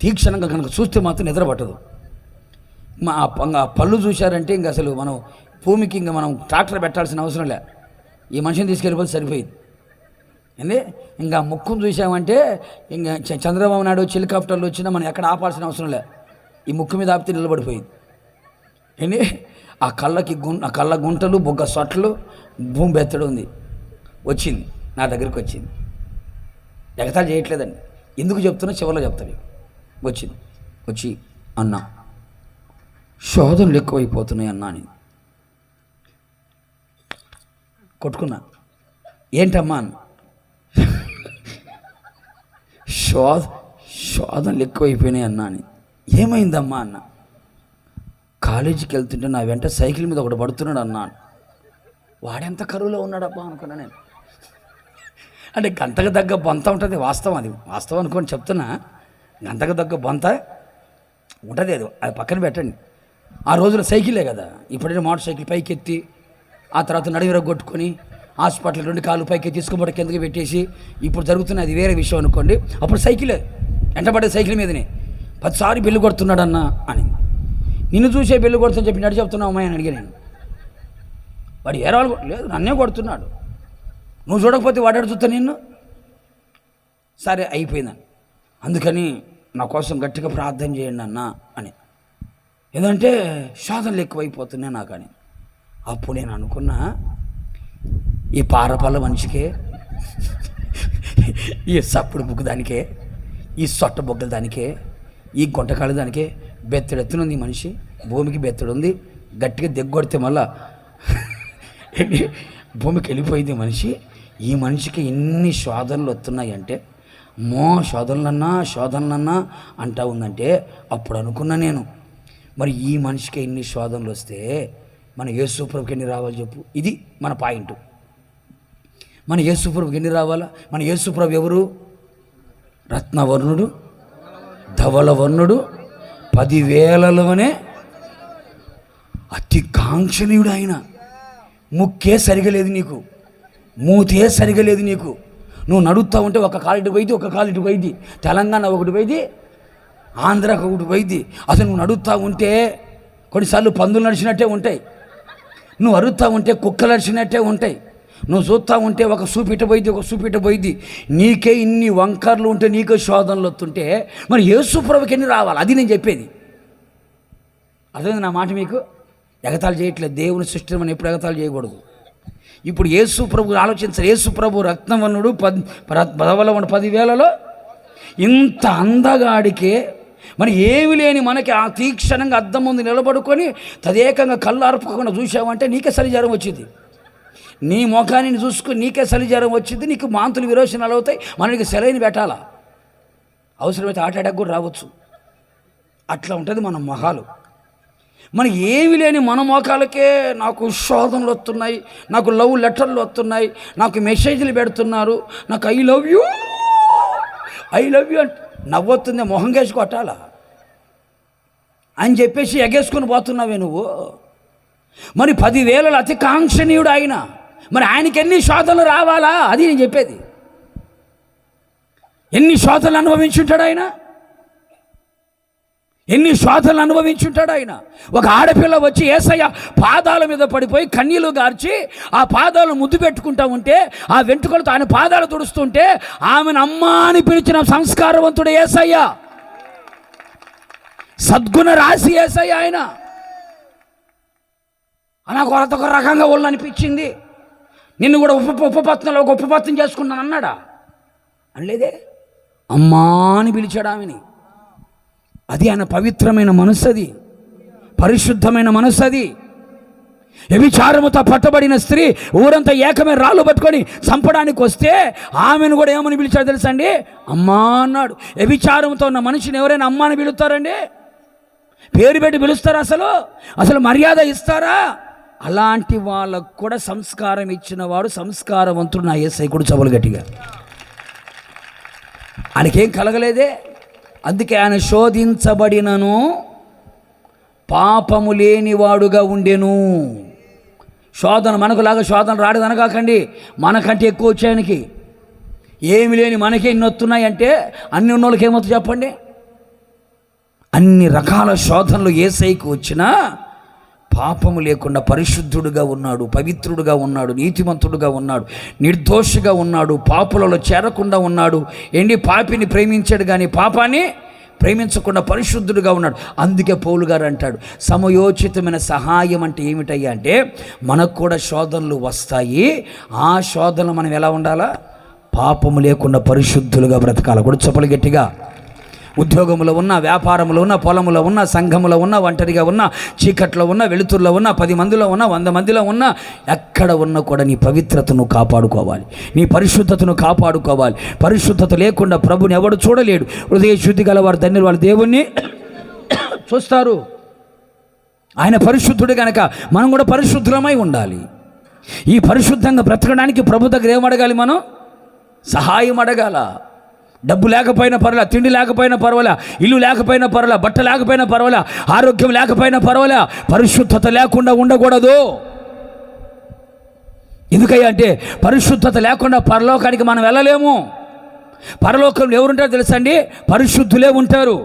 Speaker 2: తీక్షణంగా కనుక చూస్తే మాత్రం నిద్ర పట్టదు. ఆ పళ్ళు చూశారంటే ఇంక అసలు మనం భూమికి ఇంకా మనం ట్రాక్టర్ పెట్టాల్సిన అవసరం లే, ఈ మనిషిని తీసుకెళ్ళిపోతే సరిపోయింది. ఏంది ఇంకా ముక్కును చూసామంటే ఇంకా చంద్రబాబు నాయుడు వచ్చి హెలికాప్టర్లు వచ్చినా మనం ఎక్కడ ఆపాల్సిన అవసరం లే, ఈ ముక్కు మీద ఆపితే నిలబడిపోయింది. ఏంటి ఆ కళ్ళ గుంటలు, బొగ్గ సొట్లు, భూమి బెత్తడు ఉంది. వచ్చింది నా దగ్గరికి, వచ్చింది, ఎగతాళి చేయట్లేదండి, ఎందుకు చెప్తున్నా చివరిలో చెప్తాను. వచ్చి అన్నా, శోధనలు ఎక్కువైపోతున్నాయి అన్నా. నేను కొట్టుకున్నా, ఏంటమ్మా అన్న, శోధనలు ఎక్కువైపోయినాయి అన్నా అని. ఏమైందమ్మా అన్న, కాలేజీకి వెళ్తుంటే నా వెంట సైకిల్ మీద ఒకటి పడుతున్నాడు అన్నా. వాడెంత కరువులో ఉన్నాడబ్బా అనుకున్నా నేను. అంటే గంతకు తగ్గ బొంత ఉంటుంది, వాస్తవం, అది వాస్తవం అనుకోని చెప్తున్నా. గంతకు తగ్గ బొంత ఉంటుంది, అది పక్కన పెట్టండి. ఆ రోజున సైకిలే కదా, ఇప్పుడైనా మోటార్ సైకిల్ పైకి ఎత్తి ఆ తర్వాత నడివిర కొట్టుకొని హాస్పిటల్ 2 కాళ్ళు పైకి తీసుకుపోవడం కిందకి పెట్టేసి ఇప్పుడు జరుగుతున్న అది వేరే విషయం అనుకోండి. అప్పుడు సైకిలే, వెంటబడే సైకిల్ మీదనే 10 సార్లు బెల్లు కొడుతున్నాడన్నా అని. నిన్ను చూసే బెల్లు కొడుతుందని చెప్పి నడి చెప్తున్నావు అమ్మాయి అని అడిగాను నేను. వాడు ఏ వాళ్ళు లేదు, నన్నే కొడుతున్నాడు, నువ్వు చూడకపోతే వాడాడు చూస్తా నిన్ను. సరే అయిపోయిందని, అందుకని నా కోసం గట్టిగా ప్రార్థన చేయండి అన్న అని. ఏదంటే శోధనలు ఎక్కువైపోతున్నాయి నాకని. అప్పుడు నేను అనుకున్నా, ఈ పారపల్ల మనిషికే, ఈ సప్పుడు బుగ్గు దానికే, ఈ సొట్ట బొగ్గల దానికే, ఈ గుంటకాళ్ళ దానికే బెత్తడెత్తునుంది ఈ మనిషి. భూమికి బెత్తడుంది, గట్టిగా దిగ్గొడితే మళ్ళా భూమికి వెళ్ళిపోయింది మనిషి. ఈ మనిషికి ఎన్ని శోధనలు వస్తున్నాయి అంటే, శోధనలన్నా అంటా ఉందంటే, అప్పుడు అనుకున్నా నేను, మరి ఈ మనిషికి ఎన్ని శోధనలు వస్తే మన యేసుప్రభుకి ఎన్ని రావాలి చెప్పు. ఇది మన పాయింట్. మన యేసుప్రభుకి ఎన్ని రావాలా? మన యేసుప్రభు ఎవరు? రత్నవర్ణుడు, ధవలవర్ణుడు, 10,000లోనే అతి కాంక్షణీయుడు ఆయన. ముక్కే సరిగలేదు నీకు, మూతే సరిగలేదు నీకు. నువ్వు నడుస్తూ ఉంటే ఒక కాలిటి పోయింది, ఒక కాలిటి పోయింది, తెలంగాణ ఒకటి పోయింది, ఆంధ్రాకి ఒకటి పోయింది. అసలు నువ్వు నడుస్తూ ఉంటే కొన్నిసార్లు పందులు నడిచినట్టే ఉంటాయి, నువ్వు అరుస్తూ ఉంటే కుక్కలు నడిచినట్టే ఉంటాయి, నువ్వు చూస్తూ ఉంటే ఒక సూపిట పోయింది, ఒక సూపిట పోయింది. నీకే ఇన్ని వంకర్లు ఉంటే, నీకే శోధనలు వస్తుంటే మరి యేసుప్రభుకి ఎన్ని రావాలి? అది నేను చెప్పేది. అర్థమైంది నా మాట మీకు? ఎగతాళి చేయట్లేదు, దేవుని సృష్టిని మనం ఎప్పుడు ఎగతాళి చేయకూడదు. ఇప్పుడు యేసుప్రభు ఆలోచించారు. యేసుప్రభు రత్నవర్ణుడు, 10,000లో ఇంత అందగాడికే మరి ఏమి లేని మనకి ఆ తీక్షణంగా అద్దం ముందు నిలబడుకొని తదేకంగా కళ్ళు అర్పకుండా చూసావంటే నీకే సలిజ్వరం వచ్చింది. నీ ముఖాన్ని చూసుకుని నీకే సలిజ్వరం వచ్చింది, నీకు మాంతులు విరోచనాలు అవుతాయి, మనకి సెలైన్ పెట్టాలా, అవసరమైతే హార్ట్ అటాక్ కూడా రావచ్చు. అట్లా ఉంటుంది మన మొహాలు. మనకి ఏమి లేని మన మోకాలకే నాకు శోధనలు వస్తున్నాయి, నాకు లవ్ లెటర్లు వస్తున్నాయి, నాకు మెసేజ్లు పెడుతున్నారు, నాకు ఐ లవ్ యూ అంటే నవ్వొస్తుంది, మొహం కేసి కొట్టాలా అని చెప్పేసి ఎగేసుకొని పోతున్నావే నువ్వు. మరి 10,000లో అతి కాంక్షణీయుడు ఆయన, మరి ఆయనకి ఎన్ని శోధనలు రావాలా? అది నేను చెప్పేది. ఎన్ని శోధనలు అనుభవించుంటాడు ఆయన, ఎన్ని శోధనలు అనుభవించుంటాడు ఆయన. ఒక ఆడపిల్ల వచ్చి యేసయ్య పాదాల మీద పడిపోయి కన్నీళ్లు గార్చి ఆ పాదాలు ముద్దు పెట్టుకుంటా ఉంటే, ఆ వెంట్రుకలతో ఆయన పాదాలు తుడుస్తుంటే ఆమెను అమ్మా అని పిలిచిన సంస్కారవంతుడు యేసయ్య, సద్గుణ రాశి యేసయ్య. ఆయన నాకు ఒక రకంగా వాళ్ళు అనిపించింది, నిన్ను కూడా ఉపపత్నంలో ఒక ఉపపత్నం చేసుకున్నాను అన్నాడా? అనలేదే, అమ్మా అని పిలిచాడు ఆమెని. అది ఆయన పవిత్రమైన మనసు, అది పరిశుద్ధమైన మనసు. అది వ్యభిచారముతో పట్టబడిన స్త్రీ ఊరంతా ఏకమే రాళ్ళు పట్టుకొని చంపడానికి వస్తే ఆమెను కూడా ఏమని పిలిచాడు తెలుసా అండి? అమ్మా అన్నాడు. వ్యభిచారంతో ఉన్న మనిషిని ఎవరైనా అమ్మ అని పిలుస్తారండి? పేరు పెట్టి పిలుస్తారా? అసలు మర్యాద ఇస్తారా? అలాంటి వాళ్ళకు కూడా సంస్కారం ఇచ్చిన వాడు సంస్కారవంతుడు నా యేసయ్య కూడా. చబలు గట్టిగా. ఆయనకేం కలగలేదే. అందుకే ఆయన శోధించబడినను పాపము లేనివాడుగా ఉండెను. శోధన మనకులాగా శోధన రాడదనగాకండి, మనకంటే ఎక్కువ వచ్చాయనికి. ఏమి లేని మనకే ఇన్ని వస్తున్నాయి అంటే అన్ని ఉన్నోళ్ళకి ఏమవుతుంది చెప్పండి? అన్ని రకాల శోధనలు యేసయ్యకు వచ్చినా పాపము లేకుండా పరిశుద్ధుడుగా ఉన్నాడు, పవిత్రుడుగా ఉన్నాడు, నీతిమంతుడుగా ఉన్నాడు, నిర్దోషిగా ఉన్నాడు, పాపులలో చేరకుండా ఉన్నాడు. పాపిని ప్రేమించాడు కానీ పాపాన్ని ప్రేమించకుండా పరిశుద్ధుడుగా ఉన్నాడు. అందుకే పౌలు గారు అంటాడు, సమయోచితమైన సహాయం అంటే ఏమిటయ్యా అంటే, మనకు కూడా శోధనలు వస్తాయి. ఆ శోధనలు మనం ఎలా ఉండాలా? పాపము లేకుండా పరిశుద్ధులుగా బ్రతకాలి. కూడా చెప్పలు గట్టిగా. ఉద్యోగంలో ఉన్న, వ్యాపారంలో ఉన్న, పొలంలో ఉన్న, సంఘంలో ఉన్న, ఒంటరిగా ఉన్న, చీకట్లో ఉన్న, వెలుతురులో ఉన్న, 10 మందిలో ఉన్న, 100 మందిలో ఉన్న, ఎక్కడ ఉన్నా కూడా నీ పవిత్రతను కాపాడుకోవాలి, నీ పరిశుద్ధతను కాపాడుకోవాలి. పరిశుద్ధత లేకుండా ప్రభుని ఎవడు చూడలేడు. హృదయ శుద్ధి గలవారు ధన్యులు, వాళ్ళు దేవుణ్ణి చూస్తారు. ఆయన పరిశుద్ధుడు కనుక మనం కూడా పరిశుద్ధులమై ఉండాలి. ఈ పరిశుద్ధంగా బ్రతకడానికి ప్రభు దగ్గర ఏమడగాలి? మనం సహాయం అడగాల. డబ్బు లేకపోయినా పర్వాలా, తిండి లేకపోయినా పర్వాలా, ఇల్లు లేకపోయినా పర్వాలా, బట్ట లేకపోయినా పర్వాలా, ఆరోగ్యం లేకపోయినా పర్వాలా, పరిశుద్ధత లేకుండా ఉండకూడదు. ఎందుకయ్యా అంటే పరిశుద్ధత లేకుండా పరలోకానికి మనం వెళ్ళలేము. పరలోకంలో ఎవరుంటారో తెలుసండి? పరిశుద్ధులే ఉంటారు.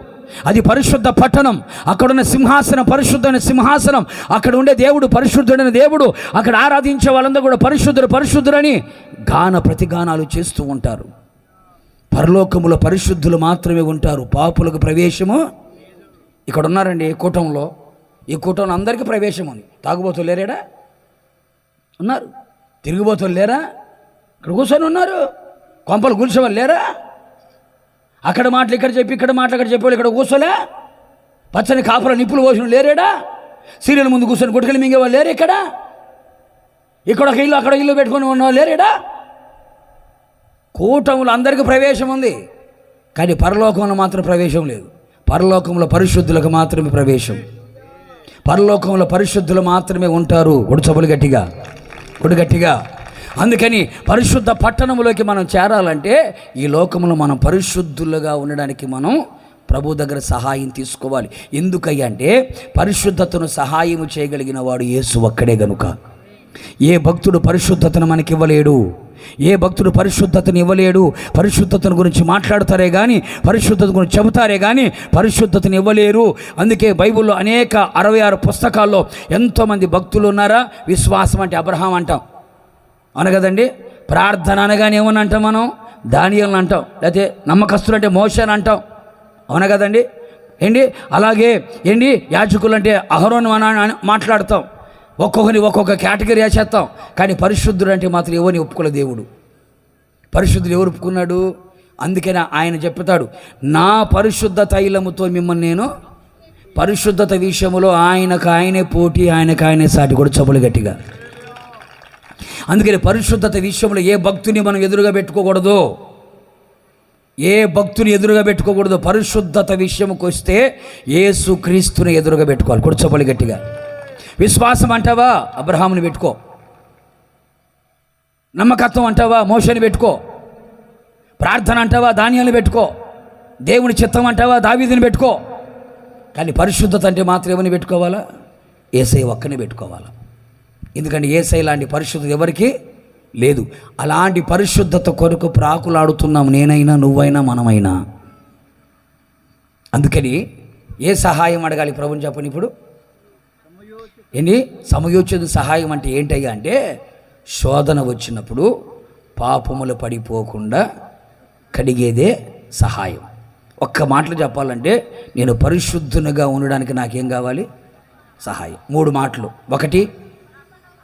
Speaker 2: అది పరిశుద్ధ పట్టణం. అక్కడున్న సింహాసనం పరిశుద్ధమైన సింహాసనం. అక్కడ ఉండే దేవుడు పరిశుద్ధుడైన దేవుడు. అక్కడ ఆరాధించే వాళ్ళందరూ కూడా పరిశుద్ధురని ప్రతిగానాలు చేస్తూ ఉంటారు. పరలోకములో పరిశుద్ధులు మాత్రమే ఉంటారు, పాపులకు ప్రవేశము. ఇక్కడ ఉన్నారండి ఈ కూటంలో అందరికీ ప్రవేశం ఉంది. తాగుబోతులు లేరేడా? ఉన్నారు. తిరిగిబోతులు లేరా? ఇక్కడ కూర్చొని ఉన్నారు. కొంపలు కూర్చోవాళ్ళు లేరా? అక్కడ మాటలు ఇక్కడ చెప్పి, ఇక్కడ మాటలు అక్కడ చెప్పేవాళ్ళు ఇక్కడ కూర్చోలే? పచ్చని కాపుల నిప్పులు పోసిన లేరేడా? సీరియల్ ముందు కూర్చొని గుట్టకలు మింగేవాళ్ళు లేరు? ఇక్కడ ఒక ఇల్లు అక్కడ ఇల్లు పెట్టుకొని ఉన్నవాళ్ళు లేరేడా? కూటములు అందరికీ ప్రవేశం ఉంది, కానీ పరలోకంలో మాత్రం ప్రవేశం లేదు. పరలోకంలో పరిశుద్ధులకు మాత్రమే ప్రవేశం. పరలోకంలో పరిశుద్ధులు మాత్రమే ఉంటారు. ఒడుచబులు గట్టిగా. అందుకని పరిశుద్ధ పట్టణంలోకి మనం చేరాలంటే ఈ లోకంలో మనం పరిశుద్ధులుగా ఉండడానికి మనం ప్రభు దగ్గర సహాయం తీసుకోవాలి. ఎందుకయ్యా అంటే పరిశుద్ధతను సహాయం చేయగలిగిన వాడు యేసు ఒక్కడే గనుక. ఏ భక్తుడు పరిశుద్ధతను మనకి ఇవ్వలేడు. ఏ భక్తుడు పరిశుద్ధతను ఇవ్వలేడు. పరిశుద్ధతను గురించి మాట్లాడతారే కానీ, పరిశుద్ధత గురించి చెబుతారే కానీ పరిశుద్ధతను ఇవ్వలేరు. అందుకే బైబిల్లో అనేక 66 పుస్తకాల్లో ఎంతోమంది భక్తులు ఉన్నారా? విశ్వాసం అంటే అబ్రహాం అంటాం, అవును కదండి. ప్రార్థన అనగానే ఏమని అంటాం మనం? దానియేలుని అంటాం. లేకపోతే నమ్మకస్తులు అంటే మోషే అని అంటాం, అవును కదండి. అలాగే యాజకులు అంటే అహరోను అని మాట్లాడతాం. ఒక్కొక్కరిని ఒక్కొక్క కేటగిరీ వేసేస్తాం. కానీ పరిశుద్ధుడు అంటే మాత్రం ఎవరిని ఒప్పుకోలే దేవుడు. పరిశుద్ధుడు ఎవరు ఒప్పుకున్నాడు? అందుకనే ఆయన చెప్తాడు, నా పరిశుద్ధ తైలముతో మిమ్మల్ని నేను పరిశుద్ధత విషయంలో ఆయనే పోటీ, ఆయనే సాటి. కూడా చబులు గట్టిగా. అందుకని పరిశుద్ధత విషయంలో ఏ భక్తుని మనం ఎదురుగా పెట్టుకోకూడదు. పరిశుద్ధత విషయంకి వస్తే యేసు క్రీస్తుని ఎదురుగా పెట్టుకోవాలి. కూడా చబులు గట్టిగా. విశ్వాసం అంటావా? అబ్రహాముని పెట్టుకో. నమ్మకత్వం అంటావా? మోషేని పెట్టుకో. ప్రార్థన అంటావా? దానియేలుని పెట్టుకో. దేవుని చిత్తం అంటావా? దావీదుని పెట్టుకో. కానీ పరిశుద్ధత అంటే మాత్రం ఎవరిని పెట్టుకోవాలా? యేసయ్య ఒక్కనే పెట్టుకోవాలా. ఎందుకంటే యేసయ్య లాంటి పరిశుద్ధత ఎవరికి లేదు. అలాంటి పరిశుద్ధత కొరకు ప్రాకులాడుతున్నాం నేనైనా, నువ్వైనా, మనమైనా. అందుకని ఏ సహాయం అడగాలి ప్రభుని చెప్పని? ఇప్పుడు సమయోచిత సహాయం అంటే ఏంటయ్యా అంటే, శోధన వచ్చినప్పుడు పాపములు పడిపోకుండా కడిగేదే సహాయం. ఒక్క మాటలు చెప్పాలంటే, నేను పరిశుద్ధునిగా ఉండడానికి నాకేం కావాలి? సహాయం. 3 మాటలు. 1,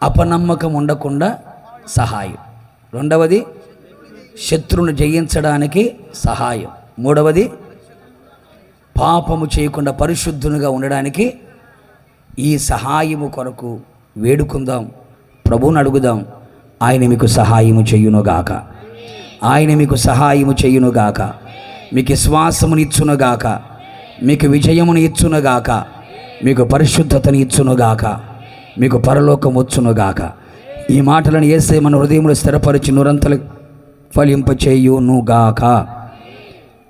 Speaker 2: అపనమ్మకం ఉండకుండా సహాయం. 2, శత్రువును జయించడానికి సహాయం. 3, పాపము చేయకుండా పరిశుద్ధునిగా ఉండడానికి ఈ సహాయము కొరకు వేడుకుందాం, ప్రభువుని అడుగుదాం. ఆయన మీకు సహాయము చేయునుగాక, ఆయన మీకు సహాయము చేయునుగాక, మీకు విశ్వాసముని ఇచ్చునుగాక, మీకు విజయముని ఇచ్చునుగాక, మీకు పరిశుద్ధతని ఇచ్చునుగాక, మీకు పరలోకం వచ్చునుగాక. ఈ మాటలను యేసయ్య మన హృదయంలో స్థిరపరిచి నూరంతలు ఫలింపచేయునుగాక.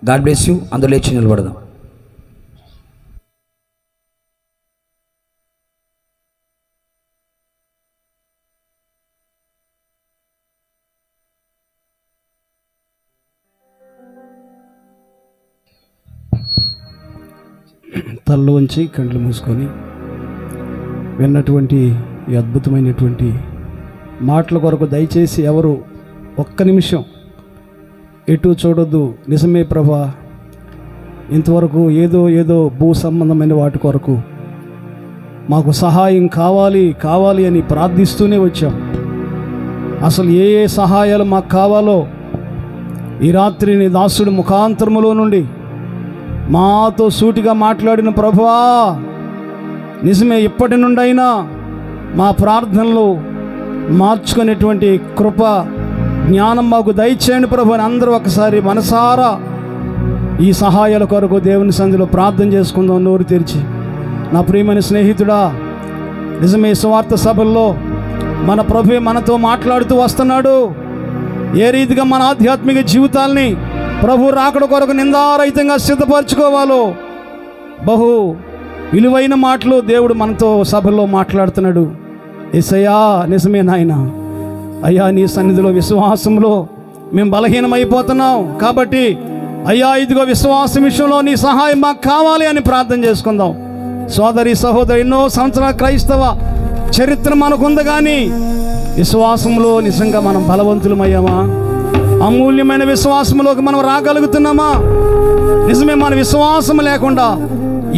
Speaker 2: God bless you. అందులో లేచి నిలబడదాం.
Speaker 3: తలలో ఉంచి కండ్లు మూసుకొని విన్నటువంటి ఈ అద్భుతమైనటువంటి మాటల కొరకు దయచేసి ఎవరు ఒక్క నిమిషం ఎటు చూడొద్దు. నిజమే ప్రభా, ఇంతవరకు ఏదో భూ సంబంధమైన వాటి కొరకు మాకు సహాయం కావాలి అని ప్రార్థిస్తూనే వచ్చాం. అసలు ఏ సహాయాలు మాకు కావాలో ఈ రాత్రి నీ దాసుడి ముఖాంతరములో నుండి మాతో సూటిగా మాట్లాడిన ప్రభువా, నిజమే, ఇప్పటి నుండైనా మా ప్రార్థనలు మార్చుకునేటువంటి కృప జ్ఞానం మాకు దయచేయండి ప్రభు అని అందరూ ఒకసారి మనసారా ఈ సహాయాల కొరకు దేవుని సన్నిధిలో ప్రార్థన చేసుకుందాం నోరు తెరిచి. నా ప్రియమైన స్నేహితుడా, నిజమే, సువార్త సభల్లో మన ప్రభువే మనతో మాట్లాడుతూ వస్తున్నాడు. ఏ రీతిగా మన ఆధ్యాత్మిక జీవితాల్ని ప్రభు రాకడ కొరకు నిందారహితంగా సిద్ధపరచుకోవాలో బహు విలువైన మాటలు దేవుడు మనతో సభల్లో మాట్లాడుతున్నాడు. యేసయ్యా, నిజమే నాయన, అయ్యా నీ సన్నిధిలో విశ్వాసంలో మేము బలహీనమైపోతున్నాం కాబట్టి అయ్యా ఇదిగో విశ్వాసం విషయంలో నీ సహాయం మాకు కావాలి అని ప్రార్థన చేసుకుందాం. సోదరి సహోదరు, ఎన్నో సంవత్సరాల క్రైస్తవ చరిత్ర మనకుంది, కానీ విశ్వాసంలో నిజంగా మనం బలవంతులమయ్యామా? అమూల్యమైన విశ్వాసంలోకి మనం రాగలుగుతున్నామా? నిజమే, మన విశ్వాసం లేకుండా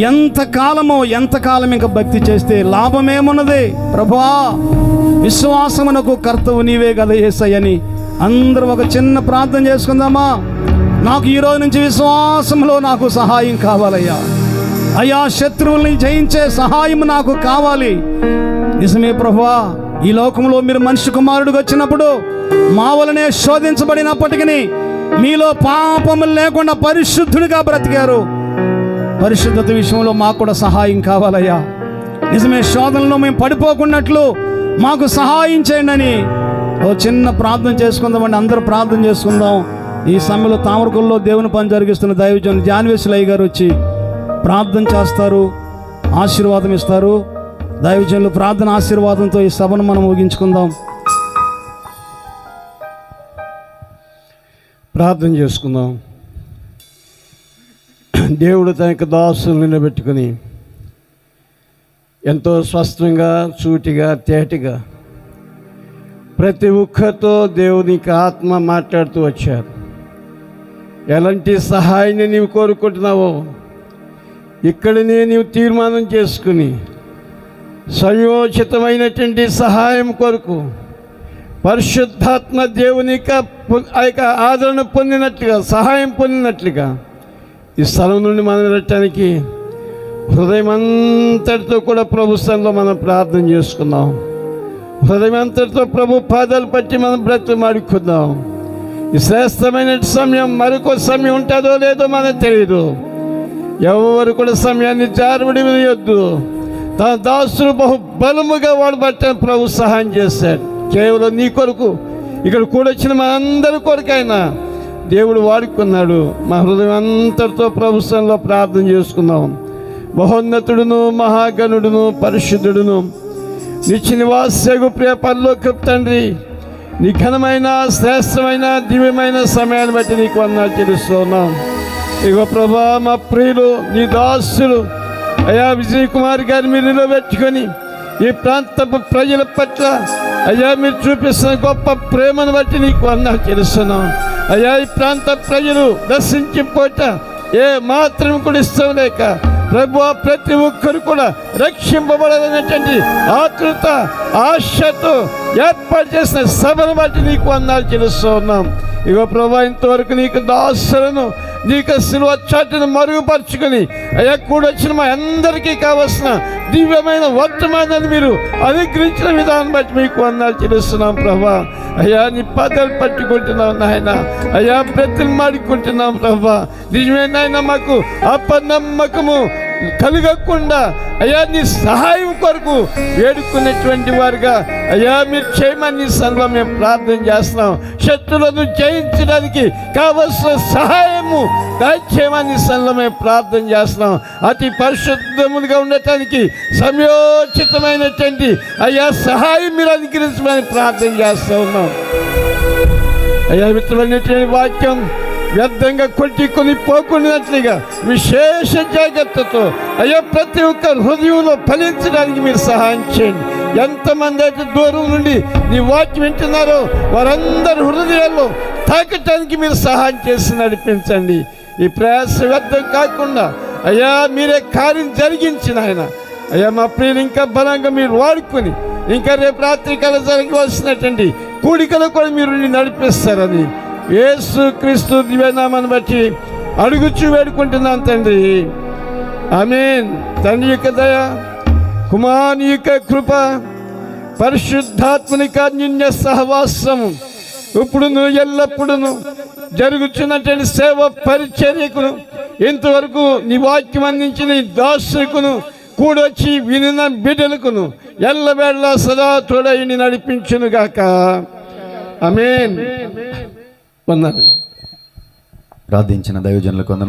Speaker 3: ఎంతకాలం ఇంకా భక్తి చేస్తే లాభమేమున్నది? ప్రభువా, విశ్వాసమునకు కర్తవు నీవే కదా యేసయ్యని అందరూ ఒక చిన్న ప్రార్థన చేసుకుందామా? నాకు ఈరోజు నుంచి విశ్వాసంలో నాకు సహాయం కావాలయ్యా. అయ్యా, శత్రువుల్ని జయించే సహాయం నాకు కావాలి. నిజమే ప్రభువా, ఈ లోకంలో మీరు మనిషి కుమారుడికి వచ్చినప్పుడు మా వలనే శోధించబడినప్పటికీ మీలో పాపములు లేకుండా పరిశుద్ధుడిగా బ్రతికారు. పరిశుద్ధత విషయంలో మాకు కూడా సహాయం కావాలయ్యా. నిజమే, శోధనలో మేము పడిపోకున్నట్లు మాకు సహాయం చేయండి అని ఓ చిన్న ప్రార్థన చేసుకుందామండి. అందరూ ప్రార్థన చేసుకుందాం. ఈ సమయంలో తామరకుల్లో దేవుని పని జరిగిస్తున్న దైవజనులు జాన్వేశ్వరయ్య గారు వచ్చి ప్రార్థన చేస్తారు, ఆశీర్వాదం ఇస్తారు. దైవజనులు ప్రార్థన ఆశీర్వాదంతో ఈ సభను మనం ముగించుకుందాం. ప్రార్థన చేసుకుందాం. దేవుడు తన యొక్క దాసులను నిలబెట్టుకుని ఎంతో స్పష్టంగా, సూటిగా, తేటగా ప్రతి ఒక్కరితో దేవునికి ఆత్మ మాట్లాడుతూ వచ్చారు. ఎలాంటి సహాయాన్ని నీవు కోరుకుంటున్నావో ఇక్కడనే నీవు తీర్మానం చేసుకుని సంయోచితమైనటువంటి సహాయం కొరకు పరిశుద్ధాత్మ దేవుని యొక్క ఆదరణ పొందినట్లుగా, సహాయం పొందినట్లుగా ఈ స్థలం నుండి మనం వెళ్ళటానికి హృదయం అంతటితో కూడా ప్రభు స్థలంలో మనం ప్రార్థన చేసుకుందాం. హృదయం అంతటితో ప్రభు పాదాలు పట్టి మనం బ్రతిమాడుకుందాం. ఈ శ్రేష్టమైన సమయం మరొక సమయం ఉంటుందో లేదో మనకు తెలియదు. ఎవరు కూడా సమయాన్ని జారుబడి వినియొద్దు. తన దాసులు బహు బలముగా వాడబట్టాను ప్రభు సహాయం చేశాడు. కేవలం నీ కొరకు, ఇక్కడ కూడొచ్చిన మనందరి కొరకైనా దేవుడు వాడుకున్నాడు. మా హృదయం అంతటితో ప్రభుత్వంలో ప్రార్థన చేసుకుందాం. మహోన్నతుడును, మహాగణుడును, పరిశుద్ధుడును, నిత్య నివాసగు ప్రియ పరలోకపు తండ్రి, నీ ఘనమైన, శ్రేష్టమైన, దివ్యమైన సమయాన్ని బట్టి నీకు వందనాలు చెల్లిస్తున్నాం. ఇగో ప్రభా, మా ప్రియులు నీ దాసులు అయ్యా విజయ్ కుమార్ గారిని మీరు నిలబెట్టుకొని ఈ ప్రాంతపు ప్రజల పట్ల అయ్యా మీరు చూపిస్తున్న గొప్ప ప్రేమను బట్టి నీకు వందనాలు చెల్లిస్తున్నాం. అయ్యా, ఈ ప్రాంత ప్రజలు దర్శించిపోట ఏ మాత్రం కూడా ఇష్టం లేక ప్రభువా, ప్రతి ఒక్కరు కూడా రక్షింపబడాలనేటువంటి ఆతృత, ఆశతో ఏర్పాటు చేసిన సభను బట్టి నీకు వందనాలు చెల్లిస్తూ ఉన్నాం. ఇగో ప్రభా, ఇంతవరకు నీకు దాసులను నీకు సిలువ చాటును మరుగుపరుచుకొని అయ్యా కూడొచ్చిన మా అందరికీ కావలసిన దివ్యమైన వర్తమానాన్ని మీరు అనుగ్రహించిన విధానం బట్టి మీకు వందనాలు చెల్లిస్తున్నాం ప్రభా. అయ్యా నీ పాదాలు పట్టుకుంటున్నాం నాయన, అయ్యా బ్రతులు మాడుకుంటున్నాం ప్రభా. నిజమే నాయన, మాకు అపనమ్మకము కలగకుండా అయ్యా నీ సహాయం కొరకు వేడుకున్నటువంటి వారుగా అయ్యా మీరు చేయమని సన్నిధిలో మేము ప్రార్థన చేస్తున్నాం. శత్రులను జయించడానికి కావలసిన సహాయము దయచేయమని సన్నిధిలో మేము ప్రార్థన చేస్తున్నాం. అతి పరిశుద్ధములుగా ఉండటానికి సమయోచితమైనటువంటి అయ్యా సహాయం మీరు అనుగ్రహించమని ప్రార్థన చేస్తూ ఉన్నాం. అయ్యా మిత్రమైనటువంటి వాక్యం వ్యర్థంగా కొట్టుకొని పోకున్నట్లుగా విశేష జాగ్రత్తతో అయ్యా ప్రతి ఒక్క హృదయంలో ఫలించడానికి మీరు సహాయం చేయండి. ఎంతమంది అయితే దూరం నుండి నీ వాక్యం వింటున్నారో వారందరి హృదయాల్లో తాకటానికి మీరు సహాయం చేసి నడిపించండి. ఈ ప్రయాస వ్యర్థం కాకుండా అయ్యా మీరే కార్యం జరిగించిన ఆయన అయ్యా మా ప్రియులు ఇంకా బలంగా మీరు వాడుకొని ఇంకా రేపు రాత్రి కాల జరగవలసినటువంటి కూడికలు కూడా మీరు నడిపిస్తారని యేసు క్రీస్తు దివ్యనామాన్ని బట్టి అడుగుచూ వేడుకుంటున్నాను తండ్రి. ఆమేన్. తండ్రి యొక్క దయ, కుమారుని యొక్క కృప, పరిశుద్ధాత్మని అన్యోన్య సహవాసము ఇప్పుడును ఎల్లప్పుడును జరుగుతున్నటువంటి సేవ పరిచర్యకును ఇంతవరకు నీ వాక్యం అందించిన దాసుకును కూడొచ్చి వినిన బిడ్డలకును ఎల్లవేళ సదా తోడైని నడిపించునుగాక. ఆమేన్.
Speaker 4: ప్రార్థించిన దైవజనులకు వందనాలు.